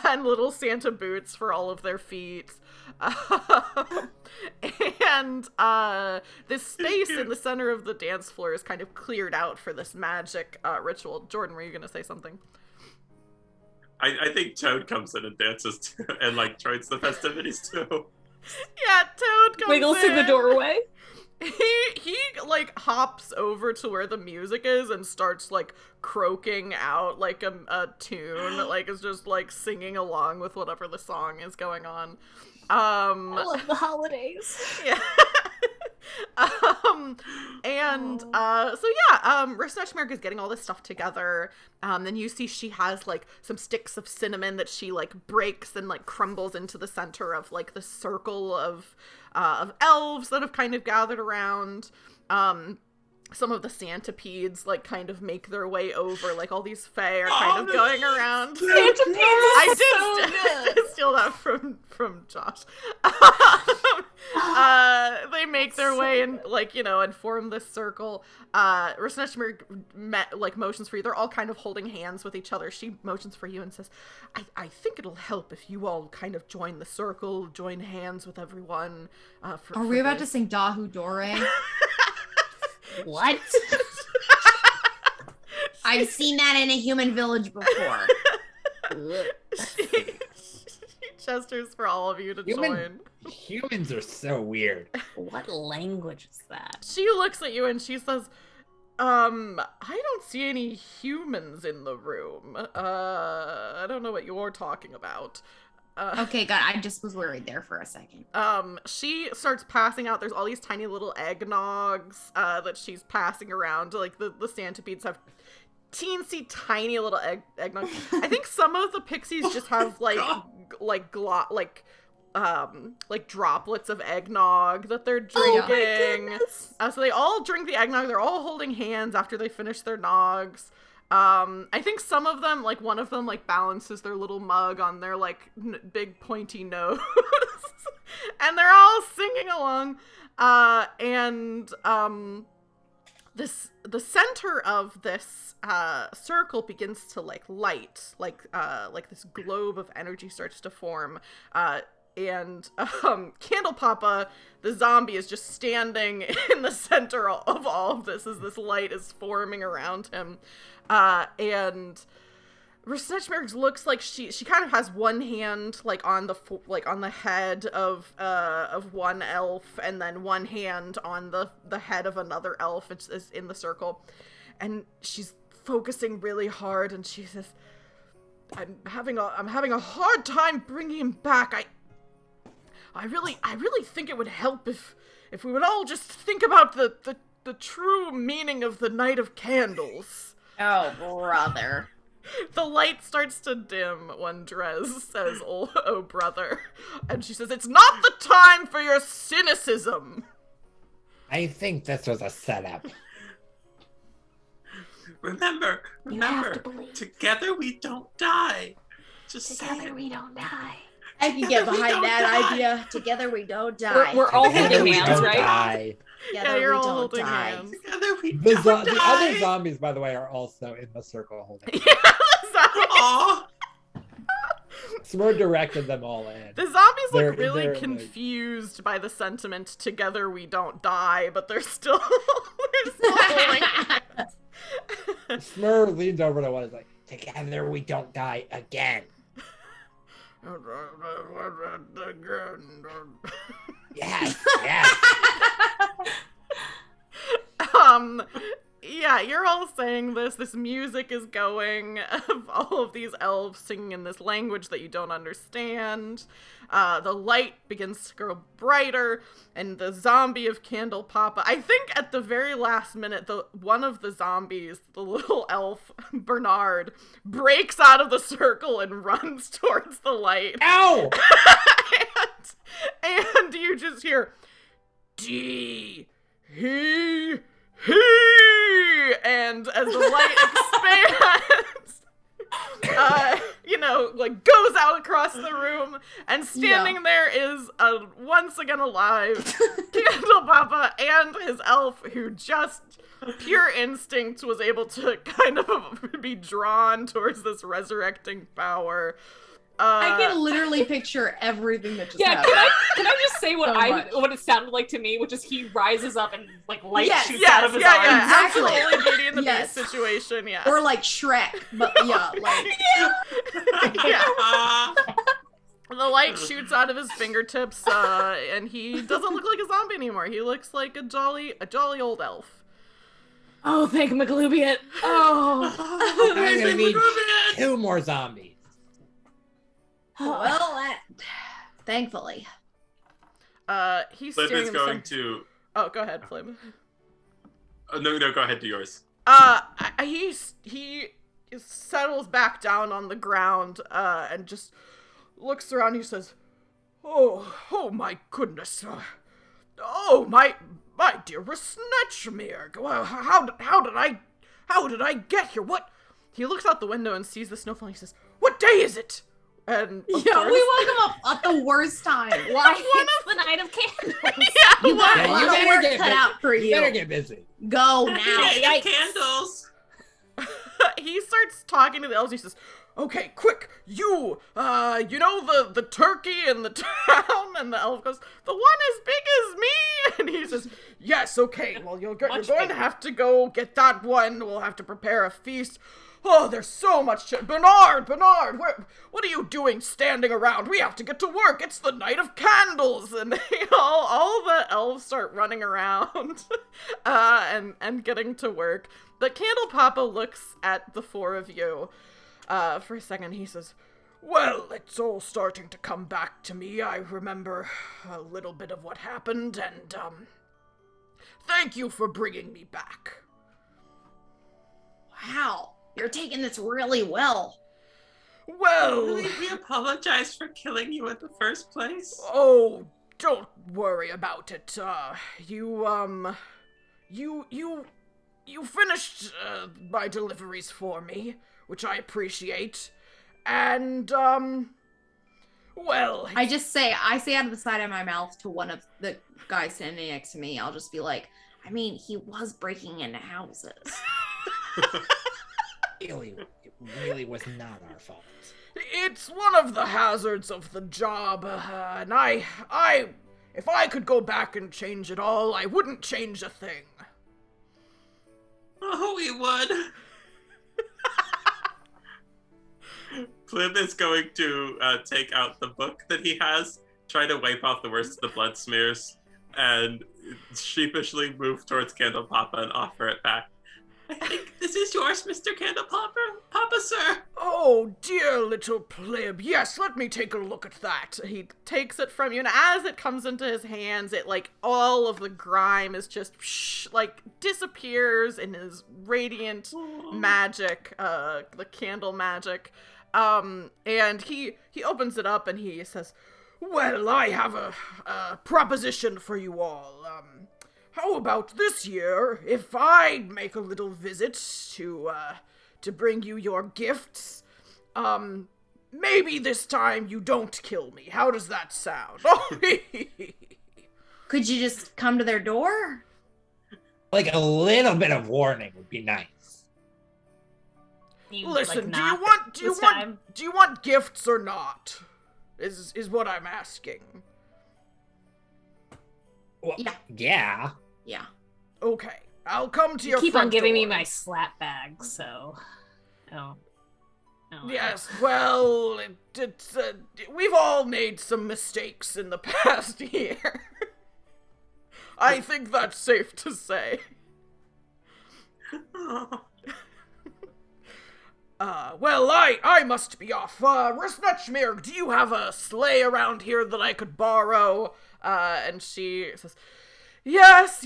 and little Santa boots for all of their feet. And this space in the center of the dance floor is kind of cleared out for this magic ritual. Jordan, were you going to say something? I think Toad comes in and dances too, and like joins the festivities too. Yeah, Toad comes Wiggles in. through the doorway. He like hops over to where the music is and starts like croaking out like a tune, like is just like singing along with whatever the song is going on. I love the holidays. Yeah. Risnachmerk is getting all this stuff together. Then you see she has like some sticks of cinnamon that she like breaks and like crumbles into the center of like the circle of elves that have kind of gathered around. Some of the Santipedes like kind of make their way over, like all these fae are kind of going around. Santipedes I did steal that from Josh. They make their way and like, you know, and form this circle. Risnachmer like motions for you. They're all kind of holding hands with each other. She motions for you and says, I think it'll help if you all kind of join the circle, join hands with everyone. Are we about to sing Dahu Dore? What? I've seen that in a human village before. She gestures for all of you to join. Humans are so weird. What language is that? She looks at you and she says, I don't see any humans in the room. I don't know what you're talking about. Okay, God, I just was worried there for a second. She starts passing out. There's all these tiny little eggnogs that she's passing around. Like the Santipedes have teensy tiny little eggnog. I think some of the pixies just have like droplets of eggnog that they're drinking. So they all drink the eggnog. They're all holding hands after they finish their nogs. I think some of them, like one of them, like balances their little mug on their like big pointy nose, and they're all singing along. The center of this circle begins to like light, like this globe of energy starts to form. And Candle Papa, the zombie, is just standing in the center of all of this as this light is forming around him. And Risnachmerk looks like she kind of has one hand like on the head of one elf, and then one hand on the head of another elf is in the circle, and she's focusing really hard, and she says, I'm having a hard time bringing him back. I really think it would help if we would all just think about the true meaning of the Night of Candles. Oh, brother. The light starts to dim when Drezz says, oh, brother. And she says, it's not the time for your cynicism. I think this was a setup. Remember, together we don't die. Together we don't die. I can get behind that idea. Together we don't die. We're all Together holding we hands, don't right? die. Together you're we all don't holding die. hands. Together we The don't die. other zombies, by the way, are also in the circle holding. Aw. Smur directed them all in. The zombies They're- look really they're, like- confused by the sentiment, together we don't die, but they're still holding hands. Smur leans over to one and is like, together we don't die again. Yes, yes. Yeah, you're all saying this music is going of all of these elves singing in this language that you don't understand. The light begins to grow brighter, and the zombie of Candle Papa, I think at the very last minute, one of the zombies, the little elf, Bernard, breaks out of the circle and runs towards the light. Ow! and you just hear, D, he, And as the light expands, like goes out across the room, and standing there is once again alive Candle Papa and his elf, who just pure instinct was able to kind of be drawn towards this resurrecting power. I can literally picture everything that just happened. Can I just say what what it sounded like to me, which is he rises up and like light shoots out of his arms. Yeah, Exactly. absolutely Beauty and the Beast situation, yeah. Or like Shrek, but yeah. The light shoots out of his fingertips, and he doesn't look like a zombie anymore. He looks like a jolly old elf. Oh, thank McGloobian. Oh. I'm gonna need 2 more zombies. Well, thankfully. He's Plib staring is in the going to... Oh, go ahead, Plib. No, go ahead, do yours. He settles back down on the ground, and just looks around. He says, "Oh my goodness! Oh my dearest Snatchmere! Well, how did I get here? What?" He looks out the window and sees the snowfall. And he says, "What day is it?" And we woke him up at the worst time. Why? It's the night of candles. You got a you lot of better work get cut busy. out for you. You better get busy. Go now. Yikes. Candles! He starts talking to the elves. He says, "Okay, quick, you know the turkey in the town?" And the elf goes, "The one as big as me?" And he says, "Yes, okay, well, you're going to have to go get that one. We'll have to prepare a feast. Oh, there's so much Bernard, what are you doing standing around? We have to get to work. It's the night of candles." And all the elves start running around and getting to work. But Candle Papa looks at the 4 of you for a second. He says, "Well, it's all starting to come back to me. I remember a little bit of what happened, and thank you for bringing me back." Wow, you're taking this really well. Well, We apologize for killing you in the first place. Oh, don't worry about it. You finished my deliveries for me, which I appreciate. And well, I say out of the side of my mouth to one of the guys standing next to me, I'll just be like, I mean, he was breaking into houses. It really was not our fault. It's one of the hazards of the job, and if I could go back and change it all, I wouldn't change a thing. Oh, we would. Plib is going to take out the book that he has, try to wipe off the worst of the blood smears, and sheepishly move towards Candle Papa and offer it back. "I think this is yours, Mr. Candle Papa, sir." Oh, dear little Plib. Yes, let me take a look at that. He takes it from you, and as it comes into his hands, it, like, all of the grime is just, disappears in his radiant magic, the candle magic. And he opens it up, and he says, "Well, I have a proposition for you all. How about this year, if I make a little visit to bring you your gifts? Maybe this time you don't kill me. How does that sound?" Could you just come to their door? Like a little bit of warning would be nice. Listen, like, do you want gifts or not? Is what I'm asking. Well, Yeah. Yeah. Yeah. Okay, I'll come to You your keep front on giving me door. my slap bag, so I don't know. Yes, well, it's we've all made some mistakes in the past year. I think that's safe to say. Oh. Well, I must be off. Snatchmere, do you have a sleigh around here that I could borrow? And she says, Yes,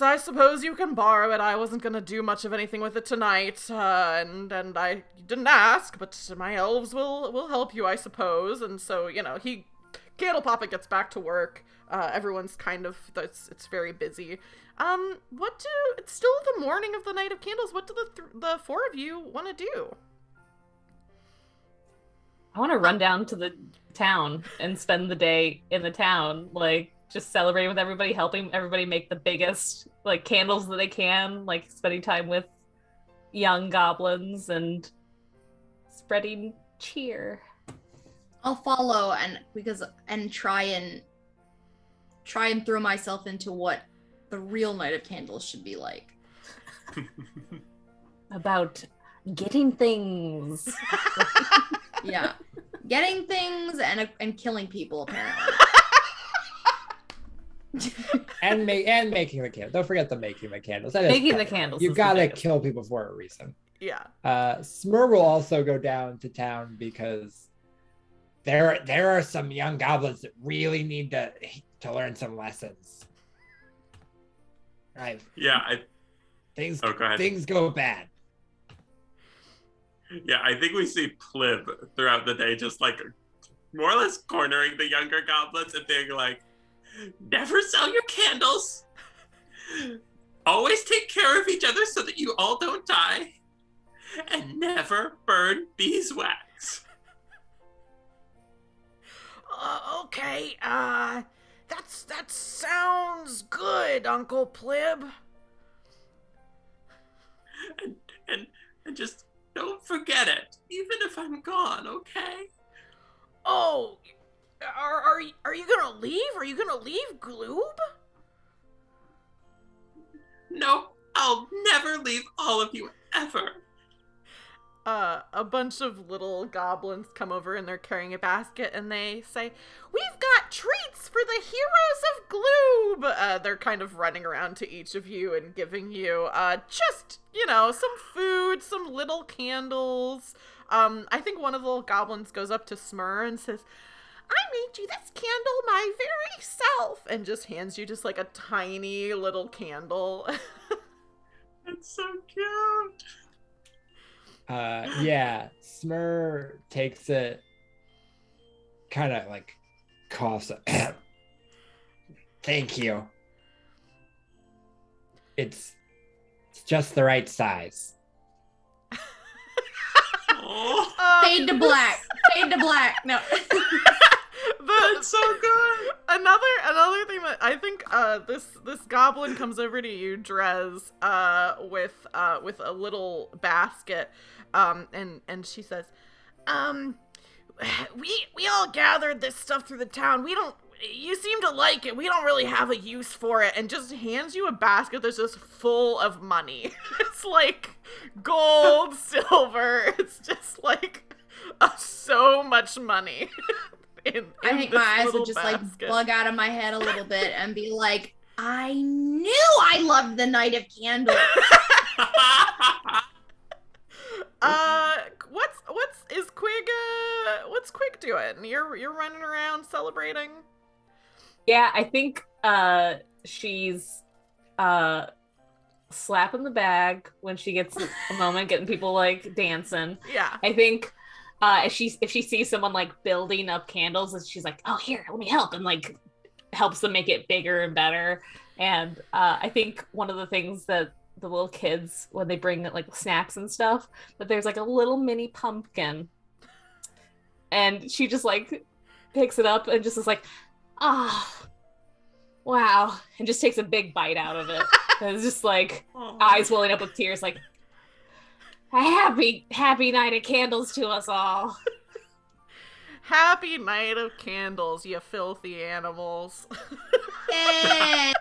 I suppose you can borrow it. I wasn't gonna do much of anything with it tonight, and you didn't ask, but my elves will help you, I suppose. And so, he candle popping gets back to work. Everyone's kind of, it's very busy. It's still the morning of the Night of Candles. What do the four of you want to do? I want to run down to the town and spend the day in the town, like just celebrating with everybody, helping everybody make the biggest like candles that they can, like spending time with young goblins and spreading cheer. I'll follow and try and throw myself into what the real Night of Candles should be like. About getting things. Yeah. Getting things and killing people, apparently. and making the candles. Don't forget the making the candles. That is Making the part of it. candles You is the gotta biggest. kill people for a reason. Yeah. Smur will also go down to town because there are some young goblins that really need to learn some lessons. Right. Yeah, Things go ahead. things go bad. Yeah, I think we see Plib throughout the day just like more or less cornering the younger goblins and being like, never sell your candles. Always take care of each other so that you all don't die. And never burn beeswax. Okay, that sounds good, Uncle Plib. And just don't forget it, even if I'm gone, okay? Oh, are you gonna leave? Are you gonna leave Gloob? No, I'll never leave all of you ever. A bunch of little goblins come over and they're carrying a basket and they say, "We've got treats for the heroes of Gloob!" They're kind of running around to each of you and giving you, just, some food, some little candles. I think one of the little goblins goes up to Smur and says, "I made you this candle my very self," and just hands you just like a tiny little candle. It's so cute. Yeah, Smur takes it, kind of like coughs. Thank you. It's just the right size. Oh, Fade to black. Fade to black. No. that's so good. Another thing that I think this goblin comes over to you, Drezz, with a little basket, and she says, we all gathered this stuff through the town. You seem to like it. We don't really have a use for it, and just hands you a basket that's just full of money. It's like gold, silver. It's just like so much money. I think my eyes would just like bug out of my head a little bit and be like, I knew I loved the Night of Candles. What's Quig doing? You're running around celebrating? Yeah, I think she's slapping the bag when she gets a moment, getting people like dancing. Yeah. I think if she sees someone like building up candles, she's like, "Oh, here, let me help," and like helps them make it bigger and better. And I think one of the things that the little kids, when they bring like snacks and stuff, that there's like a little mini pumpkin, and she just like picks it up and just is like, "Ah, wow," and just takes a big bite out of it. And it's just like eyes welling up with tears, like, "A happy night of candles to us all." Happy Night of Candles, you filthy animals. Yay.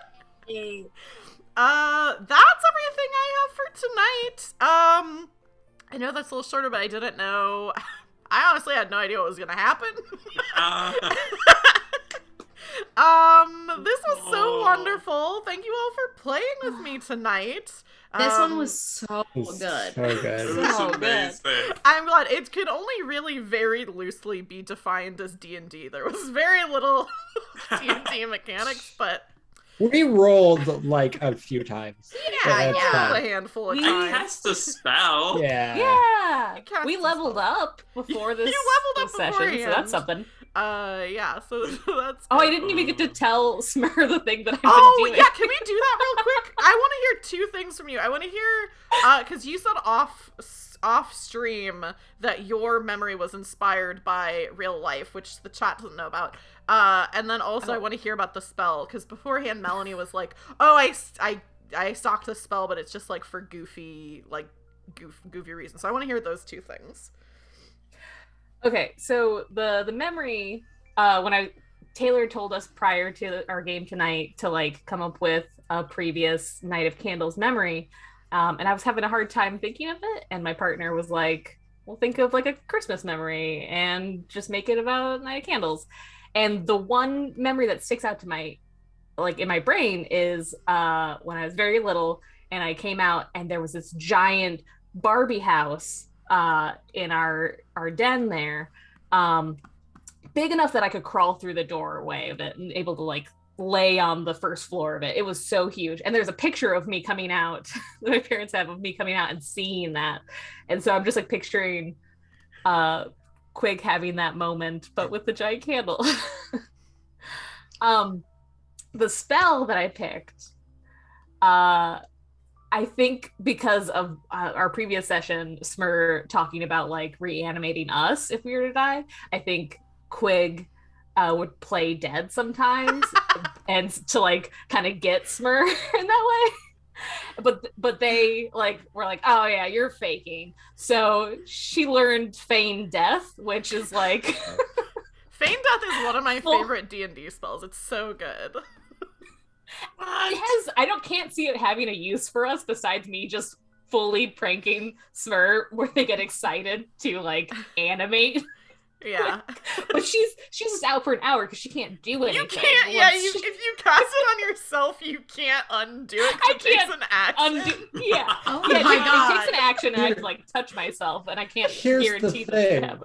That's everything I have for tonight. I know that's a little shorter, but I didn't know. I honestly had no idea what was gonna happen. This was so wonderful. Thank you all for playing with me tonight. This one was so good. So good. It was So good. amazing. I'm glad it could only really very loosely be defined as D&D. There was very little D&D mechanics, but We rolled like a few times. Yeah, That's yeah. a fine. handful of I times. cast a spell. Yeah. Yeah, cast we some leveled up before this, You leveled up this session, so beforehand. that's something. Yeah, so that's Oh, I good. didn't even get to tell Smur the thing that I've Oh, been doing. yeah, can we do that real quick? I want to hear two things from you. I want to hear, because you said off stream that your memory was inspired by real life, which the chat doesn't know about. And then also I want to hear about the spell, because beforehand Melanie was like, oh, I stocked the spell, but it's just like for goofy reasons. So I want to hear those two things. Okay, so the memory, Taylor told us prior to our game tonight to like come up with a previous Night of Candles memory, and I was having a hard time thinking of it, and my partner was like, well, think of like a Christmas memory and just make it about Night of Candles. And the one memory that sticks out to my, like in my brain is when I was very little and I came out and there was this giant Barbie house in our den there, big enough that I could crawl through the doorway of it and able to like lay on the first floor of it. It was so huge. And there's a picture of me coming out that my parents have of me coming out and seeing that. And so I'm just like picturing Quig having that moment, but with the giant candle. The spell that I picked, I think because of our previous session, Smur talking about like reanimating us if we were to die, I think Quig would play dead sometimes and to like kind of get Smur in that way. But they like were like, oh yeah, you're faking. So she learned feign death, which is like feign death is one of my favorite D&D spells. It's so good. Can't see it having a use for us besides me just fully pranking Smur where they get excited to like animate. Yeah. But she's just out for an hour because she can't do anything. You can't, if you cast it on yourself, you can't undo it. I it takes an action. Yeah. Oh yeah, my God. It takes an action and I have to like touch myself and I can't guarantee that.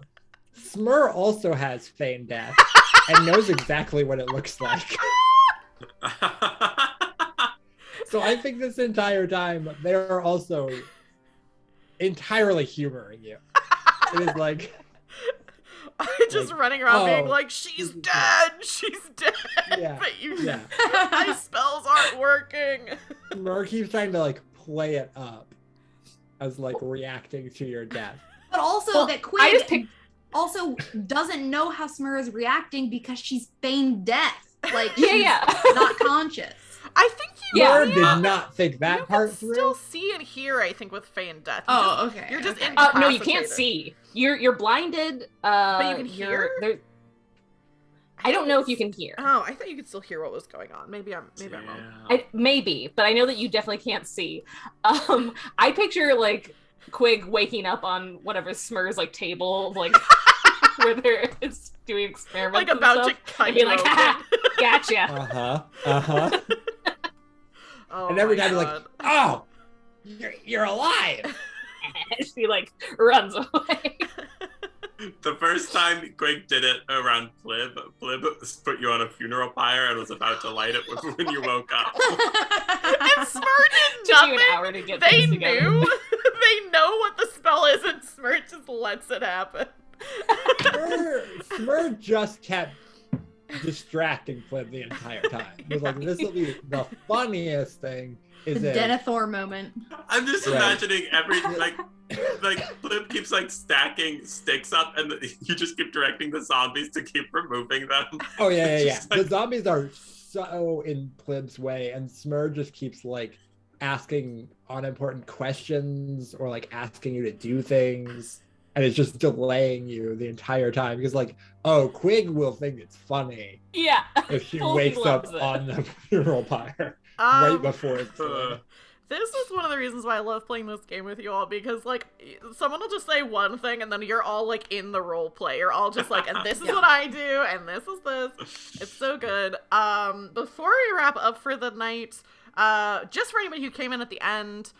Smur also has feign death and knows exactly what it looks like. So I think this entire time they're also entirely humoring you. It is like just running around being like, she's dead, she's dead. Yeah, but my spells aren't working. Smur keeps trying to like play it up as like reacting to your death. But also that I just Quig also doesn't know how Smur is reacting because she's feigned death. Like she's not conscious. I think Smur did not think that part through. You can still see and hear, I think, with feigned death. Okay. You're just no, you can't see. You're blinded. But you can hear? I don't know if you can hear. Oh, I thought you could still hear what was going on. Maybe I'm wrong. Maybe, but I know that you definitely can't see. I picture like Quig waking up on whatever Smur's like table, like where they're doing experiments, like about and to cut be like, ha, gotcha. Oh, and every time you're like, oh, you're alive. She like runs away. The first time Quig did it around Plib put you on a funeral pyre and was about to light it when you woke up. And Smur did Took nothing. you an hour to get They things together. knew. They know what the spell is, and Smur just lets it happen. Smur just kept distracting Plib the entire time. It was like, this will be the funniest thing. Is the Denethor moment. I'm just imagining every like Plib keeps like stacking sticks up, and you just keep directing the zombies to keep removing them. Oh yeah. Like, the zombies are so in Plib's way, and Smur just keeps like asking unimportant questions or like asking you to do things. And it's just delaying you the entire time because, like, oh, Quig will think it's funny. Yeah. If she wakes up on the funeral pyre right before it's This is one of the reasons why I love playing this game with you all, because, like, someone will just say one thing, and then you're all, like, in the role play. You're all just like, and this is what I do, and this is this. It's so good. Before we wrap up for the night, just for anybody who came in at the end,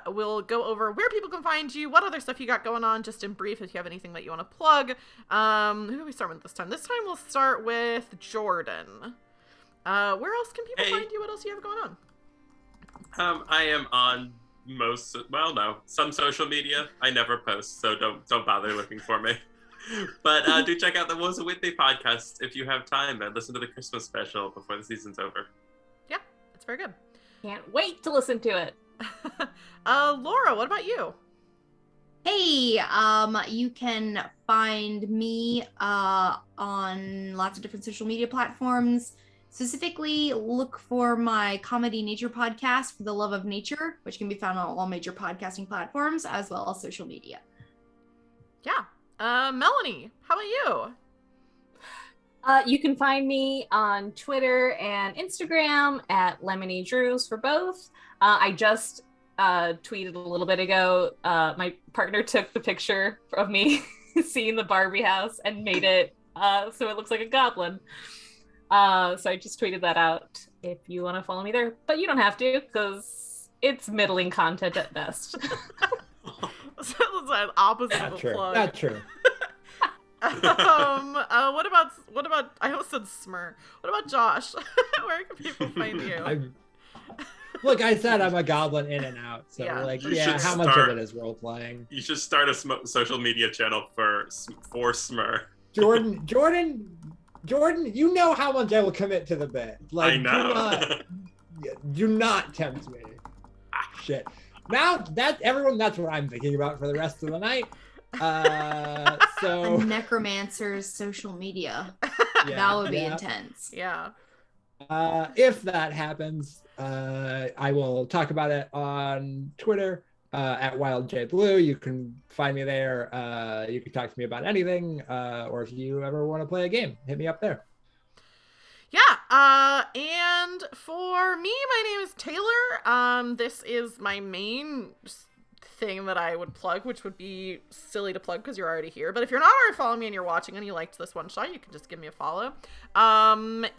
we'll go over where people can find you, what other stuff you got going on, just in brief, if you have anything that you want to plug. Who do we start with this time? This time we'll start with Jordan. Where else can people find you? What else do you have going on? I am on some social media. I never post, so don't bother looking for me. But do check out the Was a Whitney podcast if you have time and listen to the Christmas special before the season's over. Yeah, it's very good. Can't wait to listen to it. Laura, what about you? Hey, you can find me on lots of different social media platforms. Specifically, look for my comedy nature podcast, For the Love of Nature, which can be found on all major podcasting platforms as well as social media. Yeah. Melanie, how about you? You can find me on Twitter and Instagram at Lemony Drews for both. I just tweeted a little bit ago. My partner took the picture of me seeing the Barbie house and made it so it looks like a goblin. So I just tweeted that out if you want to follow me there, but you don't have to because it's middling content at best. So it's an opposite Not of a true. plug. Not true. What about I almost said Smur. What about Josh? Where can people find you? Look, I said I'm a goblin in and out, so Yeah. You should how much of start- it is role playing? You should start a social media channel for Smur. Jordan, you know how much I will commit to the bit. Like, I know. do not tempt me. Shit. Now that's what I'm thinking about for the rest of the night. A So necromancer's social media. yeah, That would be yeah. intense. Yeah. If that happens, I will talk about it on Twitter at WildJBlue. You can find me there. You can talk to me about anything, or if you ever want to play a game, hit me up there. Yeah, and for me, my name is Taylor. This is my main thing that I would plug, which would be silly to plug because you're already here. But if you're not already following me and you're watching and you liked this one shot, you can just give me a follow.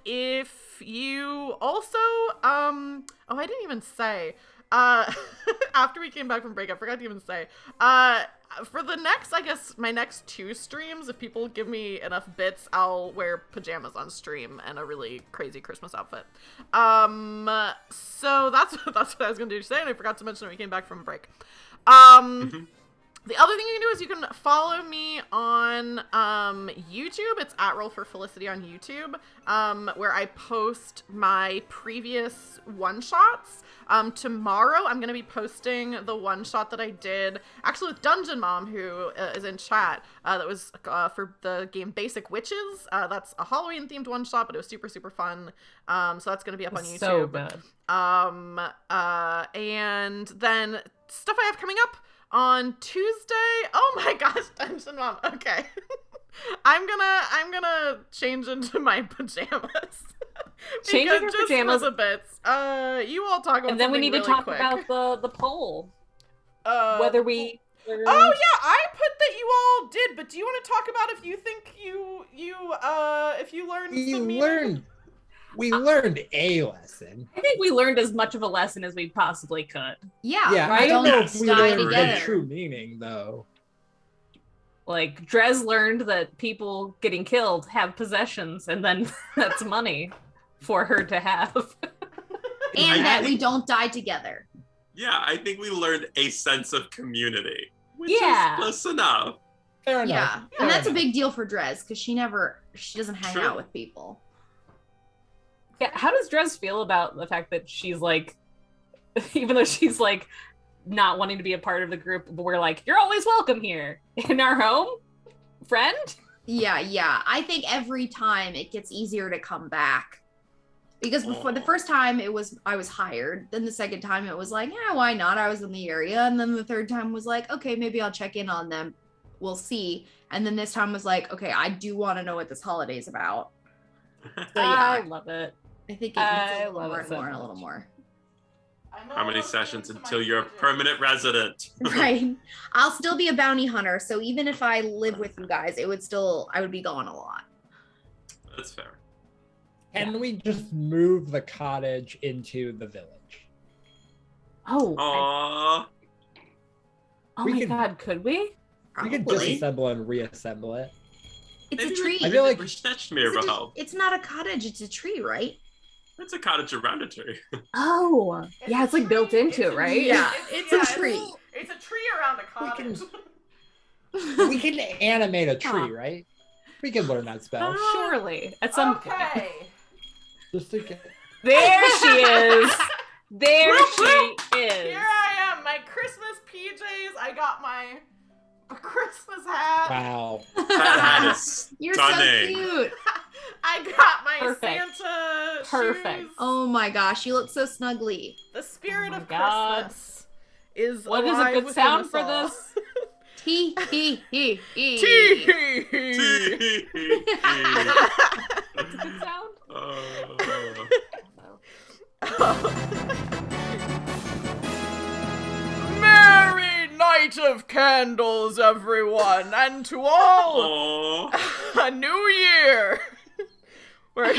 If you also, oh, I didn't even say, after we came back from break, I forgot to even say, for the next, I guess, my next 2 streams, if people give me enough bits, I'll wear pajamas on stream and a really crazy Christmas outfit. So that's what I was gonna do today, and I forgot to mention when we came back from break. The other thing you can do is you can follow me on YouTube. It's at Roll for Felicity on YouTube, where I post my previous one-shots. Tomorrow, I'm going to be posting the one-shot that I did, actually with Dungeon Mom, who is in chat. That was for the game Basic Witches. That's a Halloween-themed one-shot, but it was super, super fun. So that's going to be up on YouTube. So good. And then stuff I have coming up on Tuesday. Oh my gosh, Dungeon Mom. Okay. I'm gonna change into my pajamas. Change into your pajamas. For the bits. You all talk about And then we something need to really talk quick. about the poll. Whether we Oh yeah, I put that you all did, but do you want to talk about if you think if you learned some meaning? We learned a lesson. I think we learned as much of a lesson as we possibly could. Yeah, Yeah, right? I don't know if Don't we die learned together. the true meaning though. Like, Drezz learned that people getting killed have possessions, and then that's money for her to have. And that we don't die together. Yeah, I think we learned a sense of community, which Yeah. is close enough. Fair Yeah. enough. And Fair that's a enough. big deal for Drezz because she doesn't hang True. out with people. Yeah, how does Drezz feel about the fact that she's like, even though she's like not wanting to be a part of the group, but we're like, you're always welcome here in our home, friend? Yeah. I think every time it gets easier to come back. Because before the first time I was hired. Then the second time it was like, yeah, why not? I was in the area. And then the third time was like, okay, maybe I'll check in on them. We'll see. And then this time was like, okay, I do want to know what this holiday's about. So I yeah, love it. I think it I needs a little love more it and so more and a much. little more. How many sessions until you're a permanent resident? Right. I'll still be a bounty hunter. So even if I live with you guys, I would be gone a lot. That's fair. Can we just move the cottage into the village? Oh, Aww. We my could- god, could we? We could Probably. disassemble and reassemble it. It's Maybe a tree. I feel like- It's not a cottage, it's a tree, right? It's a cottage around a tree. Oh, yeah, it's like built into it, right? Yeah, it's a tree. It's a tree around a We can- cottage. We can animate a tree, right? We can learn that spell. Surely, at some point. Okay. Just to get... There she is. There she is. Here I am, my Christmas PJs. I got my Christmas hat. Wow. That hat is You're stunning. so cute. I got my Perfect. Santa Perfect. shoes. Oh my gosh, you look so snuggly. The spirit Oh my of God. Christmas is What is a alive good within sound us for all. this? Tee hee hee hee. Tee. That's a good sound. Merry night of candles, everyone, and to all Oh. a new year. Where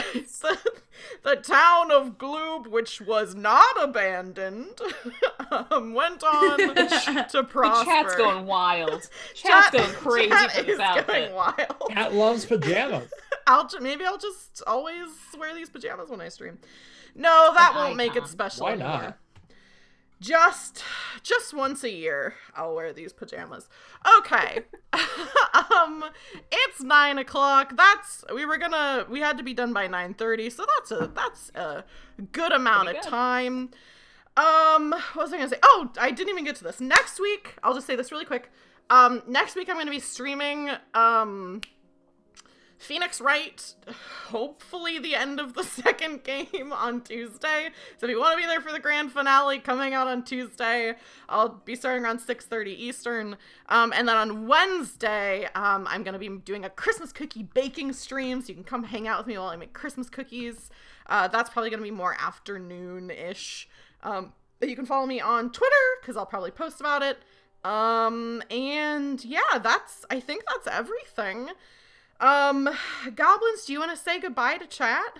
the town of Gloob, which was not abandoned, went on to prosper. The chat's going wild. Chat's going crazy Chat for this is outfit. going wild. Cat loves pajamas. Maybe I'll just always wear these pajamas when I stream. No, that An won't make it icon. special Why anymore. not? Just once a year, I'll wear these pajamas. Okay. It's 9:00. We had to be done by 9:30, so that's a good amount Pretty of good. time. What was I gonna say? Oh, I didn't even get to this. Next week, I'll just say this really quick. Next week I'm gonna be streaming, Phoenix Wright, hopefully the end of the second game on Tuesday. So if you want to be there for the grand finale coming out on Tuesday, I'll be starting around 6:30 Eastern. And then on Wednesday, I'm going to be doing a Christmas cookie baking stream, so you can come hang out with me while I make Christmas cookies. That's probably going to be more afternoon-ish. But you can follow me on Twitter, because I'll probably post about it. And yeah, I think that's everything. Goblins, do you want to say goodbye to chat?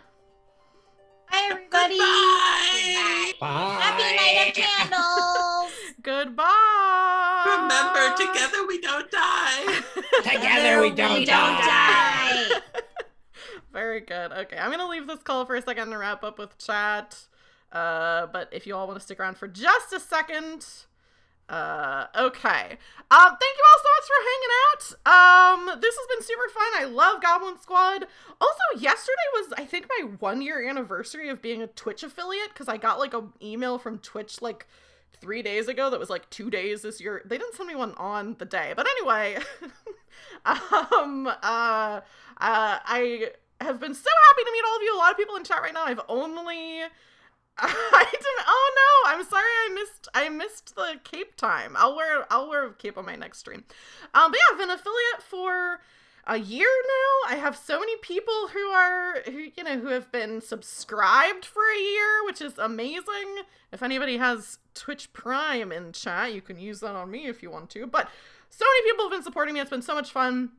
Hi, everybody. Bye. Happy night of candles. Goodbye. Remember, together we don't die. Together we don't die. Very good. Okay, I'm gonna leave this call for a second to wrap up with chat. But if you all want to stick around for just a second. Okay. Thank you all so much for hanging out. This has been super fun. I love Goblin Squad. Also, yesterday was, I think, my 1-year anniversary of being a Twitch affiliate, because I got, like, an email from Twitch, like, 3 days ago that was, like, 2 days this year. They didn't send me one on the day. But anyway, I have been so happy to meet all of you. A lot of people in chat right now. Oh no, I'm sorry I missed the cape time. I'll wear a cape on my next stream. But yeah, I've been an affiliate for a year now. I have so many people who have been subscribed for a year, which is amazing. If anybody has Twitch Prime in chat, you can use that on me if you want to. But so many people have been supporting me. It's been so much fun.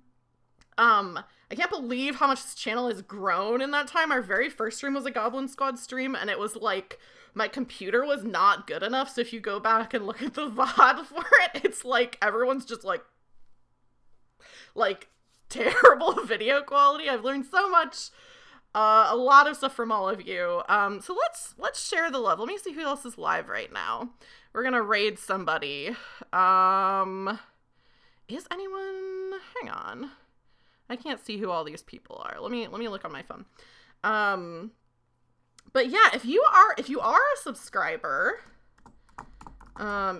I can't believe how much this channel has grown in that time. Our very first stream was a Goblin Squad stream, and it was like, my computer was not good enough, so if you go back and look at the VOD for it, it's like, everyone's just like terrible video quality. I've learned so much, a lot of stuff from all of you. So let's share the love. Let me see who else is live right now. We're gonna raid somebody. Is anyone, hang on. I can't see who all these people are. Let me look on my phone. But yeah, if you are a subscriber,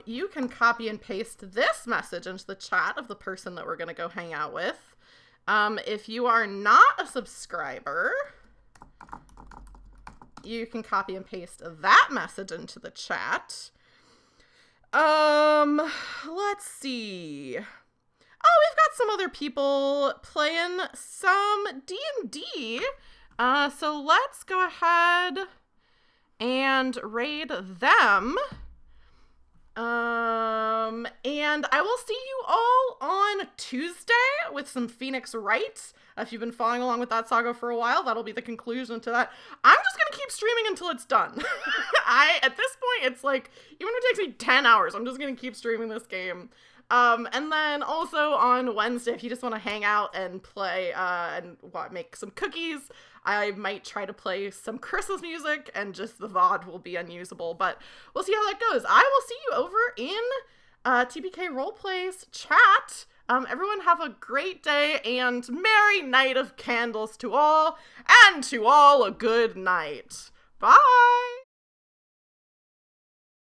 you can copy and paste this message into the chat of the person that we're gonna go hang out with. If you are not a subscriber, you can copy and paste that message into the chat. Let's see. Oh, we've got some other people playing some D&D. So let's go ahead and raid them. And I will see you all on Tuesday with some Phoenix Wright. If you've been following along with that saga for a while, that'll be the conclusion to that. I'm just gonna keep streaming until it's done. At this point, it's like, even if it takes me 10 hours, I'm just gonna keep streaming this game. And then also on Wednesday, if you just want to hang out and play, make some cookies, I might try to play some Christmas music, and just the VOD will be unusable, but we'll see how that goes. I will see you over in TPK Roleplay's chat Everyone have a great day and merry night of candles to all, and to all a good night. Bye!